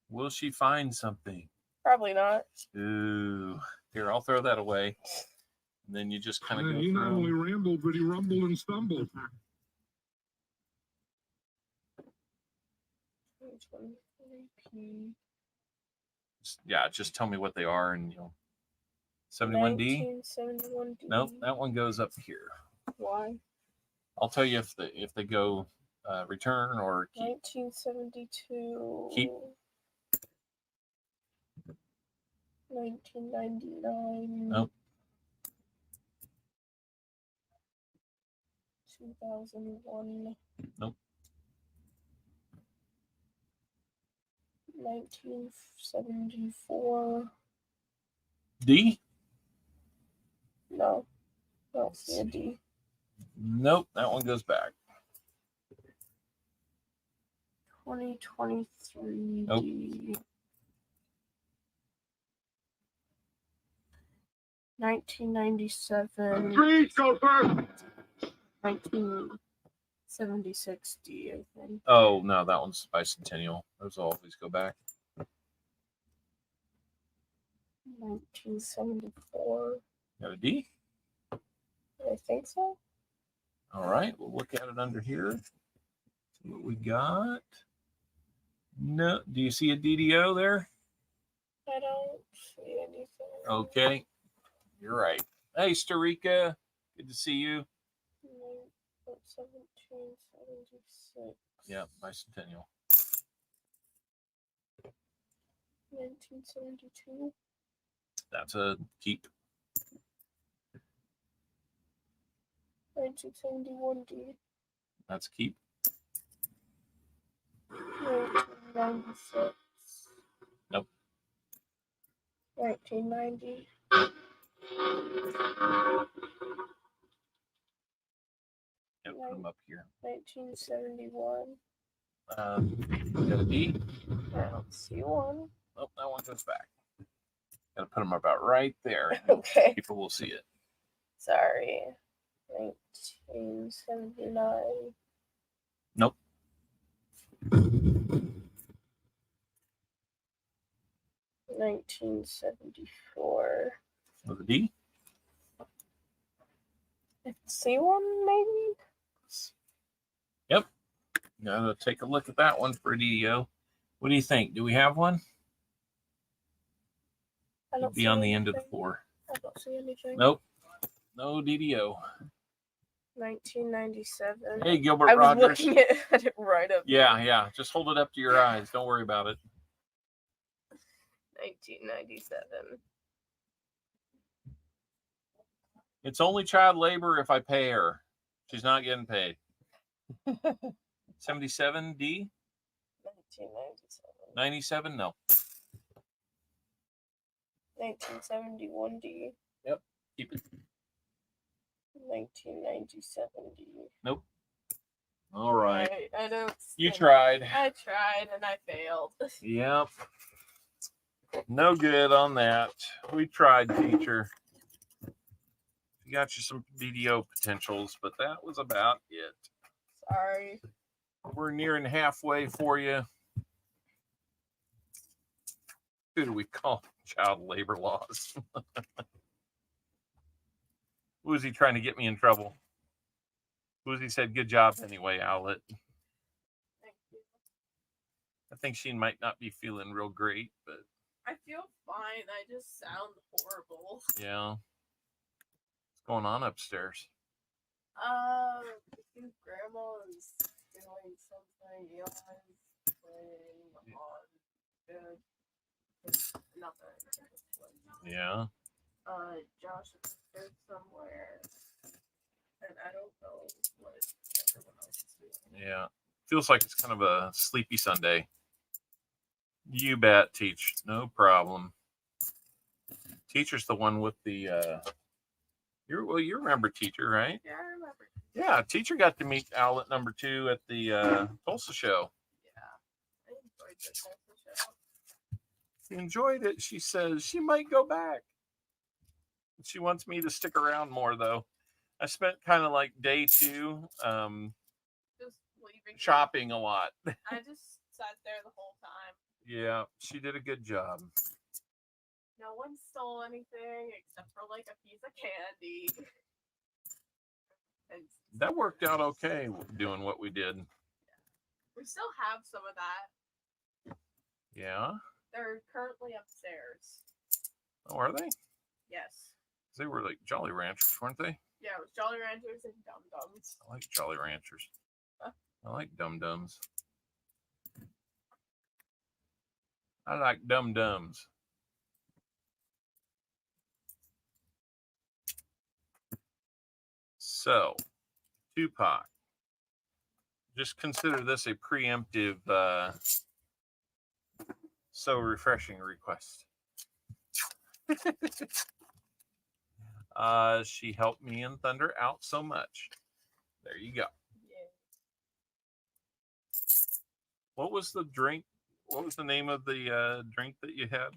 Will she find something? Probably not. Ooh. Here, I'll throw that away. And then you just kind of go He not only through. rambled, but he rumbled and stumbled. Yeah, just tell me what they are and you'll. 71D? 1971D. Nope, that one goes up here. Why? I'll tell you if they go return or keep. 1972. Keep. 1999. Nope. 2001. Nope. 1974. D? No. I don't see a D. Nope, that one goes back. 2023 Nope. D. 1997. Street chauffeur! 1976 D, I think. Oh, no, that one's bicentennial. Those always go back. 1974. Got a D? I think so. All right, we'll look at it under here. See what we got. No, do you see a DDO there? I don't see anything. Okay, you're right. Hey, Starika, good to see you. 1776. Yeah, bicentennial. 1972. That's a keep. 1971 D. That's a keep. 1996. Nope. 1990. Yeah, put them up here. 1971. Got a D? I don't see one. Oh, that one goes back. Got to put them about right there. Okay. People will see it. Sorry. 1979. Nope. 1974. With a D? See one maybe? Yep. Gotta take a look at that one for a DDO. What do you think? Do we have one? I don't It'd be see on the end of anything. the 4. I don't see anything. Nope. No DDO. 1997. Hey, Gilbert I was Rogers. looking at it right up Yeah, there. yeah. Just hold it up to your eyes. Don't worry about it. 1997. It's only child labor if I pay her. She's not getting paid. 77 D? 1997. 97? No. 1971 D. Yep. Keep it. 1997 D. Nope. All right. I don't. You tried. I tried and I failed. Yep. No good on that. We tried, teacher. We got you some DDO potentials, but that was about it. Sorry. We're nearing halfway for you. Who do we call child labor laws? Woozy trying to get me in trouble. Woozy said, good job anyway, Owlet. Thank you. I think she might not be feeling real great, but I feel fine. I just sound horrible. yeah. What's going on upstairs? I think Grandma is feeling playing something. EOS playing on good. Nothing. Yeah. Josh is there somewhere, and I don't know what everyone else is doing. Yeah. Feels like it's kind of a sleepy Sunday. You bet, Teach. No problem. Teacher's the one with the you remember Teacher, right? Yeah, I remember. Yeah, Teacher got to meet Owlet number 2 at the Tulsa show. Yeah, I enjoyed the Tulsa show. She enjoyed it. She says she might go back. She wants me to stick around more though. I spent kind of like day 2 Just leaving. shopping a lot. I just sat there the whole time. Yeah, she did a good job. No one stole anything except for like a piece of candy. And That worked out okay doing what we did. we still have some of that. Yeah. They're currently upstairs. Oh, are they? Yes. They were like Jolly Ranchers, weren't they? Yeah, it was Jolly Ranchers and Dum Dums. I like Jolly Ranchers. I like Dum Dums. I like Dum Dums. So, Tupac. Just consider this a preemptive, so refreshing request. She helped me and Thunder out so much. There you go. Yeah. What was the drink? What was the name of the drink that you had?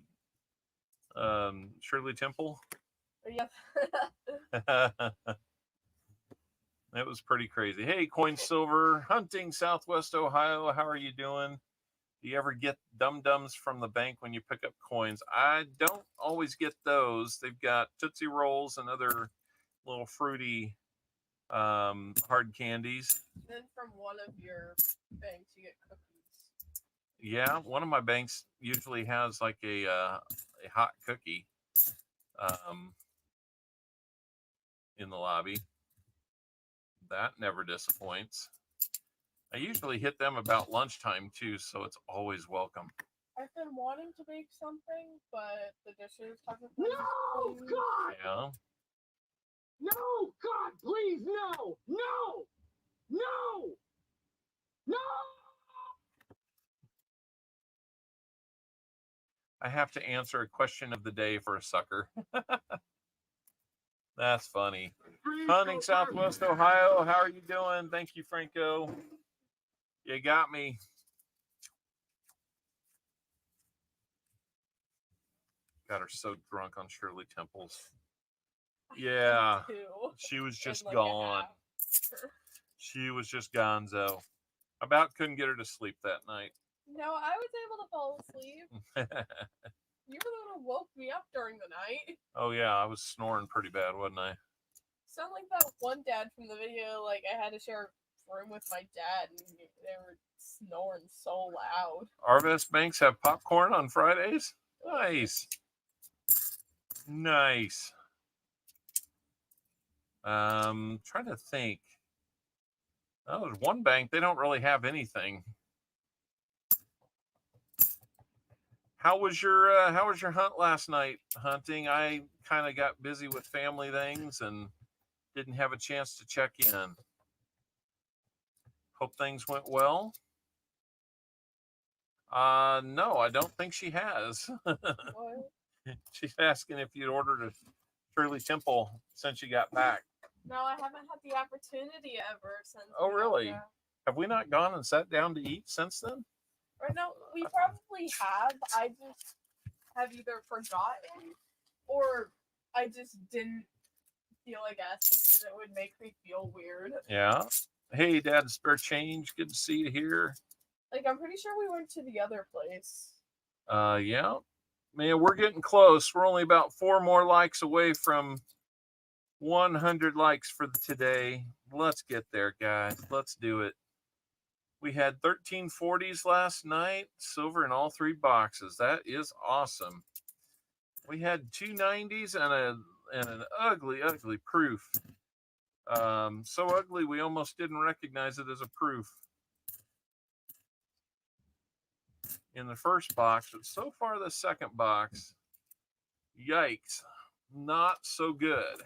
Shirley Temple? Yeah. That was pretty crazy. Hey, Coin Silver, Hunting, Southwest Ohio. How are you doing? Do you ever get Dum Dums from the bank when you pick up coins? I don't always get those. They've got Tootsie Rolls and other little fruity hard candies. Then from one of your banks, you get cookies. Yeah, one of my banks usually has like a hot cookie in the lobby. That never disappoints. I usually hit them about lunchtime too, so it's always welcome. I've been wanting to make something, but the dishes haven't been. No, clean. God! Yeah. No, God, please, no! No! No! No! I have to answer a question of the day for a sucker. That's funny. Hunting, Southwest Ohio. How are you doing? Thank you, Franco. You got me. Got her so drunk on Shirley Temples. Yeah. Two She was just in, like, a gone. half. She was just gonzo. About couldn't get her to sleep that night. No, I was able to fall asleep. You were the one who woke me up during the night. Oh, yeah. I was snoring pretty bad, wasn't I? Sound like that one dad from the video. Like, I had to share a room with my dad, and they were snoring so loud. Arvest Banks have popcorn on Fridays? Nice. Nice. Trying to think. Oh, there's one bank. They don't really have anything. How was your hunt last night? Hunting? I kind of got busy with family things and didn't have a chance to check in. Hope things went well. No, I don't think she has. What? She's asking if you'd ordered a Shirley Temple since you got back. No, I haven't had the opportunity ever since. Oh, we got really? back. Have we not gone and sat down to eat since then? Or no, we probably have. I just have either forgotten or I just didn't feel like asking because it would make me feel weird. Yeah. Hey, Dad, spare change. Good to see you here. Like, I'm pretty sure we went to the other place. Yeah. Man, we're getting close. We're only about 4 more likes away from 100 likes for today. Let's get there, guys. Let's do it. We had 1340s last night, silver in all 3 boxes. That is awesome. We had 290s and an ugly proof. So ugly we almost didn't recognize it as a proof. in the first box, but so far the second box, yikes, not so good.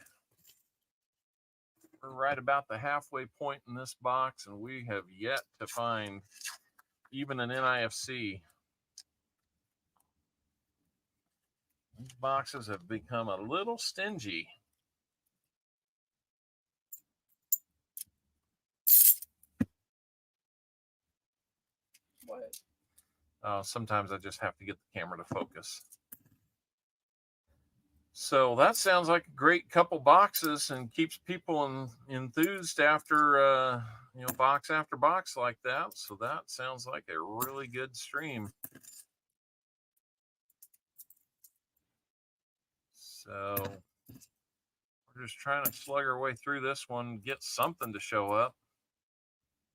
We're right about the halfway point in this box, and we have yet to find even an NIFC. These boxes have become a little stingy. What? Sometimes I just have to get the camera to focus. So that sounds like a great couple boxes and keeps people enthused after, box after box like that. So that sounds like a really good stream. So we're just trying to slug our way through this one, get something to show up.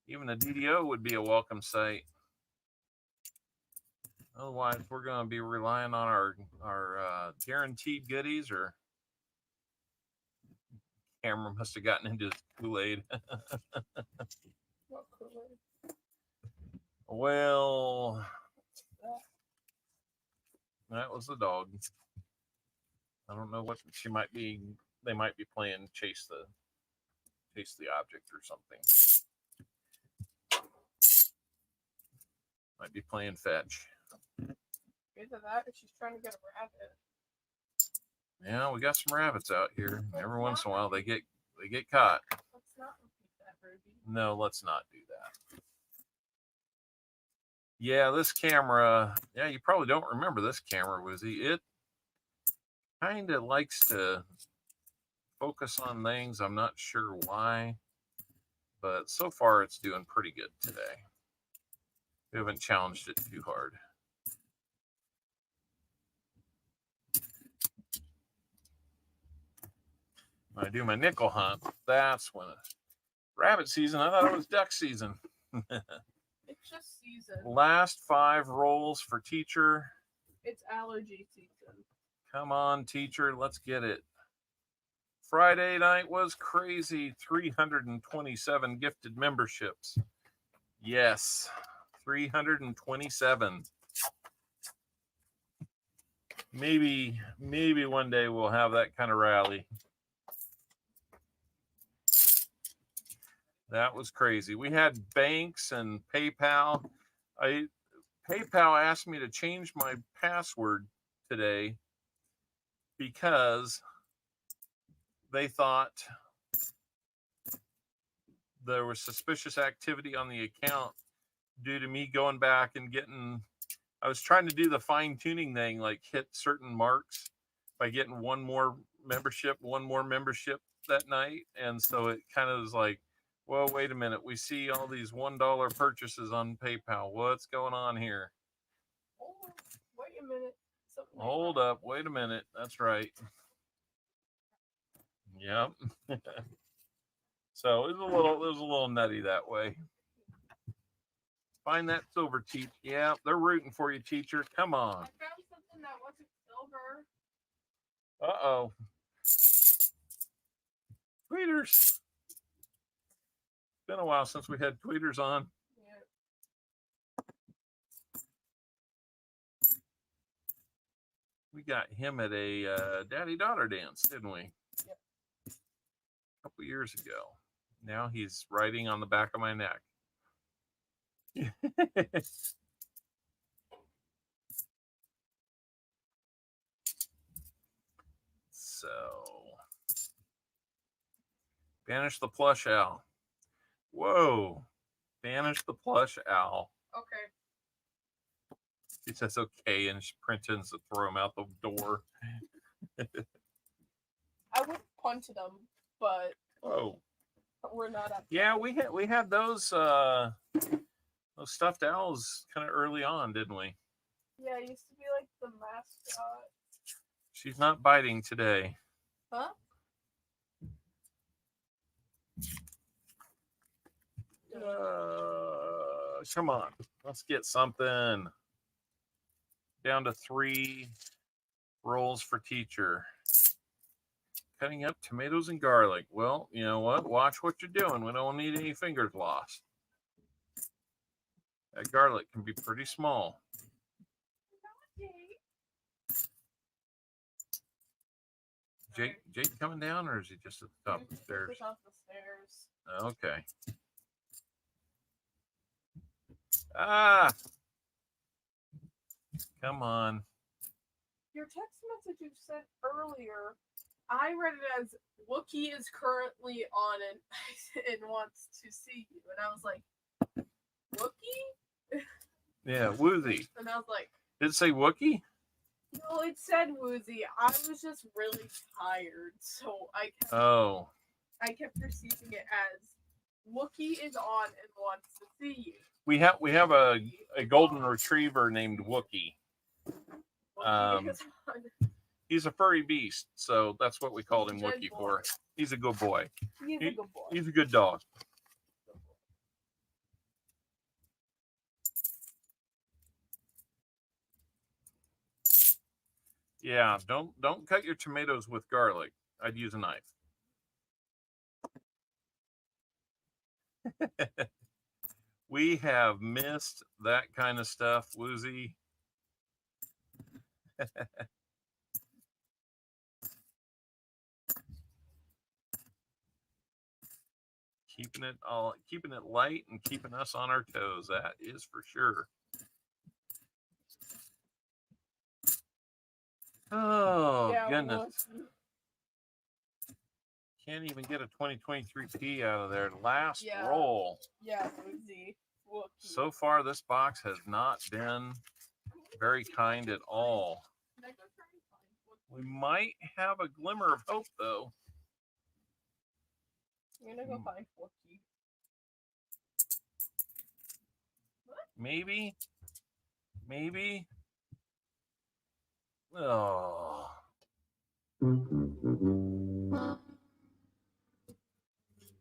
Even a DDO would be a welcome sight. Otherwise, we're going to be relying on our guaranteed goodies, or camera must have gotten into Kool-Aid. What Kool-Aid? Well, that was the dog. I don't know what she might be. They might be playing chase the object or something. Might be playing fetch. Either that or she's trying to get a rabbit. Yeah, we got some rabbits out here. Every once in a while they get caught. Let's not repeat that, Ruby. No, let's not do that. Yeah, this camera, yeah, you probably don't remember this camera, Wizzy. It kind of likes to focus on things. I'm not sure why, but so far it's doing pretty good today. We haven't challenged it too hard. When I do my nickel hunt, that's when rabbit season. I thought it was duck season. It's just season. Last 5 rolls for teacher. It's allergy season. Come on, teacher, let's get it. Friday night was crazy. 327 gifted memberships. Yes, 327. Maybe one day we'll have that kind of rally. That was crazy. We had banks and PayPal. PayPal asked me to change my password today because they thought there was suspicious activity on the account due to me going back and I was trying to do the fine tuning thing, like hit certain marks by getting one more membership that night. And so it kind of was like, well, wait a minute. We see all these $1 purchases on PayPal. What's going on here? Oh, wait a minute. Hold up. Wait a minute. That's right. Yep. So it was a little nutty that way. Find that silver, teacher. Yeah, they're rooting for you, teacher. Come on. I found something that wasn't silver. Uh-oh. Tweeters. Been a while since we had tweeters on. Yeah. We got him at a daddy-daughter dance, didn't we? Yep. A couple years ago. Now he's riding on the back of my neck. So, banish the plush owl. Whoa. Banish the plush owl. Okay. She says okay, and she pretends to throw him out the door. I would punch them, but Oh, we're not up. yeah, we had those stuffed owls kind of early on, didn't we? Yeah, it used to be like the mascot. She's not biting today. Huh? Come on, let's get something. Down to 3 rolls for teacher. Cutting up tomatoes and garlic. Well, you know what? Watch what you're doing. We don't need any fingers lost. That garlic can be pretty small. Jake coming down, or is he just at the top of the stairs? Just off the stairs. Okay. Ah, come on. Your text message you sent earlier, I read it as Wookie is currently on it and wants to see you. And I was like, Wookie? Yeah, Woozy. And I was like, Did it say Wookie? no, it said Woozy. I was just really tired. So I kept receiving it as Wookie is on and wants to see you. We have a golden retriever named Wookie. Wookie is on. He's a furry beast, so that's what we called him Good Wookie boy. for. He's a good boy. He's a good boy. He's a good dog. Yeah, don't cut your tomatoes with garlic. I'd use a knife. We have missed that kind of stuff, Woozy. Keeping it light and keeping us on our toes. That is for sure. Oh, Yeah, goodness. Wookie. Can't even get a 2023P out of there. Last Yeah. roll. Yeah, Woozy. Wookie. So far, this box has not been very kind at all. Can I go try and find Wookie? We might have a glimmer of hope, though. I'm gonna go find Wookie. Maybe. Oh.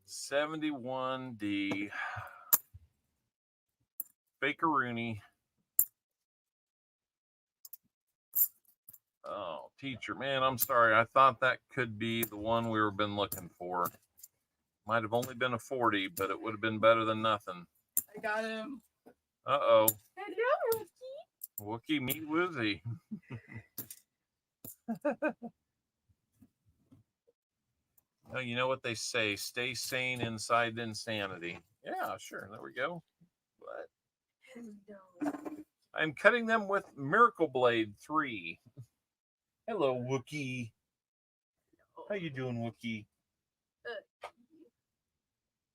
$71D. Bakeroony. Oh, teacher, man, I'm sorry. I thought that could be the one we've been looking for. Might have only been a 40, but it would have been better than nothing. I got him. Uh-oh. Hello, Wookie. Wookie, meet Woozy. Well, you know what they say, stay sane inside insanity. Yeah, sure. There we go. But I'm cutting them with Miracle Blade 3. Hello, Wookie. How you doing, Wookie?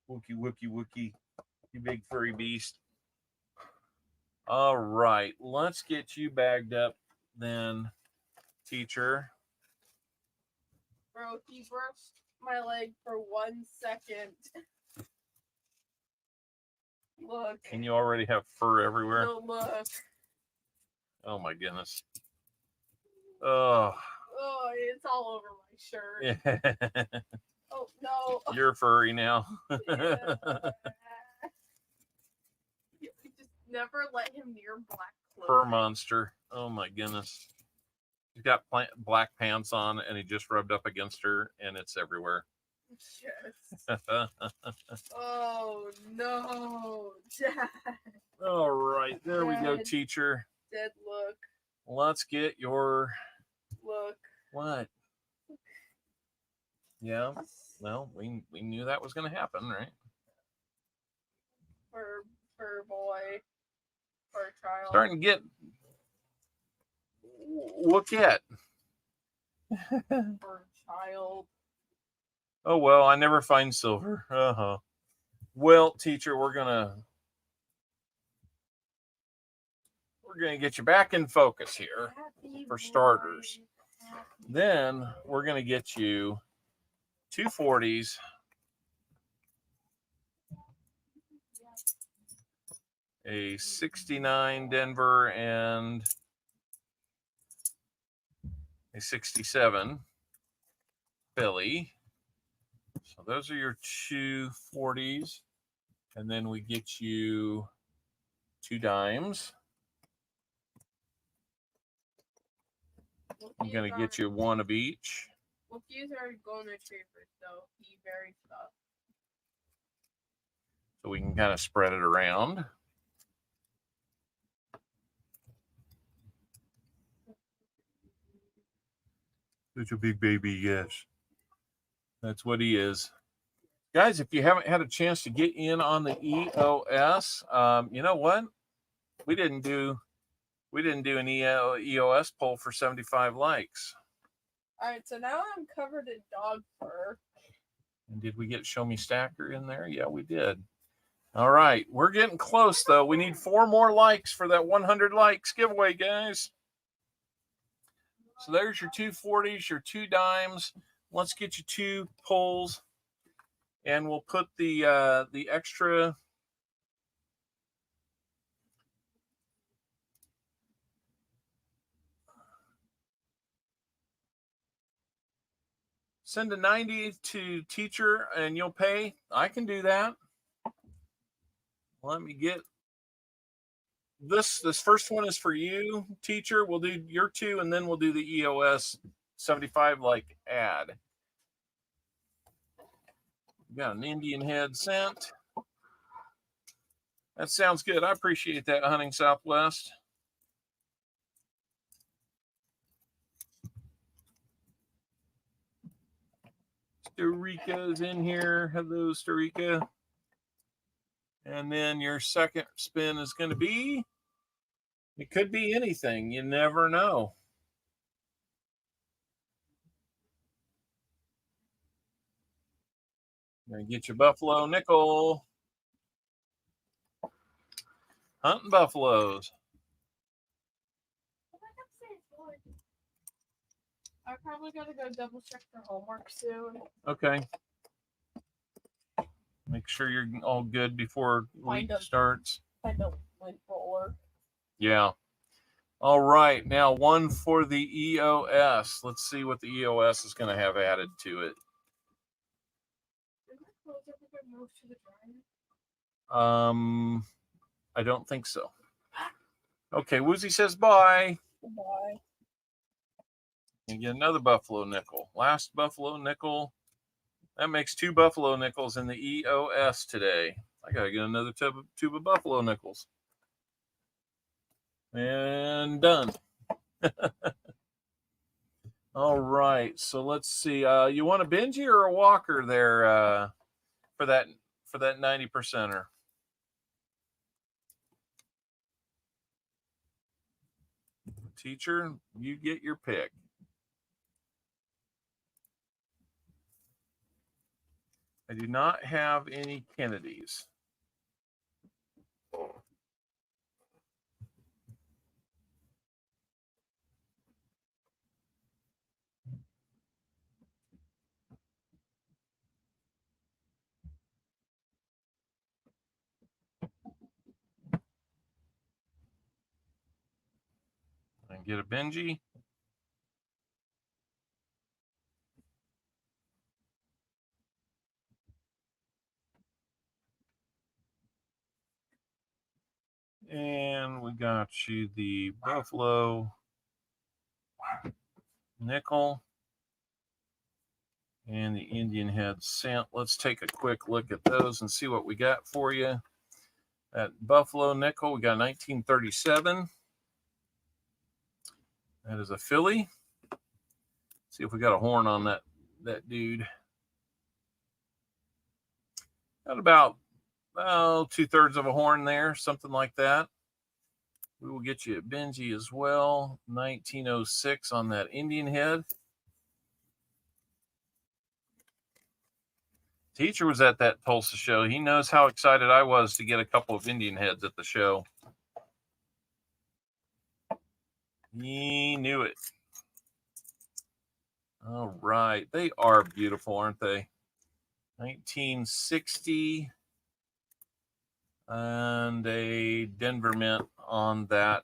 Wookie. You big furry beast. All right, let's get you bagged up then, teacher. Bro, he brushed my leg for 1 second. Look. And you already have fur everywhere. No, look. Oh my goodness. Oh. Oh, it's all over my shirt. Yeah. Oh, no. You're furry now. Yeah. You just never let him near black clothes. Fur monster. Oh my goodness. He's got black pants on and he just rubbed up against her and it's everywhere. Yes. Oh, no. Dad. All right. There we go, Dad. teacher. Dad, look. Let's get your... Look. What? Yeah. Well, we knew that was going to happen, right? For boy. For child. Starting to get... Look at. For child. Oh, well, I never find silver. Uh-huh. Well, teacher, we're gonna get you back in focus here for starters. Then we're gonna get you 2 40s, a 69 Denver, and a 67 Philly. So those are your 2 40s. And then we get you 2 dimes. I'm going to get you 1 of each. Wookiees are golden retrievers, so he very tough. So we can kind of spread it around. Such a big baby, yes. That's what he is. Guys, if you haven't had a chance to get in on the EOS, you know what? We didn't do an EOS poll for 75 likes. All right, so now I'm covered in dog fur. And did we get Show Me Stacker in there? Yeah, we did. All right, we're getting close, though. We need 4 more likes for that 100 likes giveaway, guys. So there's your 240s, your 2 dimes. Let's get you 2 pulls, and we'll put the extra. Send a 90 to teacher and you'll pay. I can do that. Let me get this. This first one is for you, teacher. We'll do your 2, and then we'll do the EOS 75 like ad. We got an Indian head sent. That sounds good. I appreciate that, Hunting Southwest. Starika's in here. Hello, Starika. And then your second spin is going to be, it could be anything. You never know. Gonna get your buffalo nickel. Hunting buffaloes. I probably gotta go double check for homework soon. Okay. Make sure you're all good before week starts. I don't like roller. Yeah. All right. Now one for the EOS. Let's see what the EOS is going to have added to it. I don't think so. Okay, Woozy says bye. Bye. And get another buffalo nickel. Last buffalo nickel. That makes 2 buffalo nickels in the EOS today. I gotta get another tube of buffalo nickels. And done. All right. So let's see. You want a Benji or a Walker there for that 90%er? Teacher, you get your pick. I do not have any Kennedys. And get a Benji. And we got you the buffalo nickel and the Indian head cent. Let's take a quick look at those and see what we got for you. That buffalo nickel, we got 1937. That is a filly. See if we got a horn on that dude. Got about 2/3 of a horn there, something like that. We will get you a Benji as well. 1906 on that Indian head. Teacher was at that Tulsa show. He knows how excited I was to get a couple of Indian heads at the show. He knew it. All right. They are beautiful, aren't they? 1960. And a Denver mint on that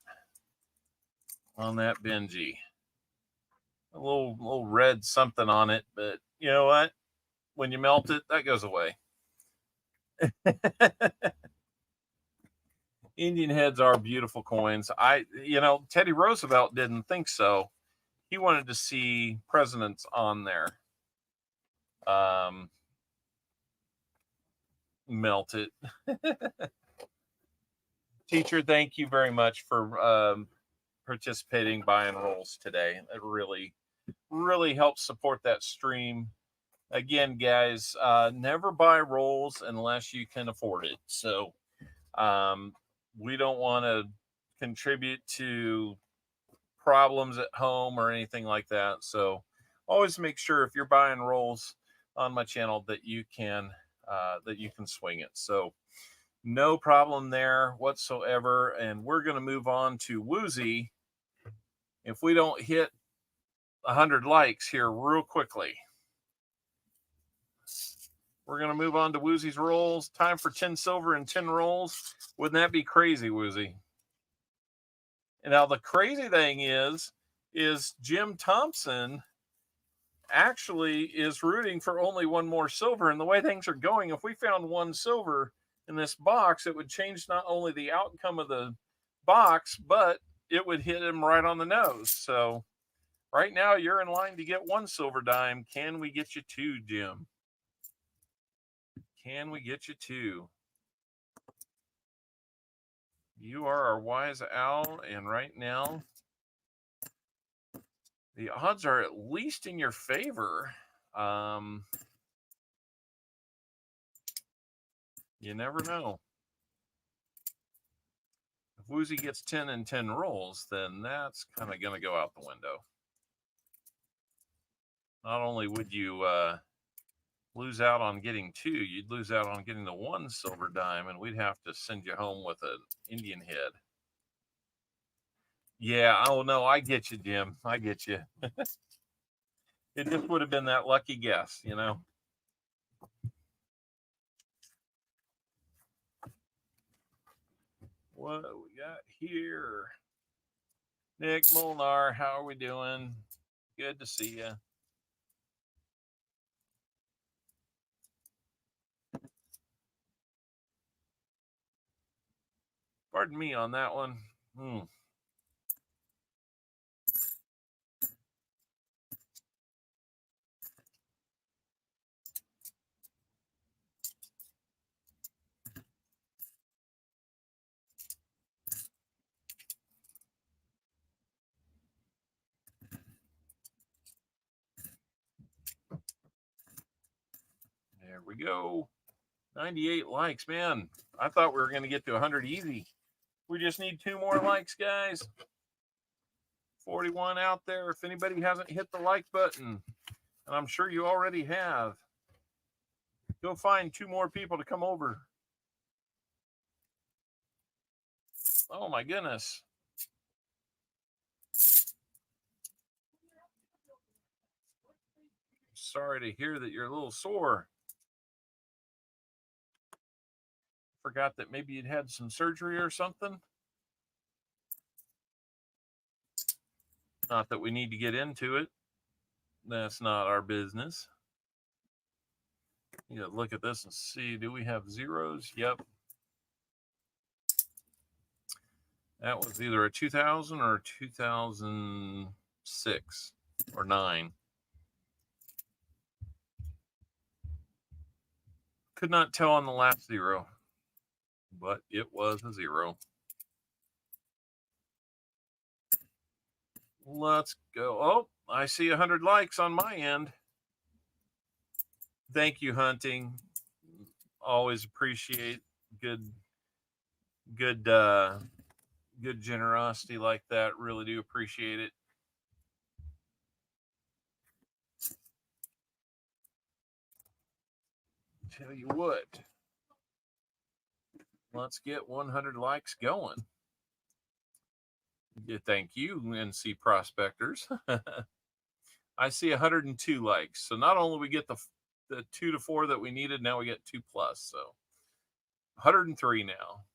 Benji. A little red something on it, but you know what? When you melt it, that goes away. Indian heads are beautiful coins. Teddy Roosevelt didn't think so. He wanted to see presidents on there. Melt it. Teacher, thank you very much for participating by and rolls today. It really really helps support that stream. Again, guys, never buy rolls unless you can afford it. So we don't want to contribute to problems at home or anything like that. So always make sure if you're buying rolls on my channel that you can swing it. So no problem there whatsoever. And we're going to move on to Woozy. If we don't hit 100 likes here real quickly, we're going to move on to Woozy's rolls. Time for 10 silver and 10 rolls. Wouldn't that be crazy, Woozy? And now the crazy thing is Jim Thompson actually is rooting for only one more silver. And the way things are going, if we found one silver in this box, it would change not only the outcome of the box, but it would hit him right on the nose. So right now you're in line to get one silver dime. Can we get you two, Jim? Can we get you two? You are our wise owl, and right now the odds are at least in your favor. You never know. If Woozy gets 10 and 10 rolls, then that's kind of going to go out the window. Not only would you lose out on getting two, you'd lose out on getting the one silver dime, and we'd have to send you home with an Indian head. Yeah, oh no, I get you, Jim. I get you. It just would have been that lucky guess, you know. What we got here? Nick Molnar, how are we doing? Good to see you. Pardon me on that one. There we go. 98 likes, man. I thought we were going to get to 100 easy. We just need 2 more likes, guys. 41 out there. If anybody hasn't hit the like button, and I'm sure you already have, go find 2 more people to come over. Oh my goodness. Sorry to hear that you're a little sore. Forgot that maybe you'd had some surgery or something. Not that we need to get into it. That's not our business. You gotta look at this and see, do we have zeros? Yep. That was either a 2000 or a 2006 or 9. Could not tell on the last 0, but it was a 0. Let's go. Oh, I see 100 likes on my end. Thank you, Hunting. Always appreciate good generosity like that. Really do appreciate it. Tell you what, let's get 100 likes going. Yeah, thank you, NC Prospectors. I see 102 likes. So not only we get the 2 to 4 that we needed, now we get 2+. So 103 now.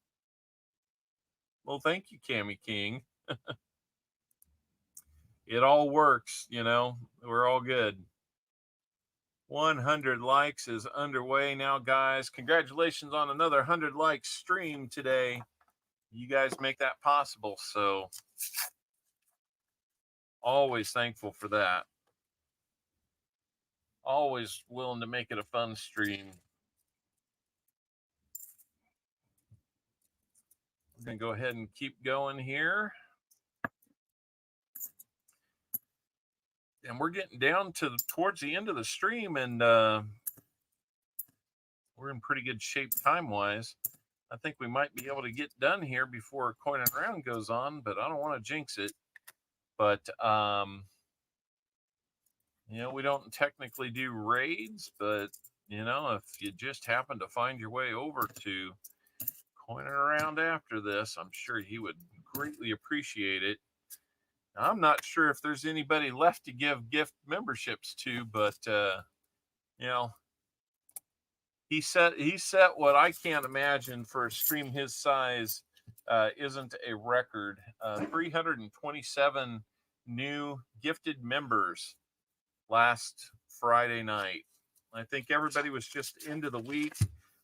Well, thank you, Cammy King. It all works, you know. We're all good. 100 likes is underway now, guys. Congratulations on another 100 like stream today. You guys make that possible, so always thankful for that. Always willing to make it a fun stream. We're going to go ahead and keep going here. And we're getting down to towards the end of the stream, and we're in pretty good shape time-wise. I think we might be able to get done here before Coin and Round goes on, but I don't want to jinx it. But, you know, we don't technically do raids, but, you know, if you just happen to find your way over to Coin and Round after this, I'm sure he would greatly appreciate it. Now, I'm not sure if there's anybody left to give gift memberships to, but, you know, he set what I can't imagine for a stream his size isn't a record. 327 new gifted members last Friday night. I think everybody was just into the week,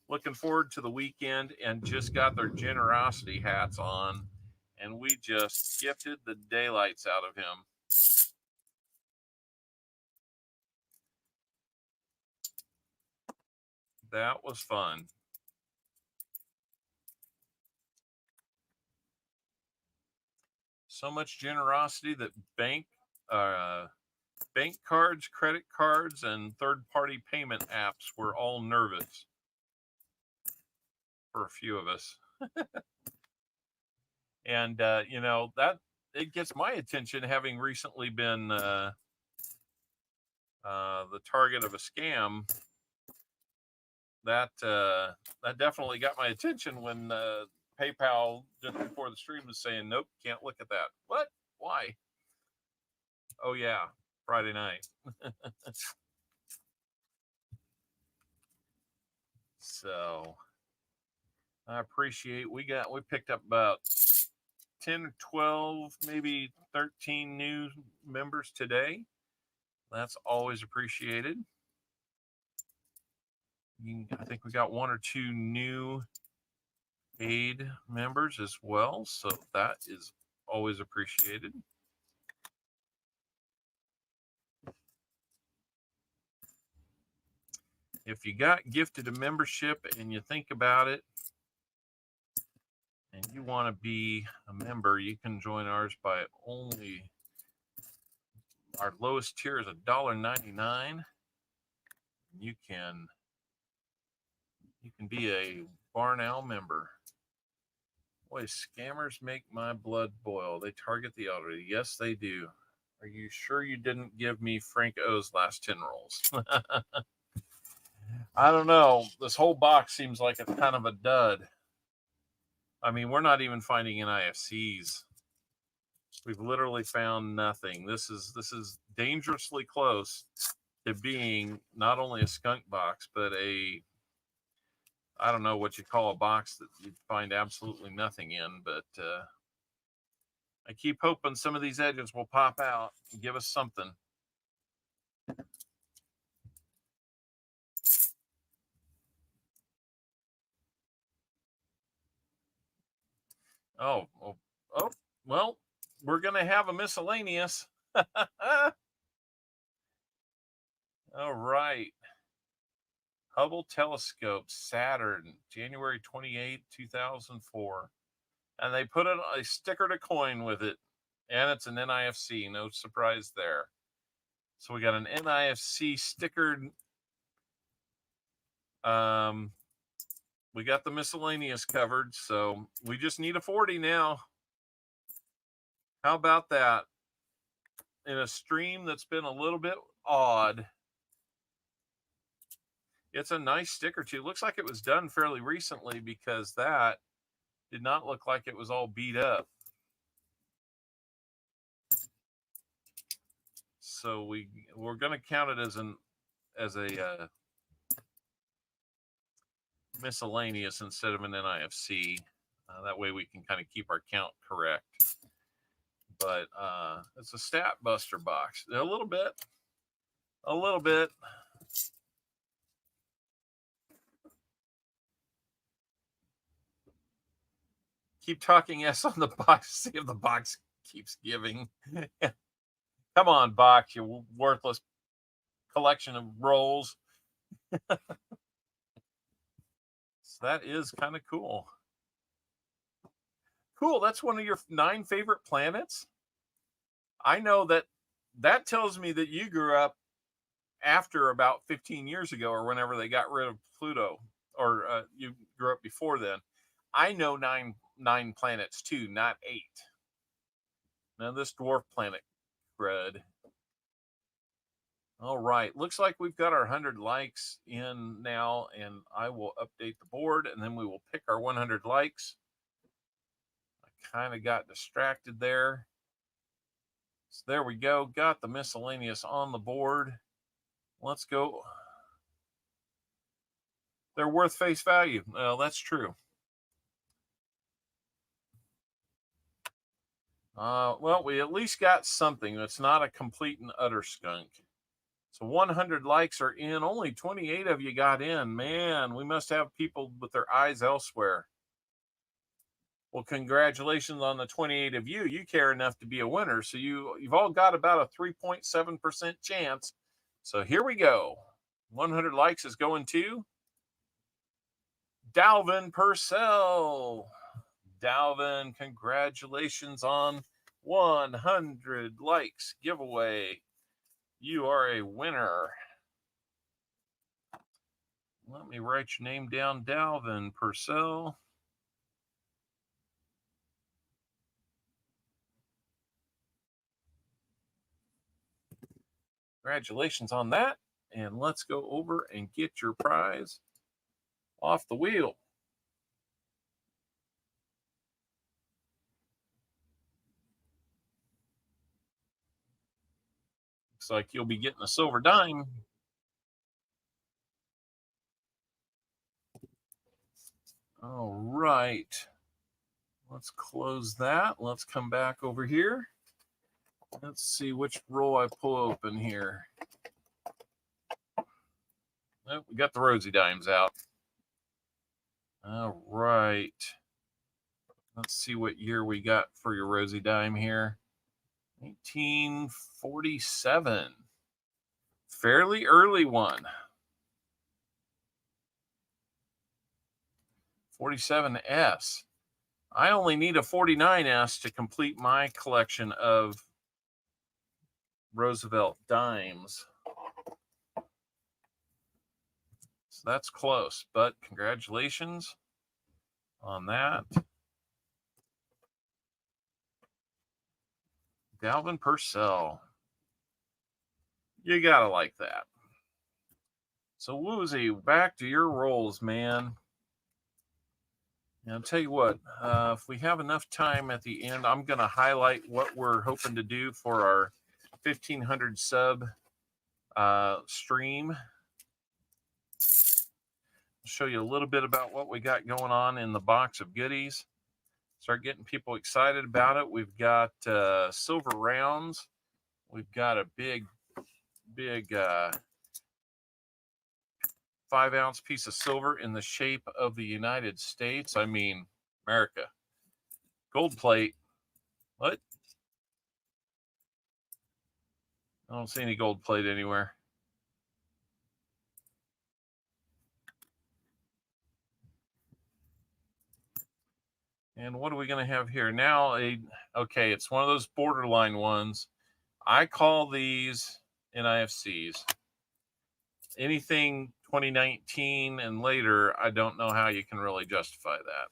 looking forward to the weekend, and just got their generosity hats on, and we just gifted the daylights out of him. That was fun. So much generosity that bank cards, credit cards, and third-party payment apps were all nervous for a few of us. And, you know, that it gets my attention, having recently been the target of a scam. That definitely got my attention when PayPal just before the stream was saying, nope, can't look at that. What? Why? Oh, yeah, Friday night. So I appreciate we picked up about 10 or 12, maybe 13 new members today. That's always appreciated. I think we got 1 or 2 new paid members as well, so that is always appreciated. If you got gifted a membership and you think about it and you want to be a member, you can join ours by only, our lowest tier is $1.99. You can be a Barn Owl member. Boy, scammers make my blood boil. They target the elderly. Yes, they do. Are you sure you didn't give me Frank O's last 10 rolls? I don't know. This whole box seems like it's kind of a dud. I mean, we're not even finding NIFCs. We've literally found nothing. This is dangerously close to being not only a skunk box, but I don't know what you call a box that you'd find absolutely nothing in, but I keep hoping some of these edges will pop out and give us something. Oh, well, we're going to have a miscellaneous. All right. Hubble telescope, Saturn, January 28, 2004. And they put a sticker to coin with it. And it's an NIFC. No surprise there. So we got an NIFC stickered. We got the miscellaneous covered. So we just need a 40 now. How about that? In a stream that's been a little bit odd. It's a nice sticker too. Looks like it was done fairly recently, because that did not look like it was all beat up. So we're going to count it as a miscellaneous instead of an NIFC. That way we can kind of keep our count correct. But it's a stat buster box. A little bit. Keep talking S on the box. See if the box keeps giving. Come on, box, you worthless collection of rolls. So that is kind of cool. Cool. That's one of your 9 favorite planets. I know that that tells me that you grew up after about 15 years ago, or whenever they got rid of Pluto, or you grew up before then. I know nine planets too, not 8. Now this dwarf planet crud. All right, looks like we've got our 100 likes in now, and I will update the board, and then we will pick our 100 likes. I kind of got distracted there. So there we go. Got the miscellaneous on the board. Let's go. They're worth face value. Well, that's true. Well, we at least got something that's not a complete and utter skunk. So 100 likes are in. Only 28 of you got in. Man, we must have people with their eyes elsewhere. Well, congratulations on the 28 of you. You care enough to be a winner. So you've all got about a 3.7% chance. So here we go. 100 likes is going to Dalvin Purcell. Dalvin, congratulations on 100 likes giveaway. You are a winner. Let me write your name down, Dalvin Purcell. Congratulations on that. And let's go over and get your prize off the wheel. Looks like you'll be getting a silver dime. All right. Let's close that. Let's come back over here. Let's see which roll I pull open here. Oh, we got the rosy dimes out. All right. Let's see what year we got for your rosy dime here. 1947. Fairly early one. 47S. I only need a 49S to complete my collection of Roosevelt dimes. So that's close, but congratulations on that. Dalvin Purcell. You gotta like that. So Woozy, back to your rolls, man. And I'll tell you what, if we have enough time at the end, I'm going to highlight what we're hoping to do for our 1,500 sub stream. I'll show you a little bit about what we got going on in the box of goodies. Start getting people excited about it. We've got silver rounds. We've got a big 5-ounce piece of silver in the shape of the United States. I mean, America. Gold plate. What? I don't see any gold plate anywhere. And what are we going to have here? Now, okay, it's one of those borderline ones. I call these NIFCs. Anything 2019 and later, I don't know how you can really justify that.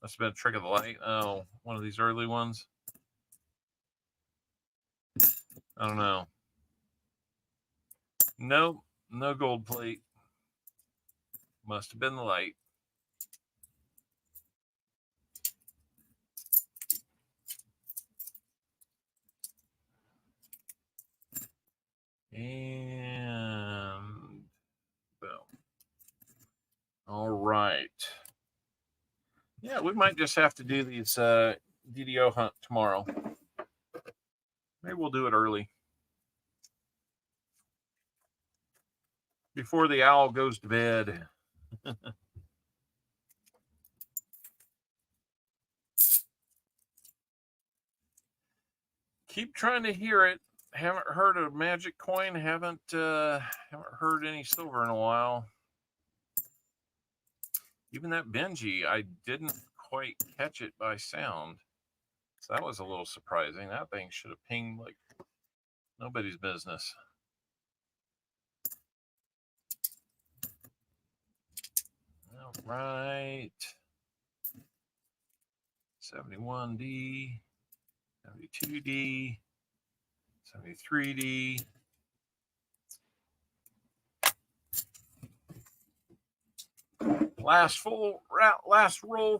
Must have been a trick of the light. Oh, one of these early ones. I don't know. Nope, no gold plate. Must have been the light. And boom. All right. Yeah, we might just have to do these DDO hunt tomorrow. Maybe we'll do it early. Before the owl goes to bed. Keep trying to hear it. Haven't heard a magic coin. Haven't heard any silver in a while. Even that Benji, I didn't quite catch it by sound. So that was a little surprising. That thing should have pinged like nobody's business. All right. 71D, 72D, 73D. Last roll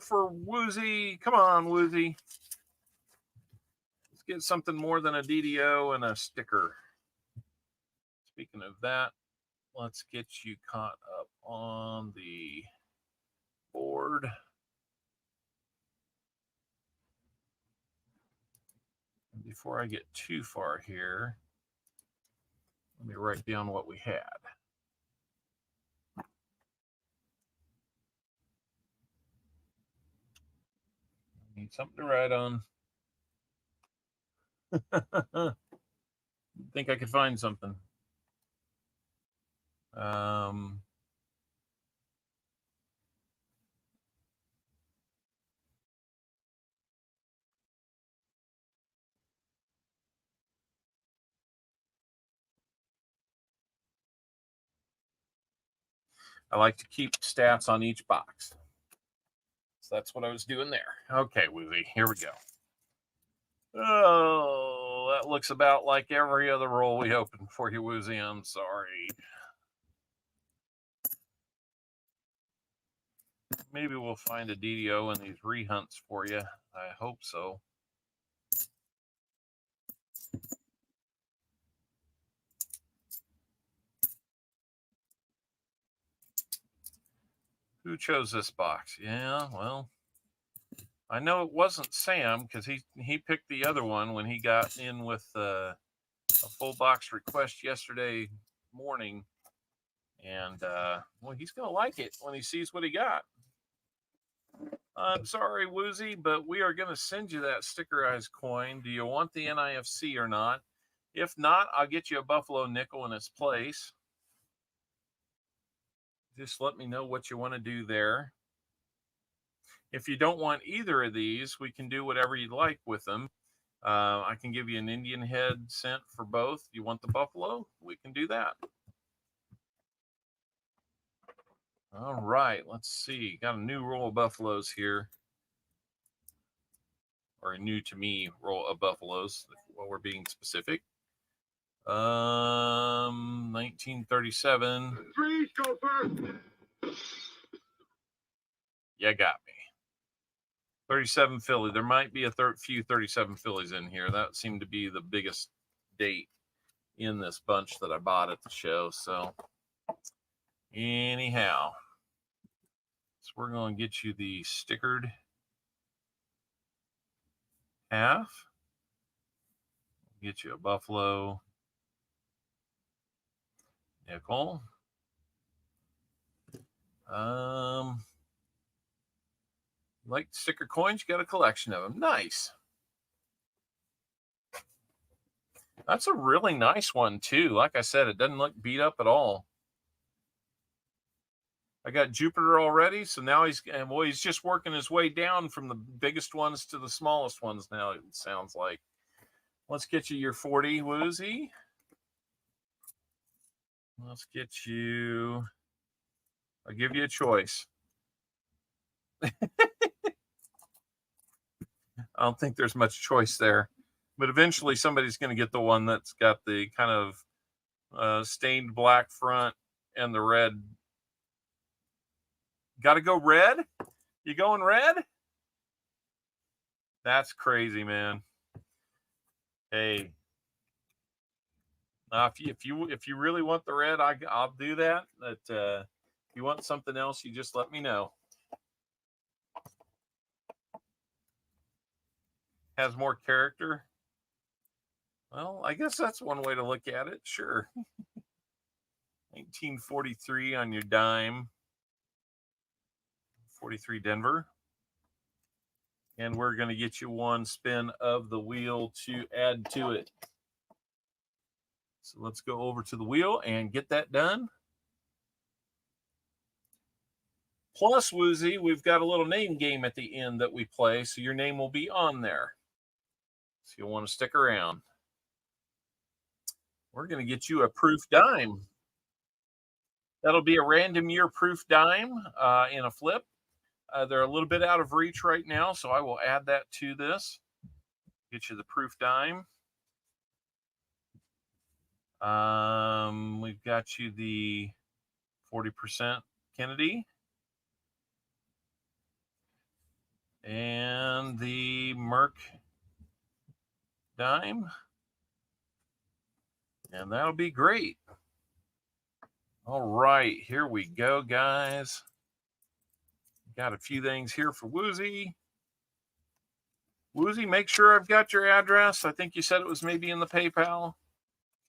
for Woozy. Come on, Woozy. Let's get something more than a DDO and a sticker. Speaking of that, let's get you caught up on the board. And before I get too far here, let me write down what we had. Need something to write on. Think I could find something. I like to keep stats on each box. So that's what I was doing there. Okay, Woozy, here we go. Oh, that looks about like every other roll we opened for you, Woozy. I'm sorry. Maybe we'll find a DDO in these rehunts for you. I hope so. Who chose this box? Yeah, well, I know it wasn't Sam because he picked the other one when he got in with a full box request yesterday morning. And, well, he's going to like it when he sees what he got. I'm sorry, Woozy, but we are going to send you that stickerized coin. Do you want the NIFC or not? If not, I'll get you a Buffalo nickel in its place. Just let me know what you want to do there. If you don't want either of these, we can do whatever you'd like with them. I can give you an Indian head cent for both. You want the Buffalo? We can do that. All right, let's see. Got a new roll of Buffaloes here. Or a new to me roll of Buffaloes, while we're being specific. 1937. Three, chauffeur. You got me. 37 Philly. There might be a few 37 Phillies in here. That seemed to be the biggest date in this bunch that I bought at the show. So anyhow, so we're going to get you the stickered half. Get you a Buffalo nickel. Like sticker coins, you got a collection of them. Nice. That's a really nice one too. Like I said, it doesn't look beat up at all. I got Jupiter already, so now he's just working his way down from the biggest ones to the smallest ones now, it sounds like. Let's get you your 40, Woozy. Let's get you, I'll give you a choice. I don't think there's much choice there, but eventually somebody's going to get the one that's got the kind of stained black front and the red. Got to go red? You going red? That's crazy, man. Hey, if you really want the red, I'll do that. But if you want something else, you just let me know. Has more character. Well, I guess that's one way to look at it. Sure. 1943 on your dime. 43 Denver. And we're going to get you one spin of the wheel to add to it. So let's go over to the wheel and get that done. Plus, Woozy, we've got a little name game at the end that we play, so your name will be on there. So you'll want to stick around. We're going to get you a proof dime. That'll be a random year proof dime in a flip. They're a little bit out of reach right now, so I will add that to this. Get you the proof dime. We've got you the 40% Kennedy and the Merc dime, and that'll be great. All right, here we go, guys. Got a few things here for Woozy. Woozy, make sure I've got your address. I think you said it was maybe in the PayPal.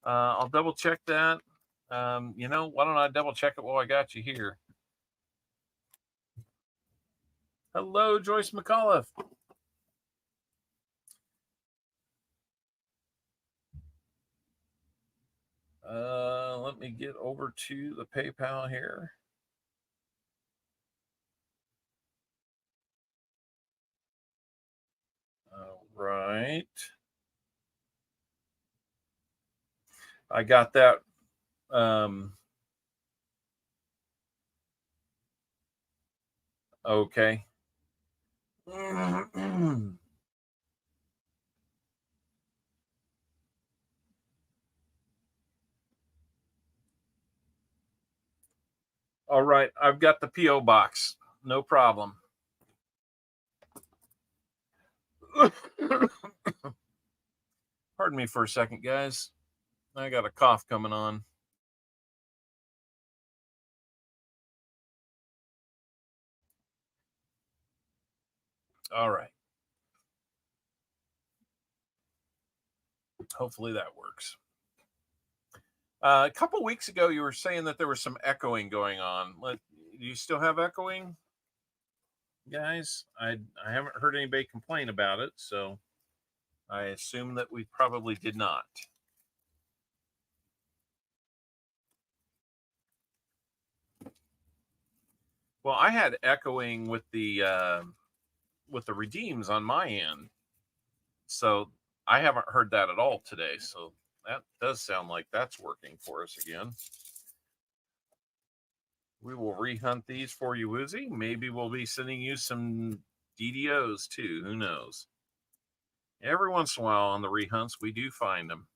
I'll double check that. You know, why don't I double check it while I got you here? Hello, Joyce McAuliffe. Let me get over to the PayPal here. All right. I got that. Okay. All right, I've got the P.O. box. No problem. Pardon me for a second, guys. I got a cough coming on. All right. Hopefully that works. A couple weeks ago, you were saying that there was some echoing going on. Do you still have echoing, guys? I haven't heard anybody complain about it, so I assume that we probably did not. Well, I had echoing with the redeems on my end, so I haven't heard that at all today. So that does sound like that's working for us again. We will rehunt these for you, Woozy. Maybe we'll be sending you some DDOs too. Who knows? Every once in a while on the rehunts, we do find them.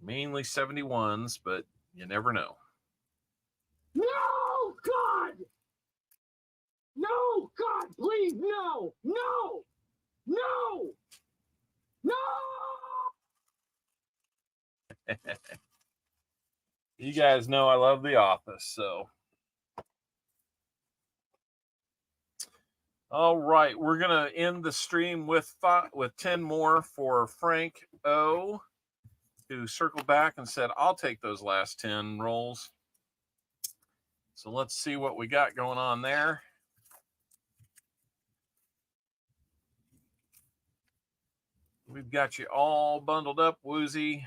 Mainly 71s, but you never know. No, God! No, God, please, no! No! No! No! You guys know I love The Office, so. All right, we're going to end the stream with 10 more for Frank O, who circled back and said, I'll take those last 10 rolls. So let's see what we got going on there. We've got you all bundled up, Woozy,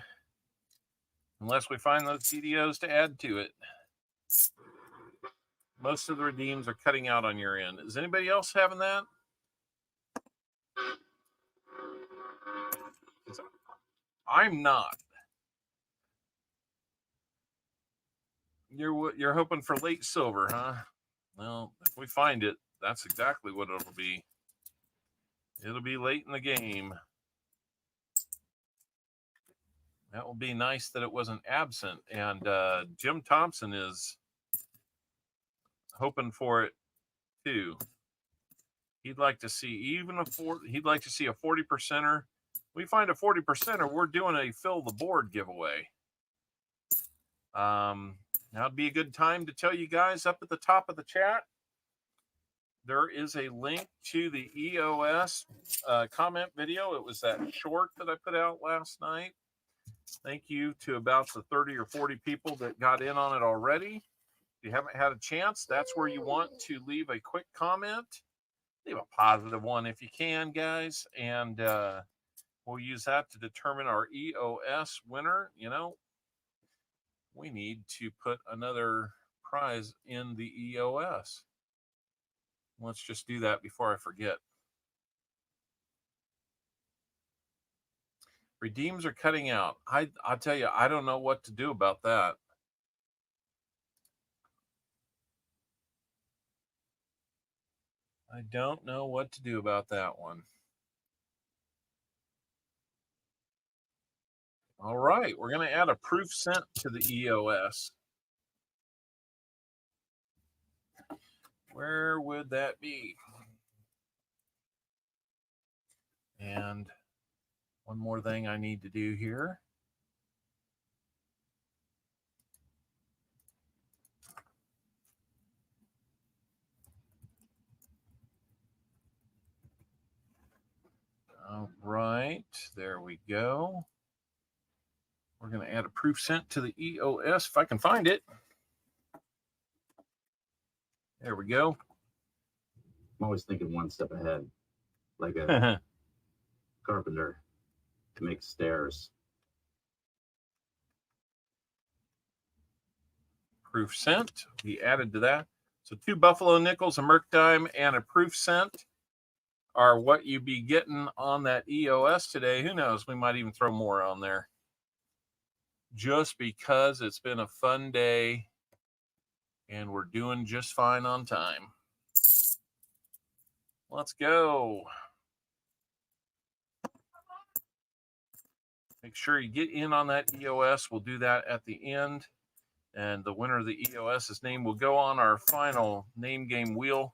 unless we find those DDOs to add to it. Most of the redeems are cutting out on your end. Is anybody else having that? I'm not. You're hoping for late silver, huh? Well, if we find it, that's exactly what it'll be. It'll be late in the game. That will be nice that it wasn't absent. And Jim Thompson is hoping for it too. He'd like to see he'd like to see a 40%er. We find a 40%er, we're doing a fill the board giveaway. Now would be a good time to tell you guys up at the top of the chat. There is a link to the EOS comment video. It was that short that I put out last night. Thank you to about the 30 or 40 people that got in on it already. If you haven't had a chance, that's where you want to leave a quick comment. Leave a positive one if you can, guys. And we'll use that to determine our EOS winner. You know, we need to put another prize in the EOS. Let's just do that before I forget. Redeems are cutting out. I'll tell you, I don't know what to do about that. I don't know what to do about that one. All right, we're going to add a proof sent to the EOS. Where would that be? And one more thing I need to do here. All right, there we go. We're going to add a proof sent to the EOS if I can find it. There we go. I'm always thinking one step ahead, like a carpenter to make stairs. Proof sent. We added to that. So 2 buffalo nickels, a merc dime, and a proof sent are what you be getting on that EOS today. Who knows? We might even throw more on there. Just because it's been a fun day and we're doing just fine on time. Let's go. Make sure you get in on that EOS. We'll do that at the end. And the winner of the EOS's name will go on our final name game wheel.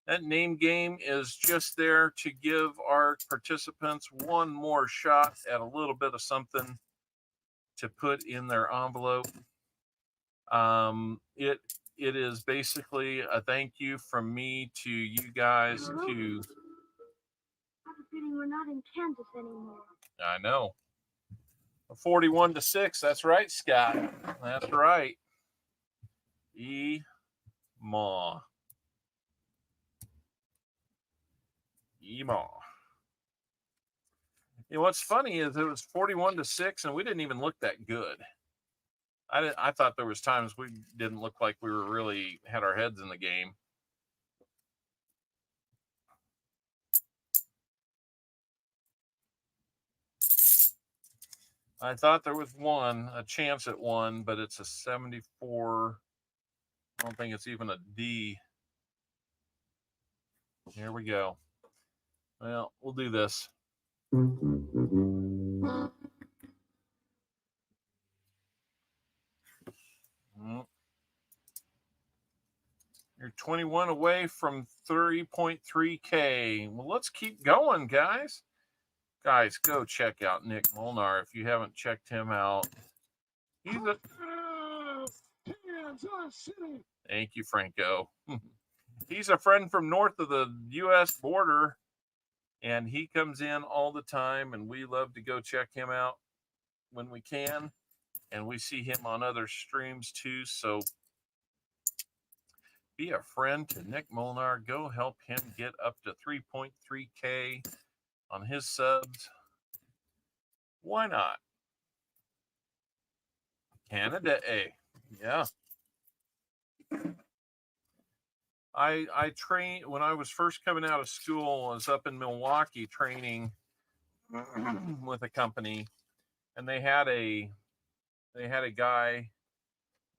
That name game is just there to give our participants one more shot at a little bit of something to put in their envelope. It is basically a thank you from me to you guys. To I have a feeling we're not in Kansas anymore. I know. 41-6. That's right, Scott. That's right. E-maw. E-maw. You know, what's funny is it was 41-6, and we didn't even look that good. I thought there was times we didn't look like we were really had our heads in the game. I thought there was a chance at one, but it's a 74. I don't think it's even a D. Here we go. Well, we'll do this. You're 21 away from 30.3K. Well, let's keep going, guys. Guys, go check out Nick Molnar if you haven't checked him out. He's a Thank you, Franco. He's a friend from north of the U.S. border, and he comes in all the time, and we love to go check him out when we can, and we see him on other streams too. So be a friend to Nick Molnar. Go help him get up to 3.3K on his subs. Why not? Canada A. Yeah. I trained when I was first coming out of school. I was up in Milwaukee training with a company, and they had a guy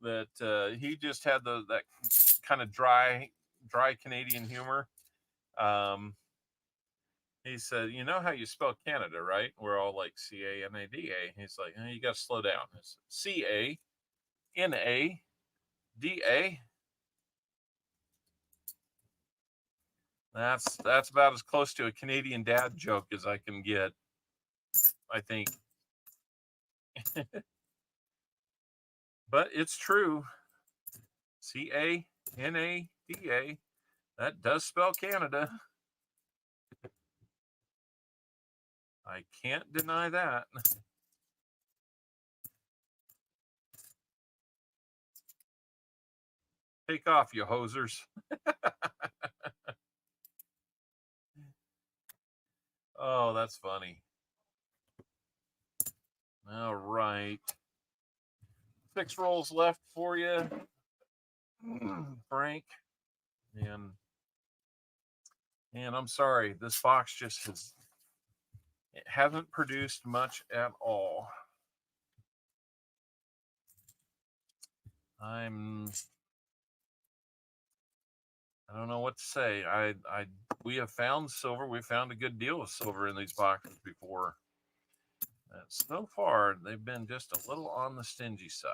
that he just had that kind of dry Canadian humor. He said, "You know how you spell Canada, right?" We're all like C-A-N-A-D-A. He's like, "You got to slow down. It's C-A-N-A-D-A." That's about as close to a Canadian dad joke as I can get, I think. But it's true. C-A-N-A-D-A. That does spell Canada. I can't deny that. Take off, you hosers. Oh, that's funny. All right. 6 rolls left for you, Frank. And I'm sorry, this box just has It hasn't produced much at all. I don't know what to say. We have found silver. We found a good deal of silver in these boxes before. So far, they've been just a little on the stingy side.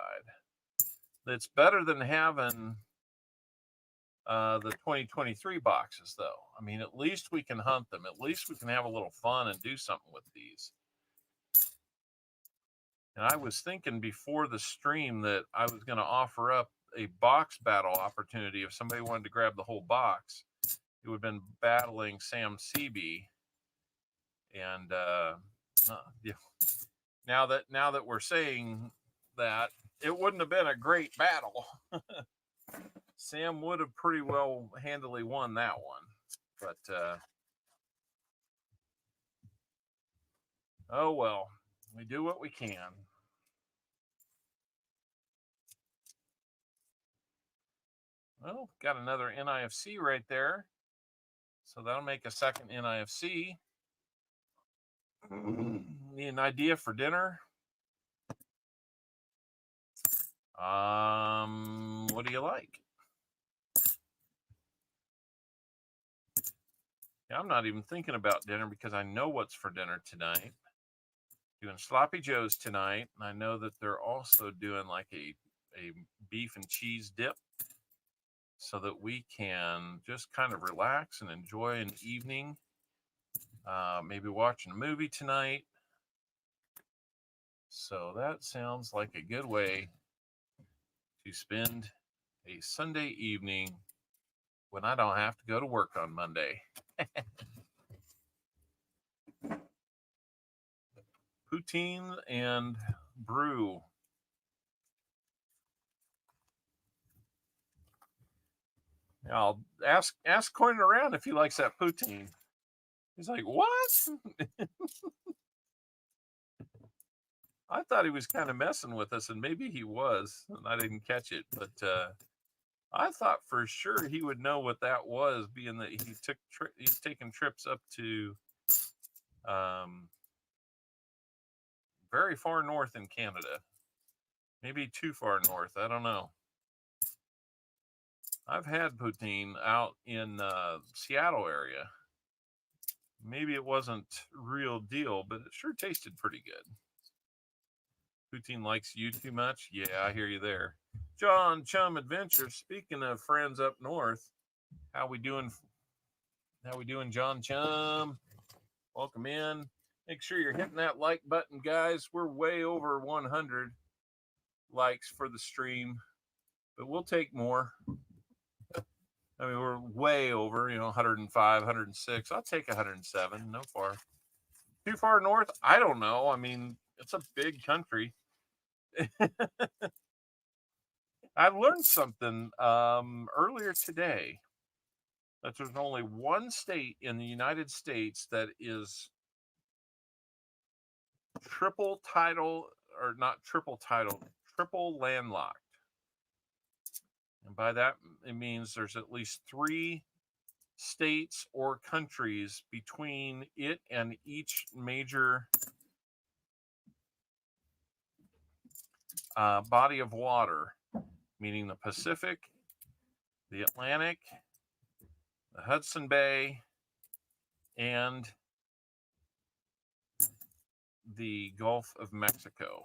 It's better than having the 2023 boxes, though. I mean, at least we can hunt them. At least we can have a little fun and do something with these. And I was thinking before the stream that I was going to offer up a box battle opportunity. If somebody wanted to grab the whole box, it would have been battling Sam Seabee. And yeah. Now that we're saying that, it wouldn't have been a great battle. Sam would have pretty well handily won that one. But oh well, we do what we can. Well, got another NIFC right there. So that'll make a second NIFC. Need an idea for dinner? What do you like? Yeah, I'm not even thinking about dinner because I know what's for dinner tonight. Doing sloppy joes tonight, and I know that they're also doing like a beef and cheese dip, so that we can just kind of relax and enjoy an evening. Maybe watching a movie tonight. So that sounds like a good way to spend a Sunday evening when I don't have to go to work on Monday. Poutine and brew. I'll ask Coin around if he likes that poutine. He's like, what? I thought he was kind of messing with us, and maybe he was, and I didn't catch it. But I thought for sure he would know what that was, being that he's taken trips up to very far north in Canada, maybe too far north. I don't know. I've had poutine out in Seattle area. Maybe it wasn't real deal, but it sure tasted pretty good. Poutine likes you too much? Yeah, I hear you there. John Chum Adventures. Speaking of friends up north, how we doing? How we doing, John Chum? Welcome in. Make sure you're hitting that like button, guys. We're way over 100 likes for the stream, but we'll take more. I mean, we're way over, 105, 106. I'll take 107. No far. Too far north? I don't know. I mean, it's a big country. I learned something earlier today that there's only one state in the United States that is triple landlocked. And by that, it means there's at least 3 states or countries between it and each major body of water, meaning the Pacific, the Atlantic, the Hudson Bay, and the Gulf of Mexico.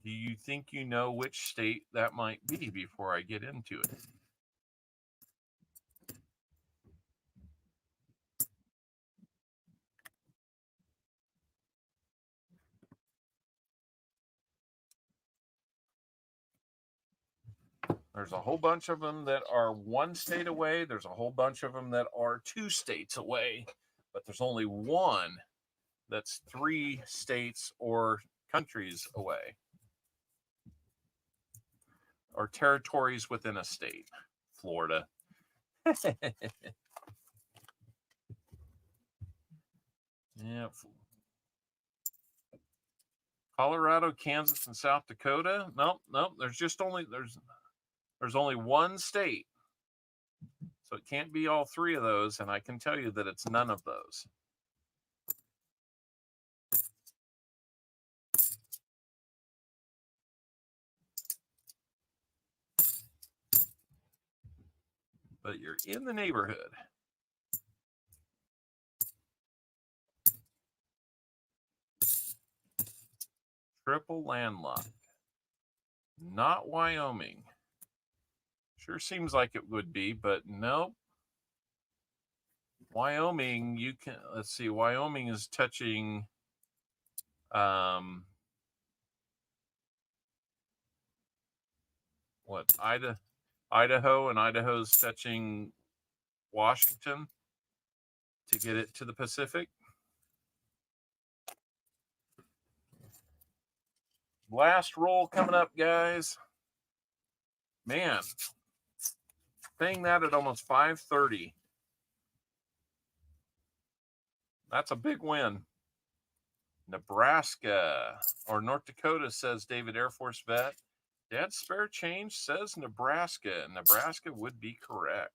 Do you think you know which state that might be before I get into it? There's a whole bunch of them that are 1 state away. There's a whole bunch of them that are 2 states away. But there's only one that's 3 states or countries away, or territories within a state. Florida. Yeah. Colorado, Kansas, and South Dakota. Nope. There's only 1 state. So it can't be all 3 of those, and I can tell you that it's none of those. but you're in the neighborhood. Triple landlocked. Not Wyoming. Sure seems like it would be, but nope. Wyoming, you can, let's see, Wyoming is touching what, Idaho, and Idaho's touching Washington to get it to the Pacific. Last roll coming up, guys. Man, paying that at almost 530. That's a big win. Nebraska or North Dakota, says David Air Force vet. Dad's spare change says Nebraska. Nebraska would be correct.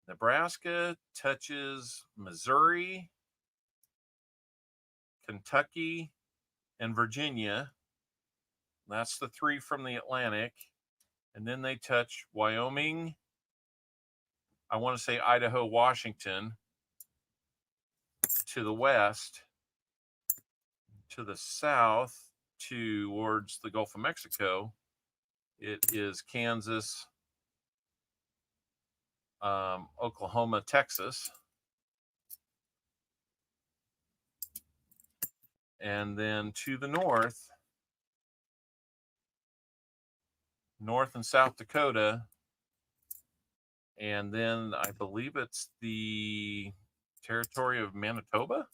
Nebraska touches Missouri, Kentucky, and Virginia. That's the three from the Atlantic. And then they touch Wyoming, I want to say Idaho, Washington, to the west, to the south, towards the Gulf of Mexico. It is Kansas, Oklahoma, Texas. And then to the north, North and South Dakota. And then I believe it's the territory of Manitoba.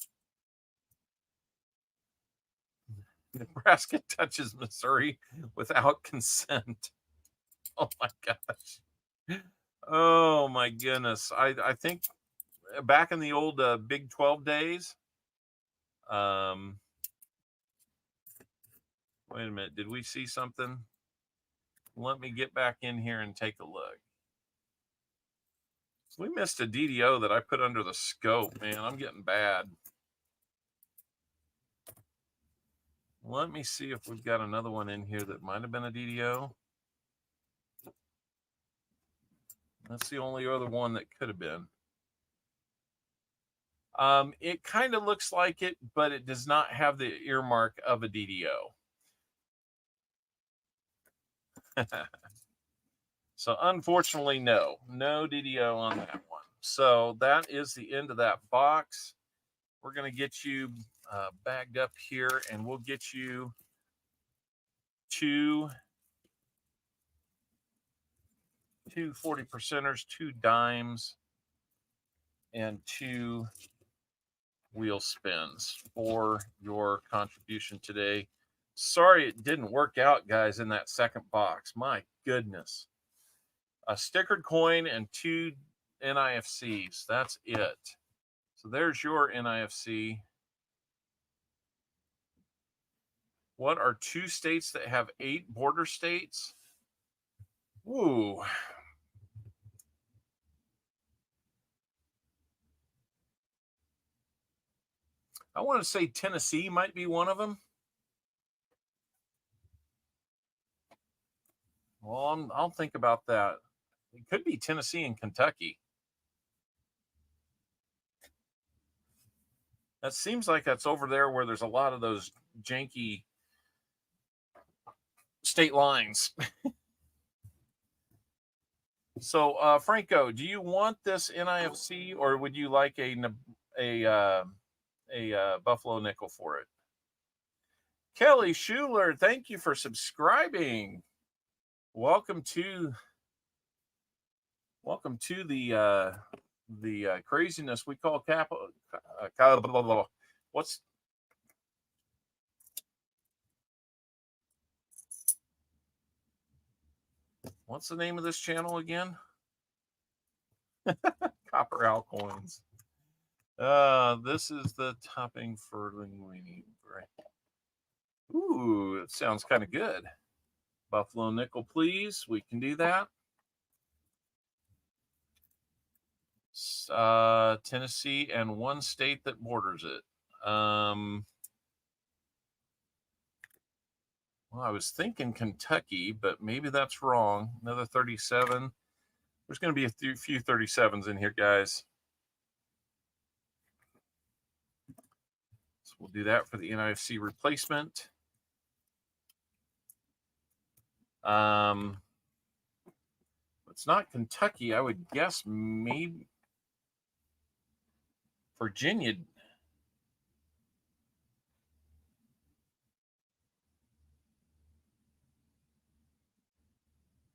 Nebraska touches Missouri without consent. Oh my gosh. Oh my goodness. I think back in the old Big 12 days. Wait a minute. Did we see something? Let me get back in here and take a look. We missed a DDO that I put under the scope, man. I'm getting bad. Let me see if we've got another one in here that might have been a DDO. That's the only other one that could have been. It kind of looks like it, but it does not have the earmark of a DDO. So unfortunately, no DDO on that one. So that is the end of that box. We're going to get you bagged up here, and we'll get you two 40%ers, 2 dimes, and 2 wheel spins for your contribution today. Sorry it didn't work out, guys, in that second box. My goodness. A stickered coin and 2 NIFCs. That's it. So there's your NIFC. What are 2 states that have 8 border states? Ooh. I want to say Tennessee might be one of them. Well, I'll think about that. It could be Tennessee and Kentucky. That seems like that's over there where there's a lot of those janky state lines. So, Franco, do you want this NIFC, or would you like a Buffalo nickel for it? Kelly Schuler, thank you for subscribing. Welcome to the craziness we call what's the name of this channel again? CopperOwlCoins. This is the topping for linguine. Ooh, it sounds kind of good. Buffalo nickel, please. We can do that. Tennessee and 1 state that borders it. Well, I was thinking Kentucky, but maybe that's wrong. Another 37. There's going to be a few 37s in here, guys. So we'll do that for the NIFC replacement. It's not Kentucky. I would guess maybe Virginia.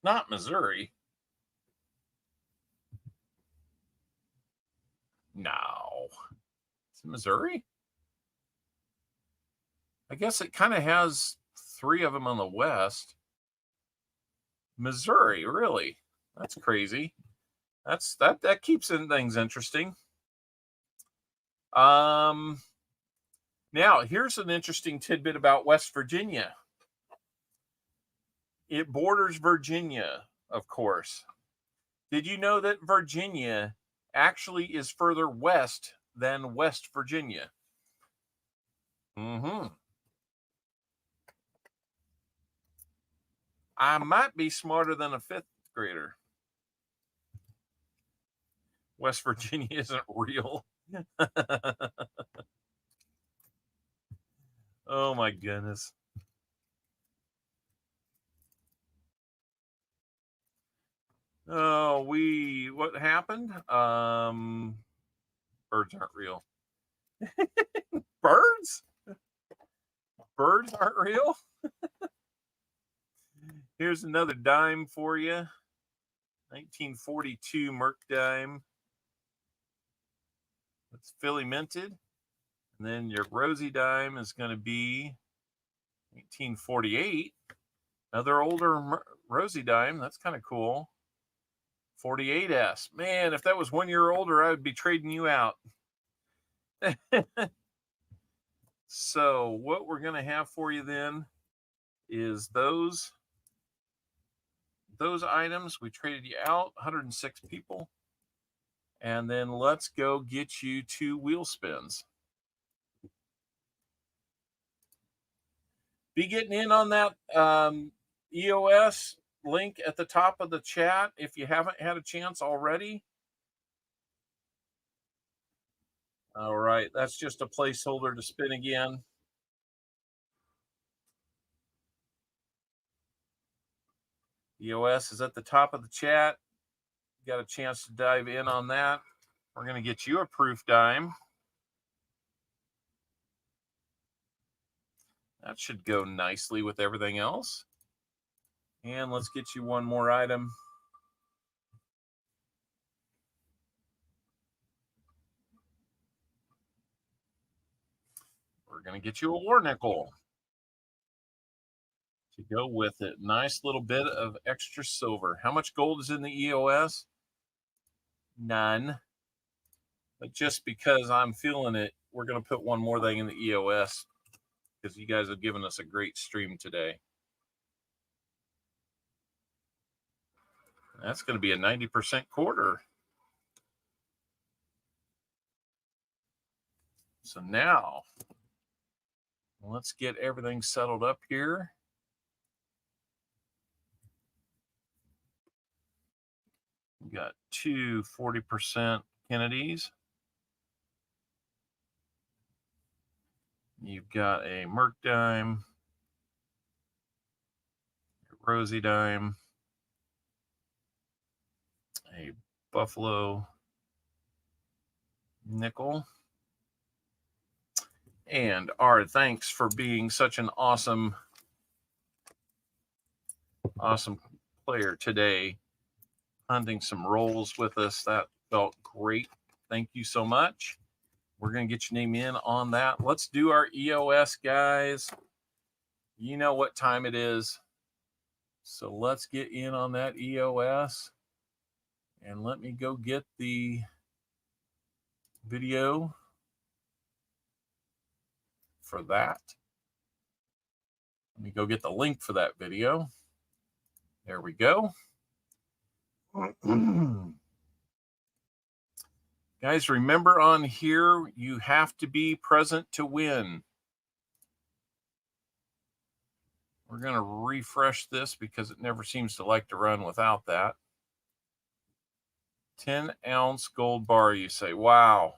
Not Missouri. No. Is it Missouri? I guess it kind of has 3 of them on the west. Missouri, really? That's crazy. That keeps things interesting. Now, here's an interesting tidbit about West Virginia. It borders Virginia, of course. Did you know that Virginia actually is further west than West Virginia? I might be smarter than a 5th grader. West Virginia isn't real. Oh my goodness. Oh, what happened? Birds aren't real. Birds? Birds aren't real? Here's another dime for you. 1942 Merc dime. It's Philly minted. And then your Rosie dime is going to be 1948. Another older Rosie dime. That's kind of cool. 48S. Man, if that was 1 year older, I would be trading you out. So what we're going to have for you then is those items. We traded you out, 106 people. And then let's go get you 2 wheel spins. Be getting in on that EOS link at the top of the chat if you haven't had a chance already. All right, that's just a placeholder to spin again. EOS is at the top of the chat. You got a chance to dive in on that. We're going to get you a proof dime. That should go nicely with everything else. And let's get you one more item. We're going to get you a war nickel to go with it. Nice little bit of extra silver. How much gold is in the EOS? None. But just because I'm feeling it, we're going to put one more thing in the EOS because you guys have given us a great stream today. That's going to be a 90% quarter. So now, let's get everything settled up here. We got 2 40% Kennedys. You've got a Merc dime, a Rosie dime, a Buffalo nickel. And our thanks for being such an awesome player today, hunting some rolls with us. That felt great. Thank you so much. We're going to get your name in on that. Let's do our EOS, guys. You know what time it is. So let's get in on that EOS. And let me go get the video for that. Let me go get the link for that video. There we go. Guys, remember on here, you have to be present to win. We're We're going to refresh this because it never seems to like to run without that. 10-ounce gold bar, you say. Wow.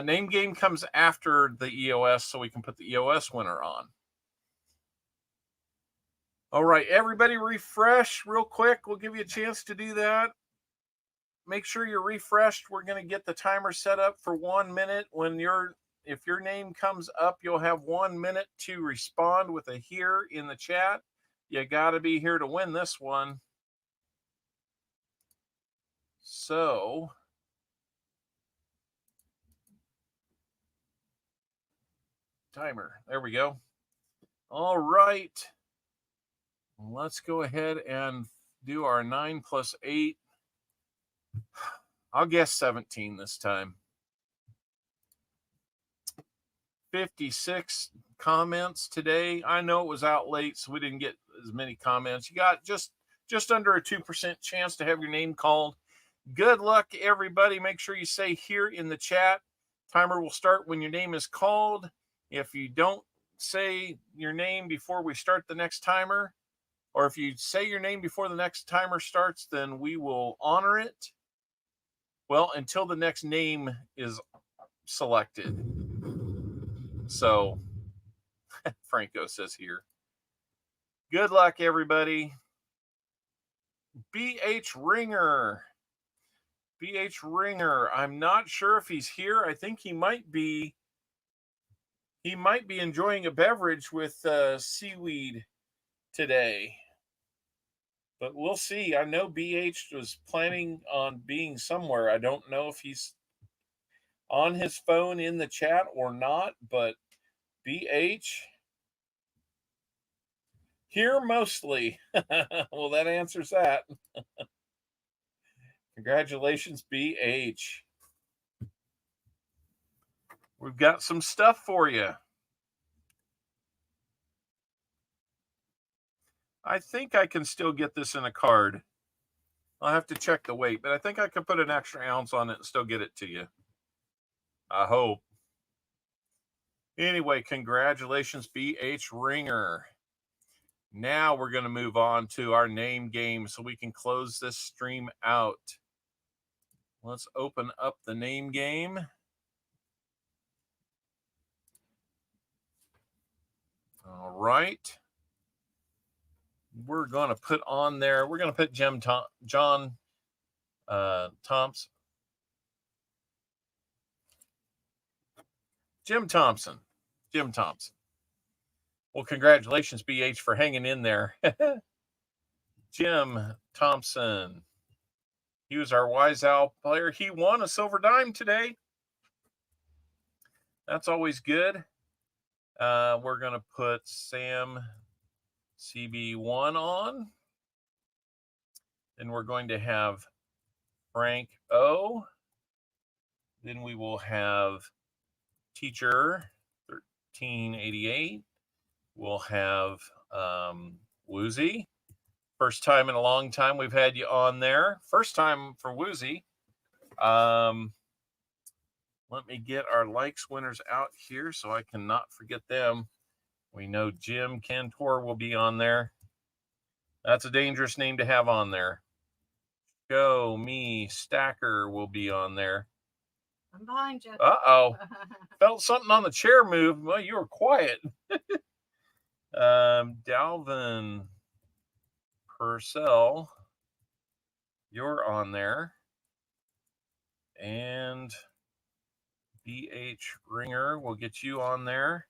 Name game comes after the EOS, so we can put the EOS winner on. All right, everybody refresh real quick. We'll give you a chance to do that. Make sure you're refreshed. We're going to get the timer set up for 1 minute. If your name comes up, you'll have 1 minute to respond with a here in the chat. You got to be here to win this one. So, timer. There we go. All right. Let's go ahead and do our 9 plus 8. I'll guess 17 this time. 56 comments today. I know it was out late, so we didn't get as many comments. You got just under a 2% chance to have your name called. Good luck, everybody. Make sure you say here in the chat. Timer will start when your name is called. If you don't say your name before we start the next timer, or if you say your name before the next timer starts, then we will honor it. Well, until the next name is selected. So, Franco says here. Good luck, everybody. BH Ringer. BH Ringer. I'm not sure if he's here. I think he might be. He might be enjoying a beverage with seaweed today. But we'll see. I know BH was planning on being somewhere. I don't know if he's on his phone in the chat or not, but BH, here mostly. Well, that answers that. Congratulations, BH. We've got some stuff for you. I think I can still get this in a card. I'll have to check the weight, but I think I can put an extra ounce on it and still get it to you. I hope. Anyway, congratulations, BH Ringer. Now we're going to move on to our name game so we can close this stream out. Let's open up the name game. All right. We're going to put on there, we're going to put John Thompson. Jim Thompson. Well, congratulations, BH, for hanging in there. Jim Thompson. He was our Wise Owl player. He won a silver dime today. That's always good. We're going to put Sam CB1 on. Then we're going to have Frank O. Then we will have Teacher 1388. We'll have Woozy. First time in a long time we've had you on there. First time for Woozy. Let me get our likes winners out here so I cannot forget them. We know Jim Cantor will be on there. That's a dangerous name to have on there. Show Me Stacker will be on there. I'm behind you. Uh-oh. Felt something on the chair move. Well, you were quiet. Dalvin Purcell, you're on there. And BH Ringer will get you on there.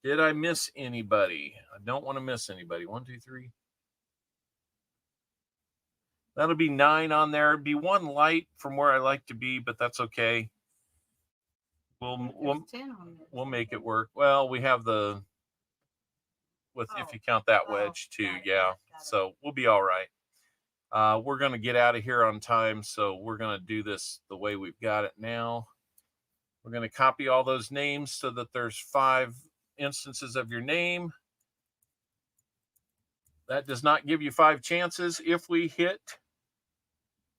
Did I miss anybody? I don't want to miss anybody. 1, 2, 3. That'll be 9 on there. It'd be 1 light from where I like to be, but that's okay. We'll make it work. Well, we have the if you count that wedge too, yeah. So we'll be all right. We're going to get out of here on time, so we're going to do this the way we've got it now. We're going to copy all those names so that there's 5 instances of your name. That does not give you 5 chances. If we hit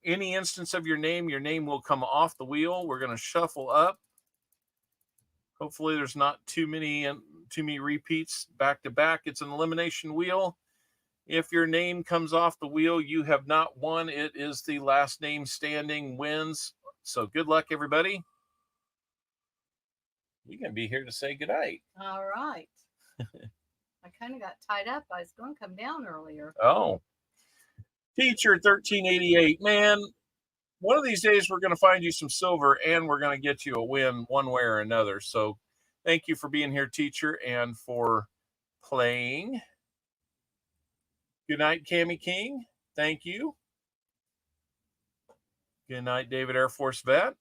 any instance of your name will come off the wheel. We're going to shuffle up. Hopefully there's not too too many repeats back to back. It's an elimination wheel. If your name comes off the wheel, you have not won. It is the last name standing wins. So good luck, everybody. You can be here to say goodnight. All right. I kind of got tied up. I was going to come down earlier. Oh. Teacher 1388. Man, one of these days we're going to find you some silver and we're going to get you a win one way or another. So thank you for being here, teacher, and for playing. Good night, Cammie King. Thank you. Good night, David Air Force Vet.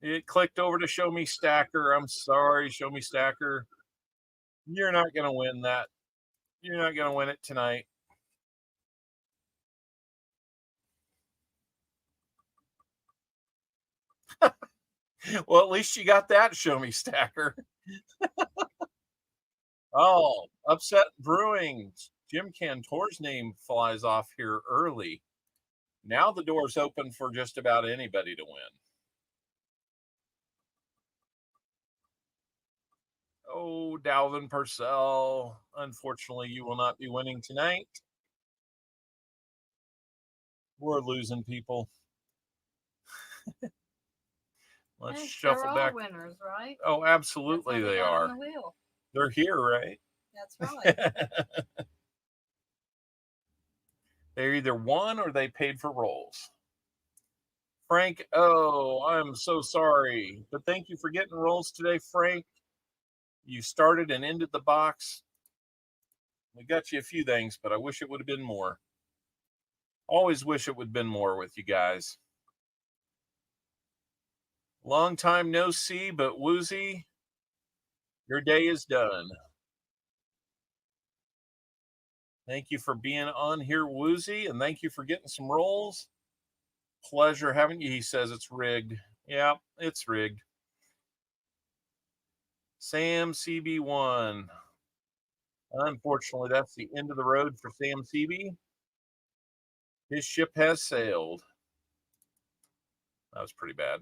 It clicked over to Show Me Stacker. I'm sorry, Show Me Stacker. You're not going to win that. You're not going to win it tonight. Well, at least you got that, Show Me Stacker. Oh, Upset Brewing. Jim Cantor's name flies off here early. Now the door's open for just about anybody to win. Oh, Dalvin Purcell. Unfortunately, you will not be winning tonight. We're losing people. Let's shuffle they're back. All winners, right? Oh, absolutely they are. On the wheel. They're here, right? That's right. They either won or they paid for rolls. Frank, oh, I'm so sorry. But thank you for getting rolls today, Frank. You started and ended the box. We got you a few things, but I wish it would have been more. Always wish it would have been more with you guys. Long time no see, but Woozy, your day is done. Thank you for being on here, Woozy, and thank you for getting some rolls. Pleasure having you. He says it's rigged. Yeah, it's rigged. Sam CB1. Unfortunately, that's the end of the road for Sam CB. His ship has sailed. That was pretty bad.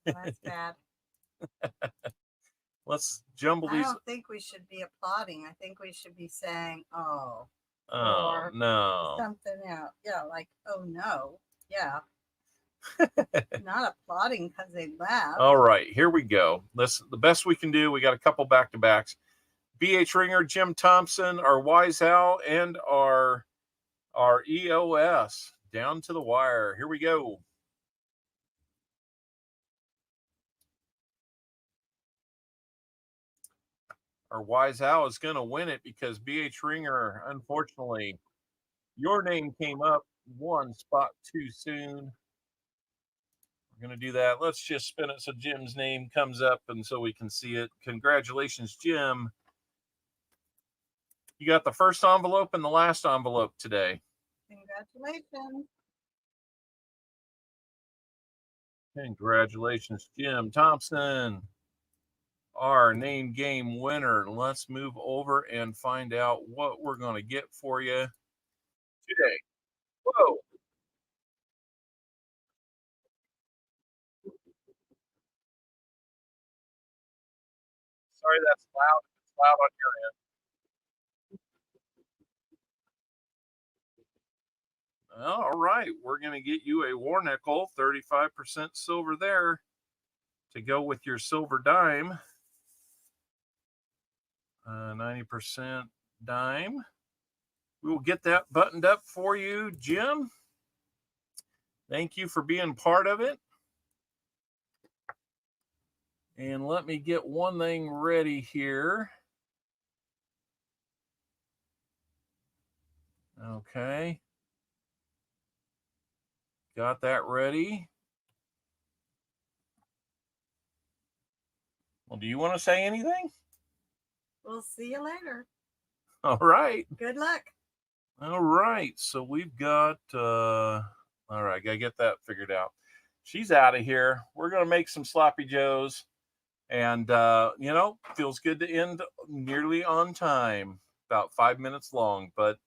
That's bad. Let's jumble these. I don't think we should be applauding. I think we should be saying, oh. Oh, no. Something else. Yeah, like, oh, no. Yeah. Not applauding because they laughed. All right, here we go. Listen, the best we can do. We got a couple back-to-backs. BH Ringer, Jim Thompson, our Wise Owl, and our EOS. Down to the wire. Here we go. Our Wise Owl is going to win it because BH Ringer, unfortunately, your name came up one spot too soon. We're going to do that. Let's just spin it so Jim's name comes up and so we can see it. Congratulations, Jim. You got the first envelope and the last envelope today. Congratulations. Congratulations, Jim Thompson, our name game winner. Let's move over and find out what we're going to get for you today. Whoa. Sorry, that's loud. It's loud on your end. All right, we're going to get you a war nickel, 35% silver there to go with your silver dime. 90% dime. We will get that buttoned up for you, Jim. Thank you for being part of it. And let me get one thing ready here. Okay. Got that ready. Well, do you want to say anything? We'll see you later. All right. Good luck. All right. So we've got, all right, got to get that figured out. She's out of here. We're going to make some sloppy joes. And, you know, feels good to end nearly on time, about 5 minutes long. But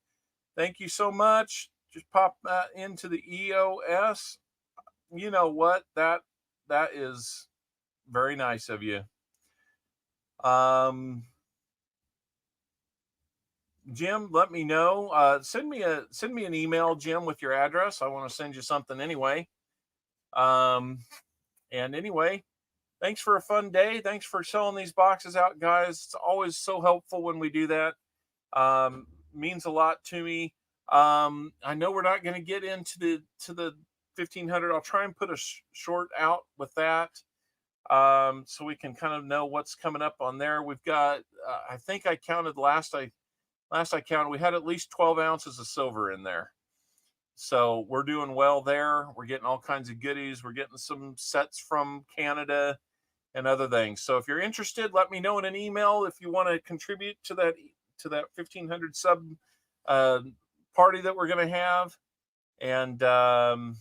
thank you so much. Just pop that into the EOS. You know what? That is very nice of you. Jim, let me know. Send me an email, Jim, with your address. I want to send you something anyway. And anyway, thanks for a fun day. Thanks for selling these boxes out, guys. It's always so helpful when we do that. Means a lot to me. I know we're not going to get into the 1500. I'll try and put a short out with that, so we can kind of know what's coming up on there. We've got, I think I counted last I counted, we had at least 12 ounces of silver in there. So we're doing well there. We're getting all kinds of goodies. We're getting some sets from Canada and other things. So if you're interested, let me know in an email if you want to contribute to that 1500 sub party that we're going to have. And I'm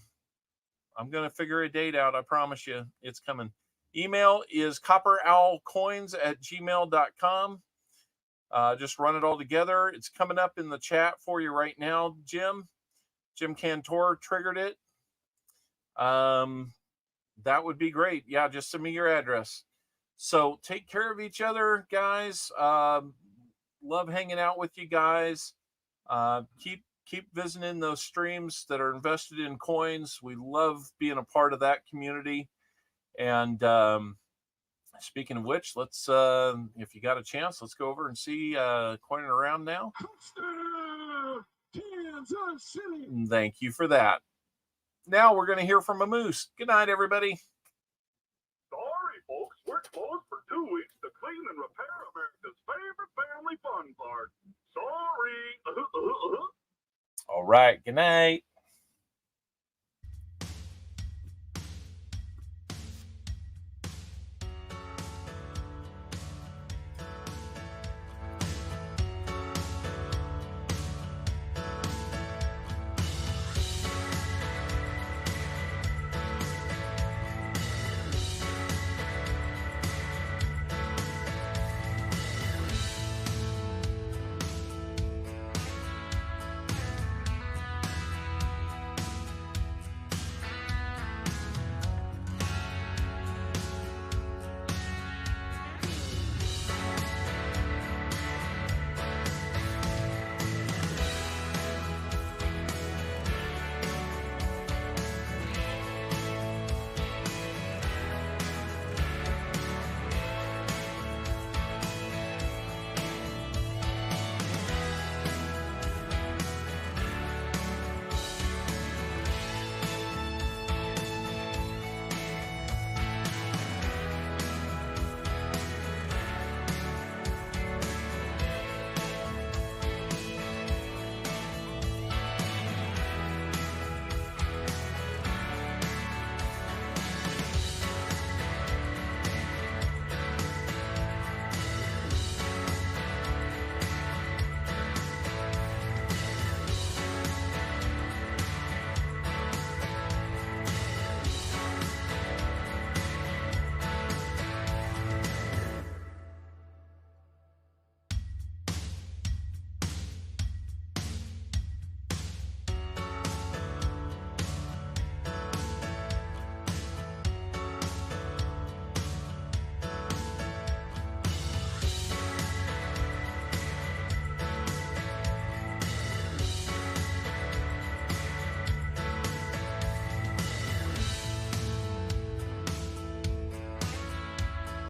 going to figure a date out. I promise you it's coming. Email is CopperOwlCoins@gmail.com. Just run it all together. It's coming up in the chat for you right now, Jim. Jim Cantor triggered it. That would be great. Yeah, just send me your address. So take care of each other, guys. Love hanging out with you guys. Keep visiting those streams that are invested in coins. We love being a part of that community. And speaking of which, let's if you got a chance, let's go over and see Coining Around now. Kansas City. Thank you for that. Now we're going to hear from a moose. Good night, everybody. Sorry, folks, we're closed for 2 weeks to clean and repair America's favorite family fun park. Sorry. All right. Good night.